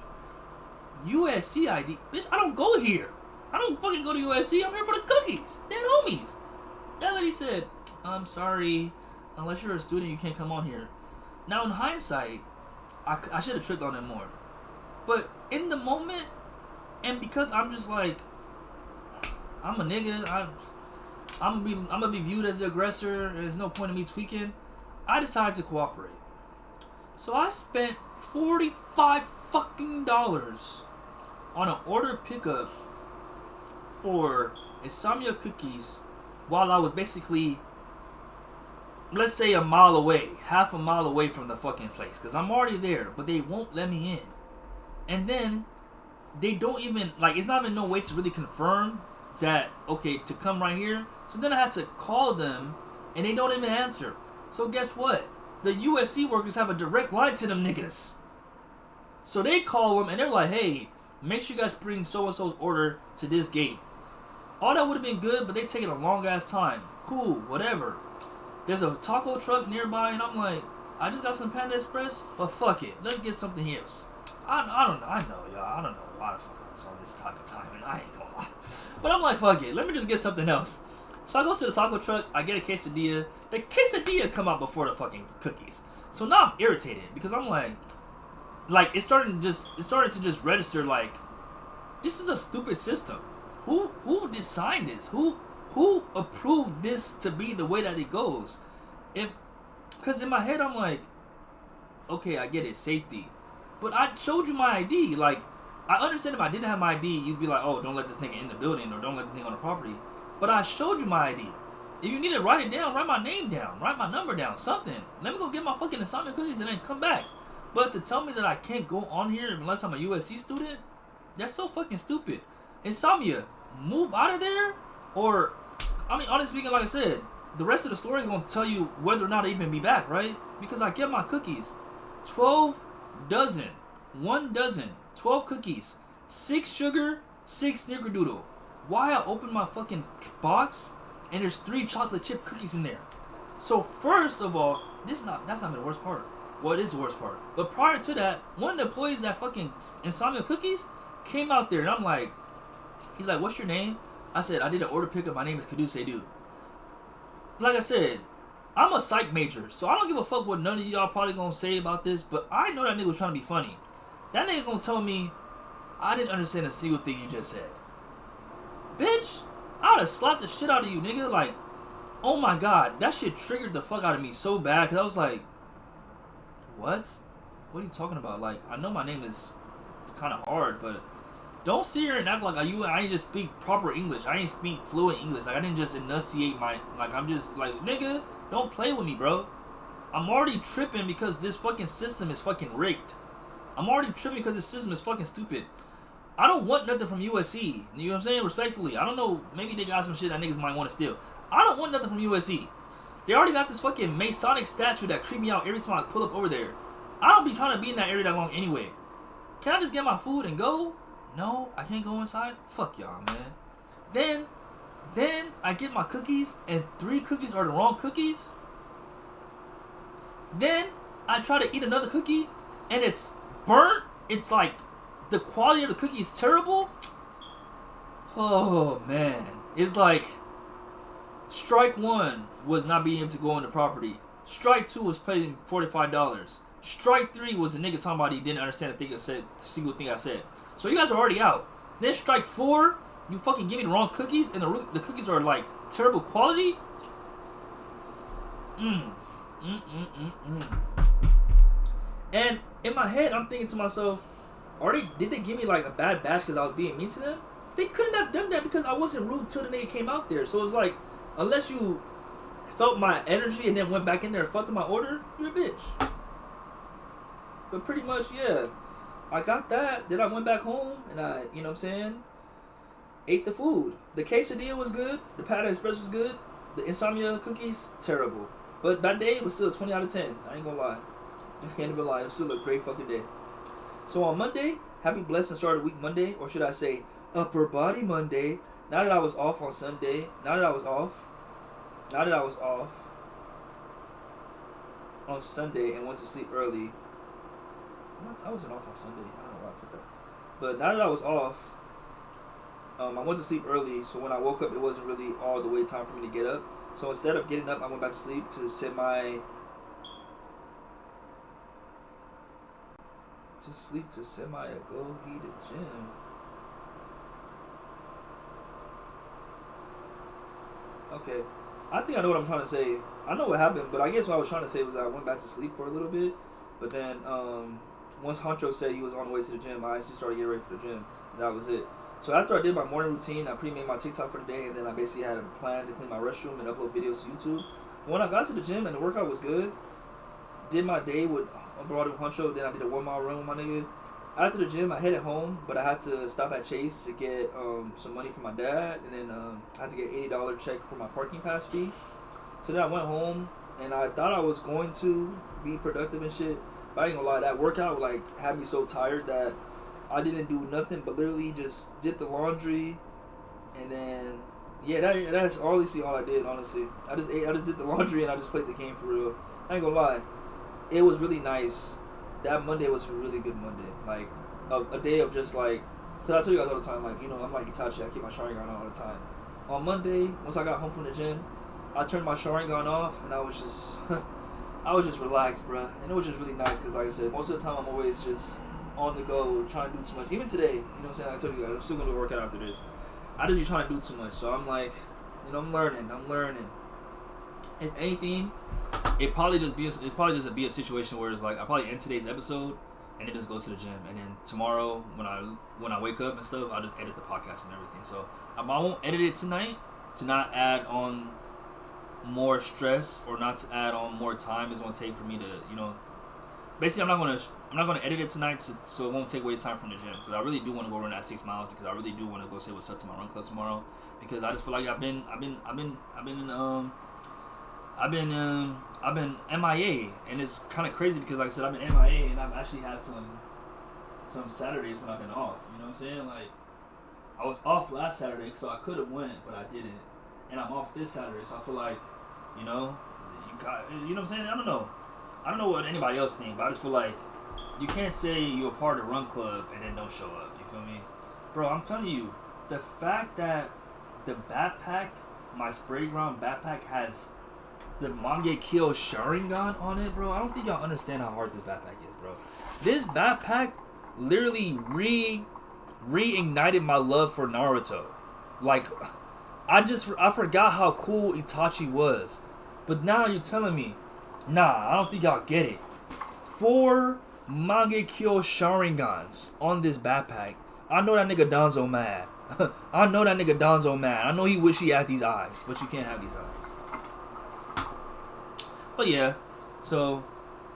USC ID? Bitch, I don't go here. I don't fucking go to USC. I'm here for the cookies. Dead homies. That lady said, "I'm sorry. Unless you're a student, you can't come on here." Now, in hindsight, I should have tricked on it more. But in the moment, and because I'm just like, I'm a nigga, I'm gonna be viewed as the aggressor, and there's no point in me tweaking, I decided to cooperate. So I spent $45 fucking on an order pickup for insomnia cookies while I was basically, let's say, a mile away, half a mile away from the fucking place, because I'm already there, but they won't let me in. And then they don't even, like, it's not even no way to really confirm that, okay, to come right here. So then I had to call them, and they don't even answer. So guess what? The USC workers have a direct line to them niggas. So they call them, and they're like, "Hey, make sure you guys bring so-and-so's order to this gate." All that would have been good, but they taking a long-ass time. Cool, whatever. There's a taco truck nearby, and I'm like, I just got some Panda Express, but fuck it. Let's get something else. I don't know. I know, y'all. I don't know why the fuck I was on this type of time, and I ain't gonna lie. But I'm like, fuck it. Let me just get something else. So I go to the taco truck. I get a quesadilla. The quesadilla come out before the fucking cookies. So now I'm irritated because I'm like it started to just register like, this is a stupid system. Who designed this? Who approved this to be the way that it goes? Because in my head I'm like, okay, I get it, safety. But I showed you my ID. Like, I understand if I didn't have my ID, you'd be like, "Oh, don't let this nigga in the building," or "Don't let this nigga on the property." But I showed you my ID. If you need to write it down, write my name down, write my number down, something. Let me go get my fucking insomnia cookies and then come back. But to tell me that I can't go on here unless I'm a USC student, that's so fucking stupid. Insomnia, move out of there, or, I mean, honestly speaking, like I said, the rest of the story is going to tell you whether or not I even be back, right? Because I get my cookies. 12 dozen. 1 dozen. 12 cookies. 6 sugar, 6 snickerdoodle. Why I open my fucking box and there's 3 chocolate chip cookies in there? So first of all, that's not even the worst part. Well, it is the worst part. But prior to that, one of the employees that fucking insomnia cookies came out there, and I'm like, he's like, "What's your name?" I said, "I did an order pickup. My name is Kadu Seydu." Like I said, I'm a psych major, so I don't give a fuck what none of y'all probably gonna say about this, but I know that nigga was trying to be funny. That nigga gonna tell me, "I didn't understand a single thing you just said." Bitch, I would've slapped the shit out of you, nigga. Like, oh my god, that shit triggered the fuck out of me so bad, because I was like, what? What are you talking about? Like, I know my name is kind of hard, but don't sit here and act like I ain't just speak proper English. I ain't speak fluent English. Like, I didn't just enunciate I'm just like, nigga, don't play with me, bro. I'm already tripping because this fucking system is fucking rigged. I'm already tripping because this system is fucking stupid. I don't want nothing from USC. You know what I'm saying? Respectfully. I don't know. Maybe they got some shit that niggas might want to steal. I don't want nothing from USC. They already got this fucking Masonic statue that creep me out every time I pull up over there. I don't be trying to be in that area that long anyway. Can I just get my food and go? No, I can't go inside? Fuck y'all, man. Then I get my cookies and 3 cookies are the wrong cookies. Then I try to eat another cookie and it's burnt. It's like the quality of the cookie is terrible. Oh man. It's like strike 1 was not being able to go on the property. Strike 2 was paying $45. Strike 3 was the nigga talking about he didn't understand a single thing I said. So you guys are already out. Then strike 4, you fucking give me the wrong cookies, and the cookies are like terrible quality. And in my head, I'm thinking to myself, did they give me like a bad batch because I was being mean to them? They couldn't have done that because I wasn't rude till the nigga came out there. So it's like, unless you felt my energy and then went back in there and fucked up my order, you're a bitch. But pretty much, yeah. I got that. Then I went back home and I, you know what I'm saying, ate the food. The quesadilla was good. The Panda Express was good. The insomnia cookies, terrible. But that day, it was still a 20 out of 10. I ain't gonna lie. I can't even lie. It was still a great fucking day. So on Monday, happy blessed and start of week Monday, or should I say upper body Monday. Now that I was off on Sunday, now that I was off on Sunday and went to sleep early. What? I wasn't off on Sunday. I don't know why I put that. But now that I was off, I went to sleep early, so when I woke up, it wasn't really all the way time for me to get up. So instead of getting up, I went back to sleep to send my a go heat the gym. Okay, I think I know what I'm trying to say. I know what happened, but I guess what I was trying to say was I went back to sleep for a little bit, but then once Honcho said he was on the way to the gym, I actually started getting ready for the gym. That was it. So after I did my morning routine, I pre-made my TikTok for the day, and then I basically had a plan to clean my restroom and upload videos to YouTube. But when I got to the gym and the workout was good, did my day with Honcho, then I did a 1 mile run with my nigga. After the gym, I headed home, but I had to stop at Chase to get some money from my dad, and then I had to get $80 check for my parking pass fee. So then I went home, and I thought I was going to be productive and shit, but I ain't gonna lie, that workout like had me so tired that I didn't do nothing but literally just did the laundry, and then that's honestly all I did. Honestly, I just did the laundry and I just played the game for real. I ain't gonna lie, it was really nice. That Monday was a really good Monday. Like a day of just like, cause I tell you guys all the time, like, you know, I'm like Itachi, I keep my Sharingan on all the time. On Monday, once I got home from the gym, I turned my Sharingan off and I was just I was just relaxed, bruh. And it was just really nice because, like I said, most of the time I'm always just on the go, trying to do too much. Even today, you know what I'm saying? I told you guys, I'm still going to work out after this. I just be trying to do too much. So I'm like, you know, I'm learning. If anything, it's probably just be a situation where it's like, I probably end today's episode and then just go to the gym. And then tomorrow, when I wake up and stuff, I'll just edit the podcast and everything. So I won't edit it tonight to not add on more stress or not to add on more time it's gonna take for me to, you know, basically I'm not gonna edit it tonight so it won't take away time from the gym, because I really do want to go run that 6 miles, because I really do want to go say what's up to my run club tomorrow, because I just feel like I've been MIA, and it's kind of crazy because, like I said, I've been MIA and I've actually had some Saturdays when I've been off, you know what I'm saying? Like, I was off last Saturday, so I could have went, but I didn't. And I'm off this Saturday, so I feel like, you know what I'm saying? I don't know what anybody else thinks, but I just feel like you can't say you're a part of the run club and then don't show up. You feel me? Bro, I'm telling you, the fact that the backpack, my spray ground backpack, has the Mangekyo Sharingan on it, bro, I don't think y'all understand how hard this backpack is, bro. This backpack literally reignited my love for Naruto. Like, I forgot how cool Itachi was. But now you're telling me, nah, I don't think y'all get it. 4 Mangekyo Sharingans on this backpack. I know that nigga Danzo mad. I know he wish he had these eyes, but you can't have these eyes. But yeah, so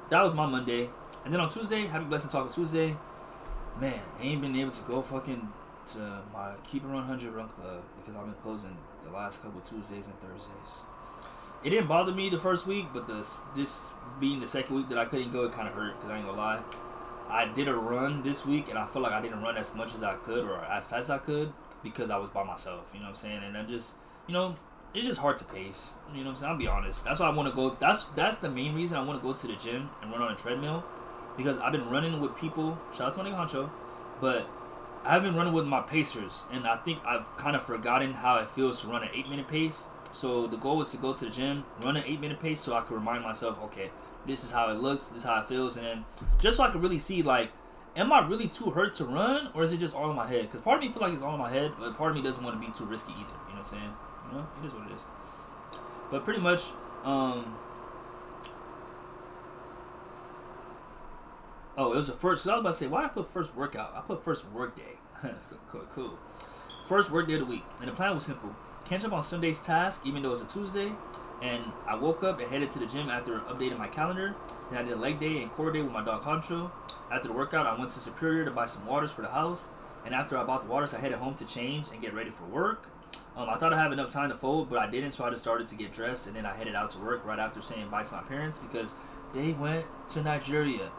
that was my Monday. And then on Tuesday, happy blessing talking Tuesday. Man, I ain't been able to go fucking to my Keep It 100 run club because I've been closing the last couple Tuesdays and Thursdays. It didn't bother me the first week, but this being the second week that I couldn't go, it kind of hurt, because I ain't gonna lie. I did a run this week and I feel like I didn't run as much as I could or as fast as I could because I was by myself, you know what I'm saying? And I'm just, you know, it's just hard to pace, you know what I'm saying? I'll be honest. That's why I want to go. That's the main reason I want to go to the gym and run on a treadmill, because I've been running with people. Shout out to my nigga Honcho, but I've been running with my pacers, and I think I've kind of forgotten how it feels to run an 8-minute pace. So the goal is to go to the gym, run an 8-minute pace, so I can remind myself, okay, this is how it looks, this is how it feels, and then just so I can really see, like, am I really too hurt to run, or is it just all in my head? Because part of me feel like it's all in my head, but part of me doesn't want to be too risky either. You know what I'm saying? You know, it is what it is. But pretty much, Oh, it was the first. Cause I was about to say, why did I put first workout? I put first work day. Cool. First work day of the week, and the plan was simple: catch up on Sunday's task, even though it's a Tuesday. And I woke up and headed to the gym after updating my calendar. Then I did leg day and core day with my dog Concho. After the workout, I went to Superior to buy some waters for the house. And after I bought the waters, I headed home to change and get ready for work. I thought I'd have enough time to fold, but I didn't, so I just started to get dressed, and then I headed out to work right after saying bye to my parents because they went to Nigeria.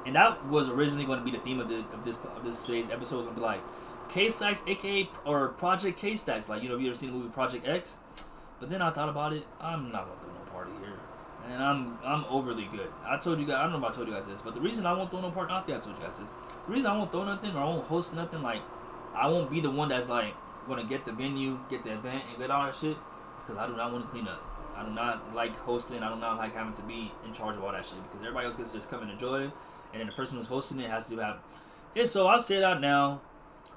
And that was originally going to be the theme of this today's episode. Was going to be like K-Stacks, aka or Project K-Stacks. Like, you know, have you ever seen the movie Project X? But then I thought about it. I'm not gonna throw no party here, and I'm overly good. I told you guys. I don't know if I told you guys this, but the reason I won't throw no party, I think I told you guys this. The reason I won't throw nothing or I won't host nothing, like I won't be the one that's like gonna get the venue, get the event, and get all that shit, because I do not want to clean up. I do not like hosting. I do not like having to be in charge of all that shit because everybody else gets to just come and enjoy, and then the person who's hosting it has to have it. So I'll say that now,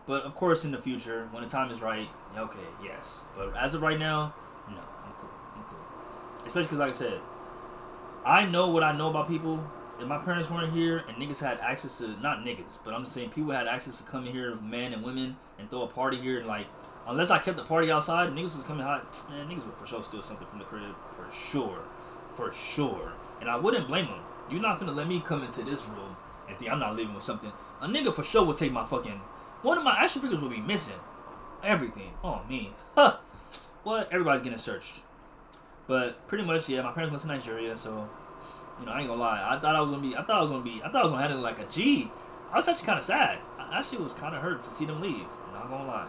but of course in the future when the time is right, okay, yes. But as of right now, no, I'm cool. Especially because, like I said, I know what I know about people. If my parents weren't here and niggas had access to, not niggas, but I'm just saying people had access to come in here, men and women, and throw a party here. And like, unless I kept the party outside, niggas was coming hot. Man, niggas would for sure steal something from the crib. For sure. And I wouldn't blame them. You're not finna let me come into this room and think I'm not living with something. A nigga for sure would take my fucking, one of my action figures would be missing. Everything. Oh, me. Huh. What? Everybody's getting searched. But pretty much, yeah, my parents went to Nigeria, so, you know, I ain't gonna lie. I thought I was gonna handle it like a G. I was actually kind of sad. I actually was kind of hurt to see them leave. Not gonna lie.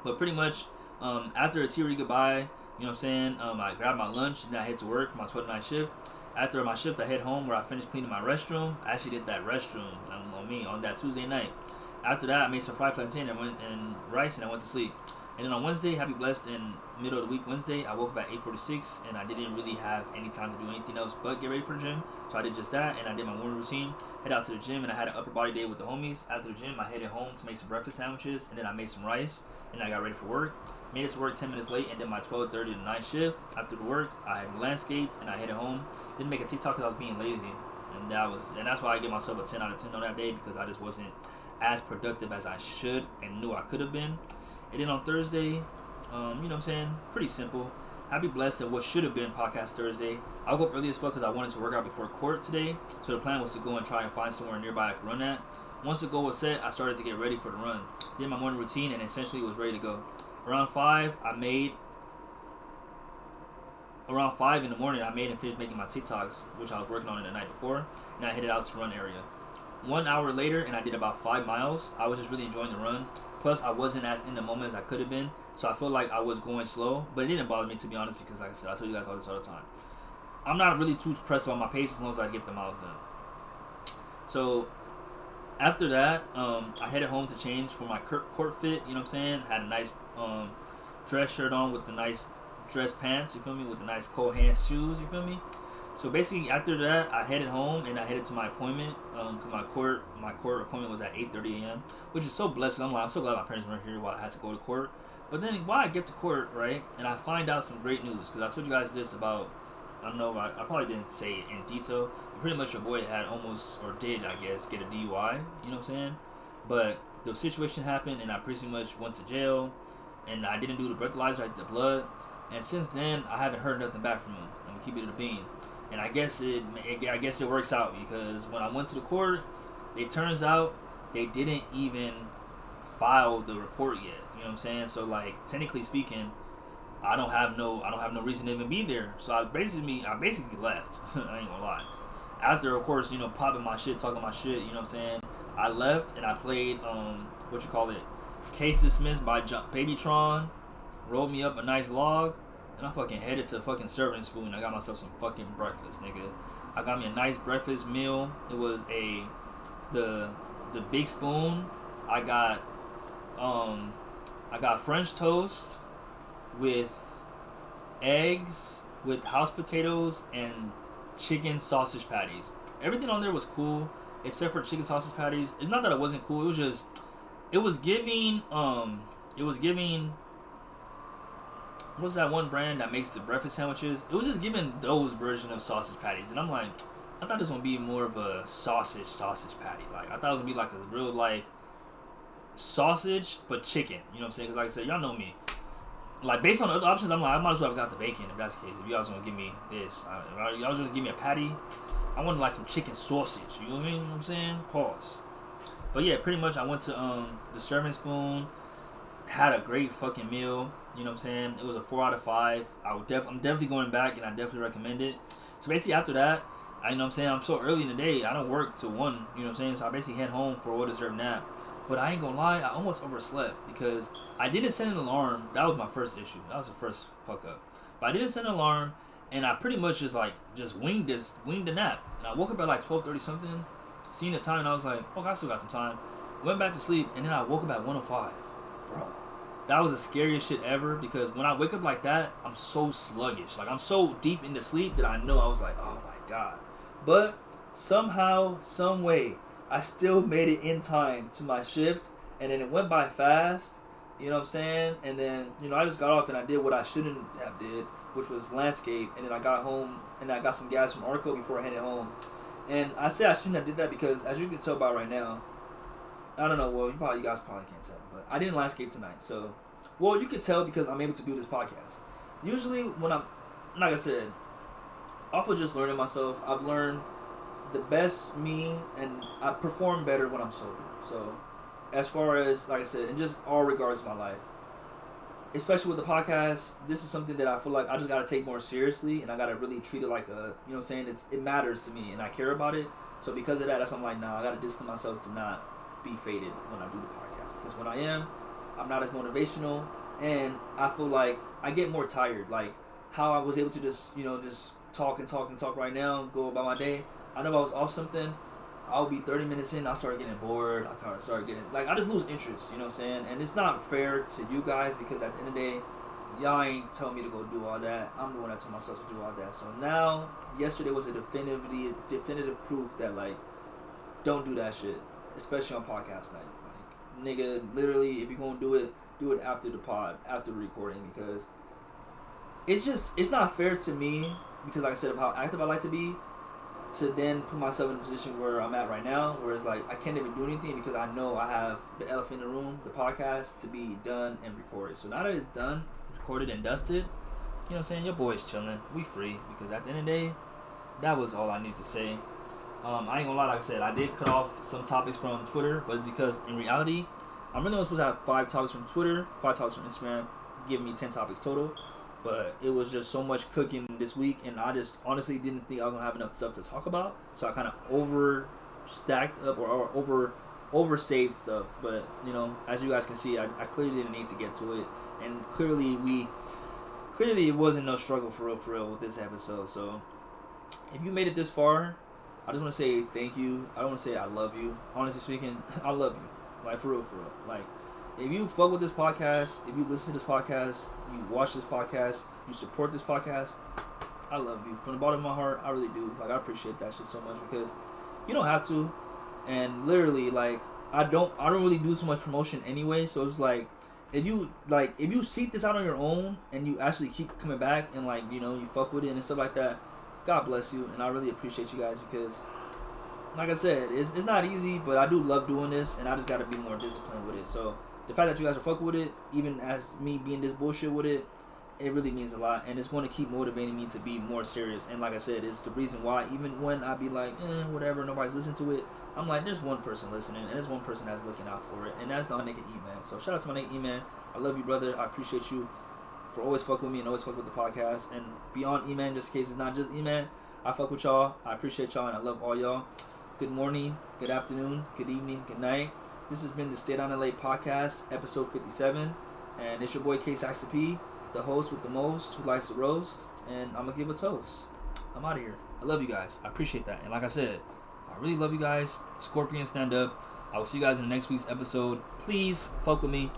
But pretty much, after a teary goodbye, you know what I'm saying, I grabbed my lunch and I head to work for my 12-night shift. After my shift, I head home where I finished cleaning my restroom. I actually did that restroom on that Tuesday night. After that, I made some fried plantain and rice, and I went to sleep. And then on Wednesday, happy blessed, in middle of the week Wednesday, I woke up at 8:46, and I didn't really have any time to do anything else but get ready for the gym. So I did just that, and I did my morning routine, head out to the gym, and I had an upper body day with the homies. After the gym, I headed home to make some breakfast sandwiches, and then I made some rice, and I got ready for work. Made it to work 10 minutes late, and did my 12:30 to 9 shift. After the work, I had landscaped, and I headed home. Didn't make a TikTok because I was being lazy, and that's why I give myself a 10 out of 10 on that day, because I just wasn't as productive as I should and knew I could have been. And then on Thursday, you know what I'm saying, pretty simple. Happy blessed at what should have been podcast Thursday. I woke up early as fuck because I wanted to work out before court today. So the plan was to go and try and find somewhere nearby I could run at. Once the goal was set, I started to get ready for the run. Did my morning routine and essentially was ready to go. Around 5 in the morning, I made and finished making my TikToks, which I was working on it the night before, and I headed out to the run area. 1 hour later, and I did about 5 miles. I was just really enjoying the run. Plus, I wasn't as in the moment as I could have been, so I felt like I was going slow, but it didn't bother me, to be honest, because like I said, I told you guys all this all the time. I'm not really too pressed on my pace as long as I get the miles done. So after that, I headed home to change for my court fit, you know what I'm saying? Had a nice dress shirt on with the nice dress pants, you feel me? With the nice cold hand shoes, you feel me? So basically, after that, I headed home and I headed to my appointment. Cause my court appointment was at 8:30 a.m., which is so blessed. I'm so glad my parents weren't here while I had to go to court. But then while I get to court, right, and I find out some great news, because I told you guys this about, I don't know, I probably didn't say it in detail. But pretty much your boy had almost, or did, I guess, get a DUI. You know what I'm saying? But the situation happened, and I pretty much went to jail, and I didn't do the breathalyzer, I did the blood, and since then I haven't heard nothing back from him. I'm gonna keep it to the bean. And I guess it works out, because when I went to the court, it turns out they didn't even file the report yet. You know what I'm saying? So like, technically speaking, I don't have no reason to even be there. So I basically left. I ain't gonna lie. After, of course, you know, popping my shit, talking my shit, you know what I'm saying? I left and I played Case Dismissed by Babytron. Rolled me up a nice log. And I fucking headed to fucking Serving Spoon. I got myself some fucking breakfast, nigga. I got me a nice breakfast meal. It was the big spoon. I got French toast with eggs, with house potatoes, and chicken sausage patties. Everything on there was cool, except for chicken sausage patties. It's not that it wasn't cool. It was giving. What's that one brand that makes the breakfast sandwiches? It was just giving those version of sausage patties, and I'm like, I thought this was gonna be more of a sausage patty. Like I thought it was gonna be like a real life sausage but chicken. You know what I'm saying? Because like I said, y'all know me. Like based on the other options, I'm like, I might as well have got the bacon if that's the case. If you guys gonna give me this, y'all was gonna give me a patty. I wanted like some chicken sausage. You know what I mean? You know what I'm saying? Pause. But yeah, pretty much I went to the Serving Spoon. Had a great fucking meal. You know what I'm saying? It was a 4 out of 5. I'm definitely going back, and I definitely recommend it. So basically after that, you know what I'm saying, I'm so early in the day, I don't work till 1, you know what I'm saying? So I basically head home for a well-deserved nap. But I ain't gonna lie, I almost overslept because I didn't set an alarm. That was my first issue. That was the first fuck up. But I didn't set an alarm, and I pretty much just winged the nap. And I woke up at like 12:30 something, seen the time, and I was like, oh, I still got some time. Went back to sleep, and then I woke up at 1:05. Bro, that was the scariest shit ever because when I wake up like that, I'm so sluggish. Like I'm so deep into sleep that I know I was like, oh my god. But somehow, some way, I still made it in time to my shift, and then it went by fast, you know what I'm saying? And then, you know, I just got off and I did what I shouldn't have did, which was landscape, and then I got home and I got some gas from Arco before I headed home. And I said I shouldn't have did that because, as you can tell by right now, I don't know, well, you guys probably can't tell, but I didn't landscape tonight, so, well, you can tell because I'm able to do this podcast. Usually when I'm, like I said, off of just learning myself, I've learned the best me, and I perform better when I'm sober. So, as far as, like I said, in just all regards of my life, especially with the podcast, this is something that I feel like I just gotta take more seriously, and I gotta really treat it like a, you know what I'm saying, it matters to me, and I care about it. So because of that, that's why I'm like, nah, I gotta discipline myself to not be faded when I do the podcast, because when I am, I'm not as motivational, and I feel like I get more tired. Like how I was able to just, you know, just talk right now, go about my day. I know if I was off something, I'll be 30 minutes in, I'll start getting bored, I just lose interest, you know what I'm saying? And it's not fair to you guys because at the end of the day, y'all ain't telling me to go do all that. I'm the one that told myself to do all that. So now, yesterday was a definitive proof that, like, don't do that shit, especially on podcast night. Like, nigga, literally, if you're gonna do it after the pod, after the recording, because it's not fair to me because, like I said, of how active I like to be, to then put myself in a position where I'm at right now, where it's like I can't even do anything because I know I have the elephant in the room, the podcast, to be done and recorded. So now that it's done, recorded and dusted, you know what I'm saying, your boy's chilling, we free, because at the end of the day, that was all I need to say. I ain't gonna lie, like I said, I did cut off some topics from Twitter, but it's because in reality, I'm really only supposed to have 5 topics from Twitter, 5 topics from Instagram, giving me 10 topics total. But it was just so much cooking this week, and I just honestly didn't think I was gonna have enough stuff to talk about. So I kind of overstacked up or oversaved stuff. But you know, as you guys can see, I clearly didn't need to get to it, and clearly it wasn't no struggle for real with this episode. So if you made it this far, I just want to say thank you. I don't want to say I love you. Honestly speaking, I love you. Like for real. Like, if you fuck with this podcast, if you listen to this podcast, you watch this podcast, you support this podcast, I love you. From the bottom of my heart, I really do. Like, I appreciate that shit so much because you don't have to. And literally, like, I don't really do too much promotion anyway. So it's like, if you seek this out on your own and you actually keep coming back and, like, you know, you fuck with it and stuff like that, God bless you. And I really appreciate you guys because, like I said, it's not easy, but I do love doing this, and I just got to be more disciplined with it. So the fact that you guys are fucking with it, even as me being this bullshit with it, it really means a lot, and it's going to keep motivating me to be more serious. And like I said, it's the reason why even when I be like, whatever, nobody's listening to it, I'm like, there's one person listening, and there's one person that's looking out for it, and that's the nigga E-Man. So shout out to my nigga E-Man. I love you, brother. I appreciate you for always fucking with me and always fuck with the podcast. And beyond E-Man, just in case it's not just E-Man, I fuck with y'all. I appreciate y'all, and I love all y'all. Good morning, good afternoon, good evening, good night. This has been the Stay Down LA Podcast, episode 57. And it's your boy K-Sax-P, the host with the most, who likes to roast. And I'm going to give a toast. I'm out of here. I love you guys. I appreciate that. And like I said, I really love you guys. Scorpion, stand up. I will see you guys in the next week's episode. Please fuck with me.